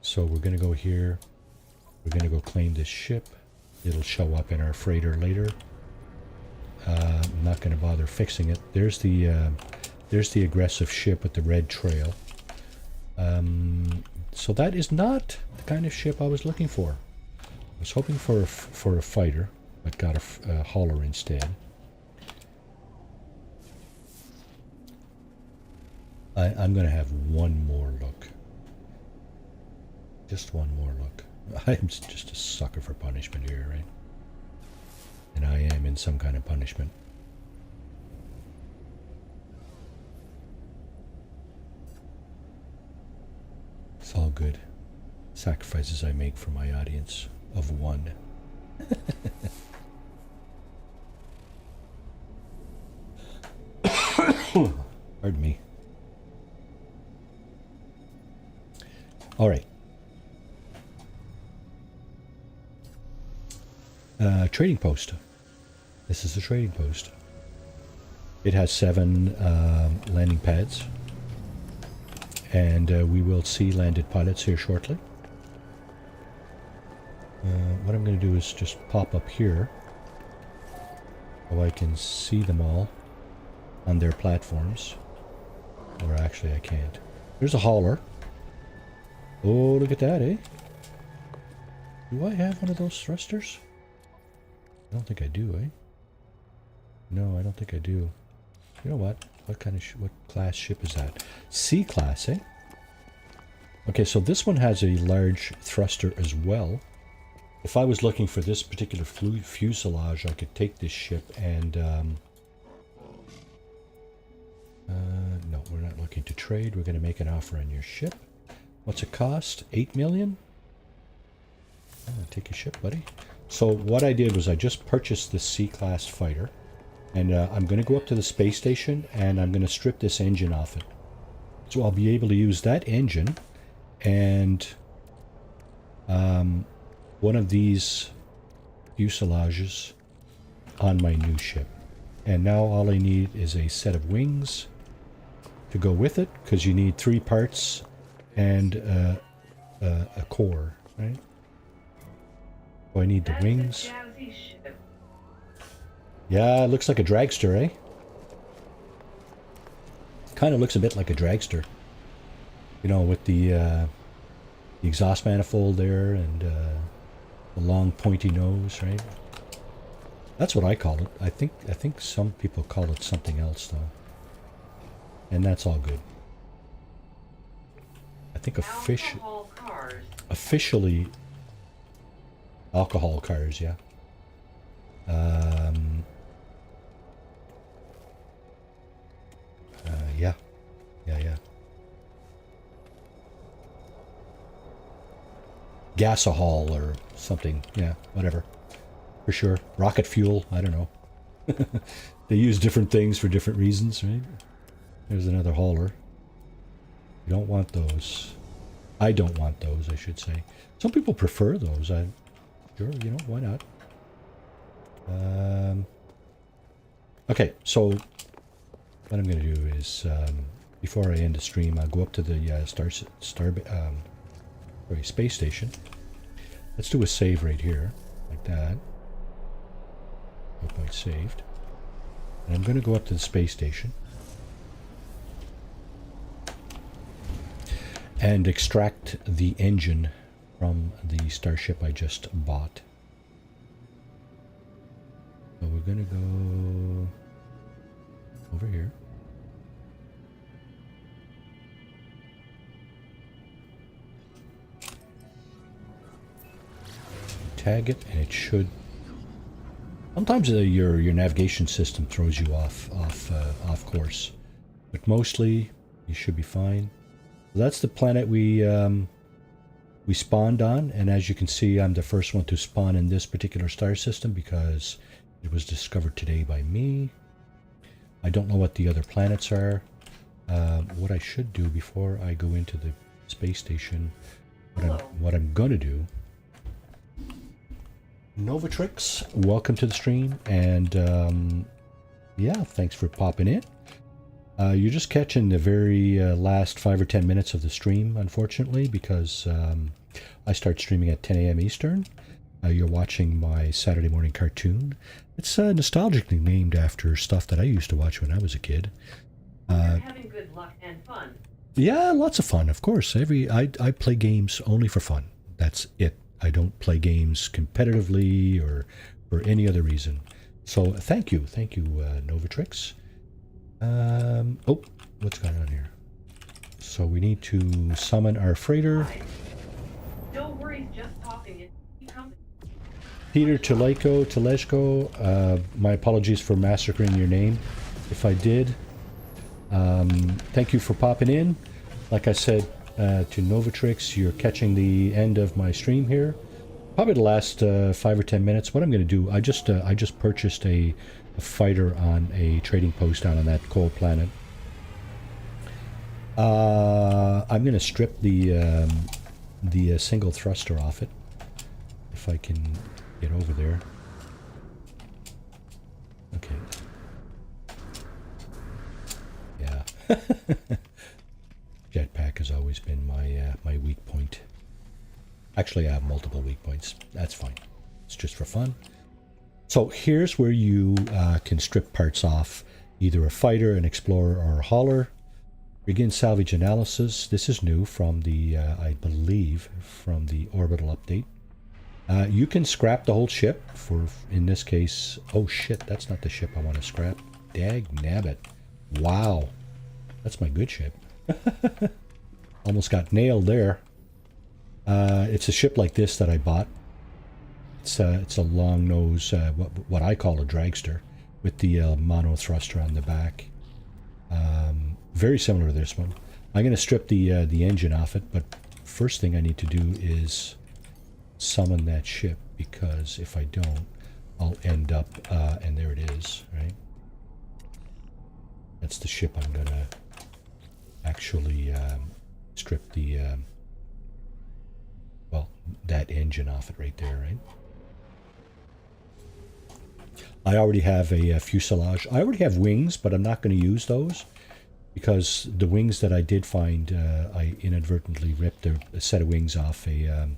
So we're going to go here. We're going to go claim this ship. It'll show up in our freighter later. I'm not going to bother fixing it. There's the aggressive ship with the red trail. So that is not the kind of ship I was looking for. I was hoping for a fighter, but got a hauler instead. I'm going to have one more look. Just one more look. I'm just a sucker for punishment here, right? And I am in some kind of punishment. It's all good. Sacrifices I make for my audience of one. Pardon me. All right. trading post. This is the trading post. It has 7 landing pads. And we will see landed pilots here shortly. What I'm going to do is just pop up here so I can see them all on their platforms. Or actually I can't. There's a hauler. Oh, look at that, eh? Do I have one of those thrusters? I don't think I do, eh? No, I don't think I do. You know what? What kind of what class ship is that? C class, eh? Okay, so this one has a large thruster as well. If I was looking for this particular fuselage, I could take this ship and... no, we're not looking to trade. We're going to make an offer on your ship. What's it cost? 8 million? Take your ship, buddy. So what I did was I just purchased this C-class fighter. And I'm going to go up to the space station and I'm going to strip this engine off it. So I'll be able to use that engine and one of these fuselages on my new ship. And now all I need is a set of wings to go with it, because you need 3 parts and a core, right? So I need the wings. Yeah, it looks like a dragster, eh? Kind of looks a bit like a dragster. You know, with the exhaust manifold there and the long pointy nose, right? That's what I call it. I think some people call it something else though. And that's all good. I think officially alcohol cars, yeah. Yeah. Gasohol or something, yeah, whatever. For sure. Rocket fuel, I don't know. They use different things for different reasons, right? There's another hauler. You don't want those. I don't want those, I should say. Some people prefer those. Sure, you know, why not? Okay, so what I'm going to do is, before I end the stream, I'll go up to the space station. Let's do a save right here, like that. Point saved. And I'm going to go up to the space station and extract the engine from the starship I just bought. So we're going to go over here. Tag it, and it should. Sometimes your navigation system throws you off course, but mostly you should be fine. That's the planet we spawned on, and as you can see, I'm the first one to spawn in this particular star system because it was discovered today by me. I don't know what the other planets are. What I should do before I go into the space station, what I'm gonna do. Novatrix, welcome to the stream, and yeah, thanks for popping in. You're just catching the very last 5 or 10 minutes of the stream, unfortunately, because I start streaming at 10 a.m. Eastern. You're watching my Saturday morning cartoon. It's nostalgically named after stuff that I used to watch when I was a kid. Having good luck and fun. Yeah, lots of fun, of course. I play games only for fun. That's it. I don't play games competitively or for any other reason. So thank you, Novatrix. Oh, what's going on here? So we need to summon our freighter. No worries, just talking. Peter Teleshko, my apologies for massacring your name if I did. Thank you for popping in. Like I said, to Novatrix, you're catching the end of my stream here. Probably the last 5 or 10 minutes. What I'm going to do, I just purchased a fighter on a trading post down on that cold planet. I'm going to strip the single thruster off it, if I can get over there. Jetpack has always been my my weak point. Actually, I have multiple weak points. That's fine. It's just for fun. So here's where you can strip parts off, either a fighter, an explorer, or a hauler. Begin salvage analysis. This is new from the, I believe, from the orbital update. You can scrap the whole ship for, in this case, oh shit, that's not the ship I want to scrap. Dag nabbit. Wow. That's my good ship. Almost got nailed there. It's a ship like this that I bought. It's a long nose, what I call a dragster, with the mono thruster on the back. Very similar to this one. I'm going to strip the engine off it, but first thing I need to do is summon that ship, because if I don't, I'll end up, and there it is, right? That's the ship I'm going to actually strip the, well, that engine off it right there, right? I already have a fuselage. I already have wings, but I'm not going to use those, because the wings that I did find, I inadvertently ripped a set of wings off a,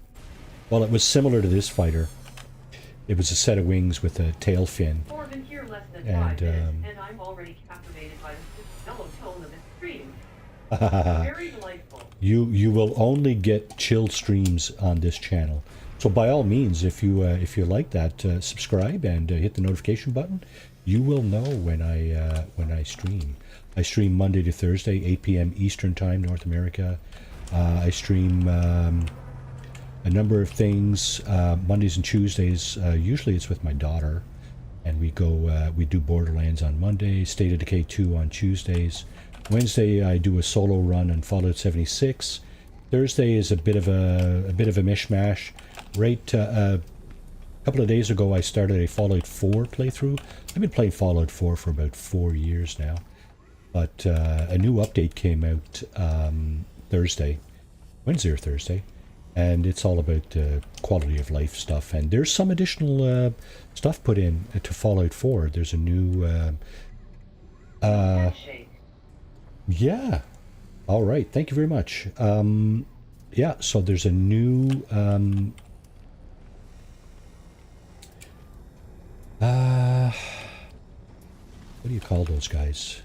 well, it was similar to this fighter. It was a set of wings with a tail fin. Been here less than 5 minutes, and I'm already captivated by the mellow tone of the stream. Very delightful. You will only get chilled streams on this channel. So by all means, if you like that, subscribe and hit the notification button. You will know when I stream. I stream Monday to Thursday, 8 p.m. Eastern Time, North America. I stream a number of things, Mondays and Tuesdays. Usually it's with my daughter, and we do Borderlands on Monday, State of Decay 2 on Tuesdays. Wednesday I do a solo run on Fallout 76. Thursday is a bit of a mishmash. Right, a couple of days ago I started a Fallout 4 playthrough. I've been playing Fallout 4 for about 4 years now. But a new update came out Wednesday or Thursday, and it's all about quality of life stuff. And there's some additional stuff put in to Fallout 4. There's a new... yeah. All right. Thank you very much. Yeah, so there's a new... what do you call those guys?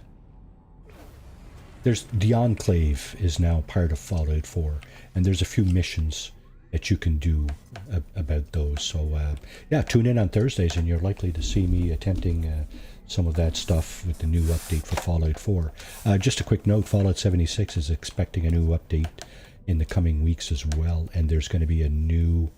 There's the Enclave is now part of Fallout 4, and there's a few missions that you can do about those. So yeah, tune in on Thursdays and you're likely to see me attempting some of that stuff with the new update for Fallout 4. Just a quick note, Fallout 76 is expecting a new update in the coming weeks as well, and there's going to be a new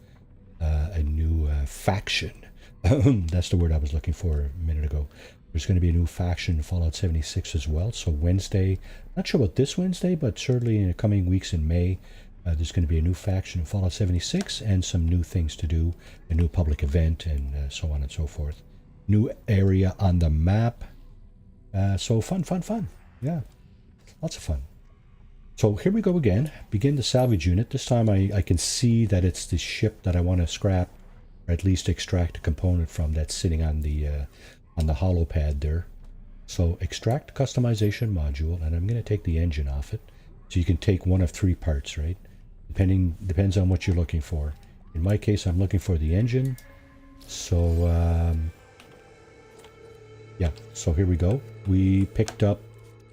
faction. That's the word I was looking for a minute ago. There's going to be a new faction in Fallout 76 as well. So Wednesday, not sure about this Wednesday, but certainly in the coming weeks in May, there's going to be a new faction in Fallout 76 and some new things to do, a new public event, and so on and so forth. New area on the map. So fun. Yeah, lots of fun. So here we go again. Begin the salvage unit. This time I can see that it's the ship that I want to scrap, or at least extract a component from that's sitting on the hollow pad there. So extract customization module, and I'm going to take the engine off it. So you can take one of 3 parts, right? Depends on what you're looking for. In my case, I'm looking for the engine. So yeah, so here we go. We picked up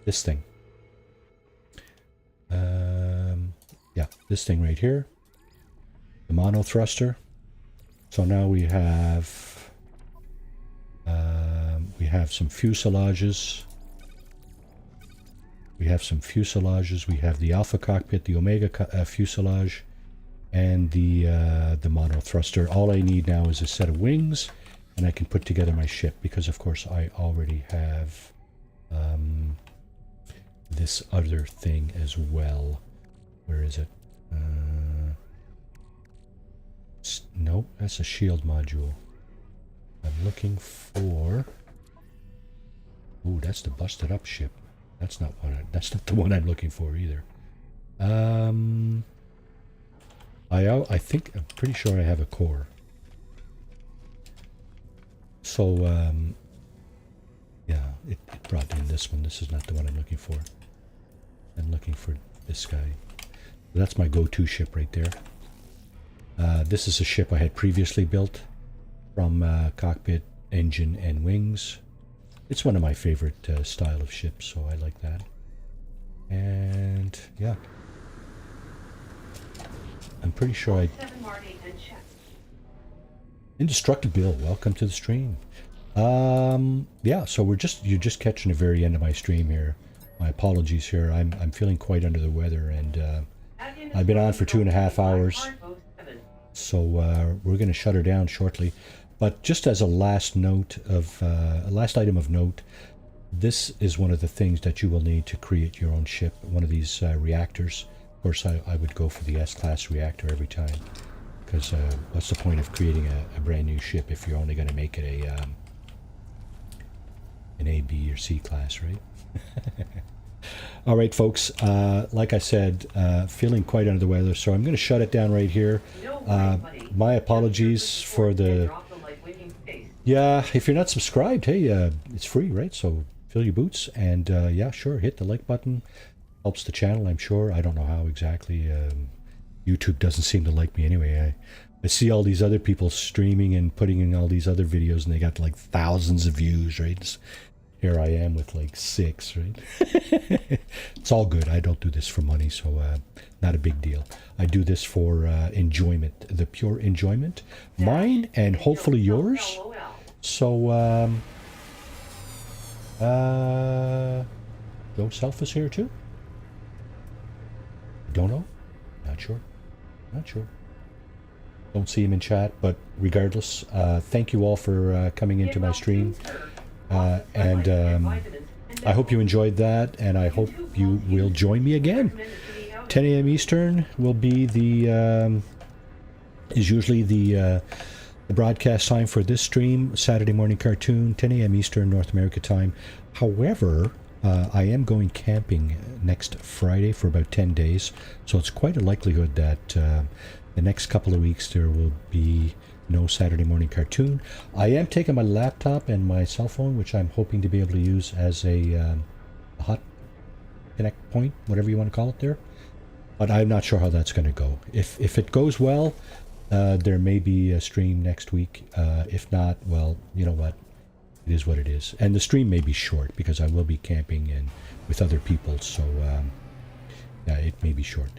this thing. Yeah, this thing right here. The mono thruster. So now we have some fuselages. We have the alpha cockpit, the omega fuselage, and the mono thruster. All I need now is a set of wings, and I can put together my ship, because of course I already have this other thing as well. Where is it? Nope, that's a shield module. I'm looking for... Ooh, that's the busted up ship. That's not the one I'm looking for either. I think, I'm pretty sure I have a core. So, yeah, it brought in this one. This is not the one I'm looking for. and looking for this guy. That's my go-to ship right there. This is a ship I had previously built from cockpit, engine, and wings. It's one of my favorite style of ships, so I like that. And yeah, I'm pretty sure I... Indestructible, welcome to the stream. Yeah, so you're just catching the very end of my stream here. My apologies here. I'm feeling quite under the weather, and I've been on for 2.5 hours. So we're going to shut her down shortly. But just as a last note of a last item of note, this is one of the things that you will need to create your own ship. One of these reactors. Of course, I would go for the S-class reactor every time, because what's the point of creating a brand new ship if you're only going to make it an A, B, or C class, right? All right, folks. Like I said, feeling quite under the weather, so I'm going to shut it down right here. My apologies for the... Yeah, if you're not subscribed, hey, it's free, right? So fill your boots, and yeah, sure, hit the like button. Helps the channel, I'm sure. I don't know how exactly. YouTube doesn't seem to like me anyway. I see all these other people streaming and putting in all these other videos, and they got like thousands of views, right? Here I am with like 6, right? It's all good. I don't do this for money, so not a big deal. I do this for enjoyment, the pure enjoyment, mine and hopefully yours. So, Joe Self is here too? Don't know. Not sure. Not sure. Don't see him in chat, but regardless, thank you all for coming into my stream. And I hope you enjoyed that, and I hope you will join me again. 10 a.m. Eastern will be the is usually the broadcast time for this stream. Saturday morning cartoon, 10 a.m. Eastern North America time. However, I am going camping next Friday for about 10 days, so it's quite a likelihood that the next couple of weeks there will be no Saturday morning cartoon. I am taking my laptop and my cell phone, which I'm hoping to be able to use as a hot connect point, whatever you want to call it there. But I'm not sure how that's going to go. If it goes well, there may be a stream next week. If not, well, you know what? It is what it is. And the stream may be short because I will be camping and with other people, so yeah, it may be short.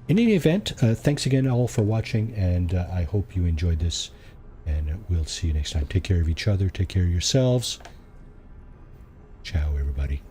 In any event, thanks again all for watching, and I hope you enjoyed this, and we'll see you next time. Take care of each other, take care of yourselves. Ciao, everybody.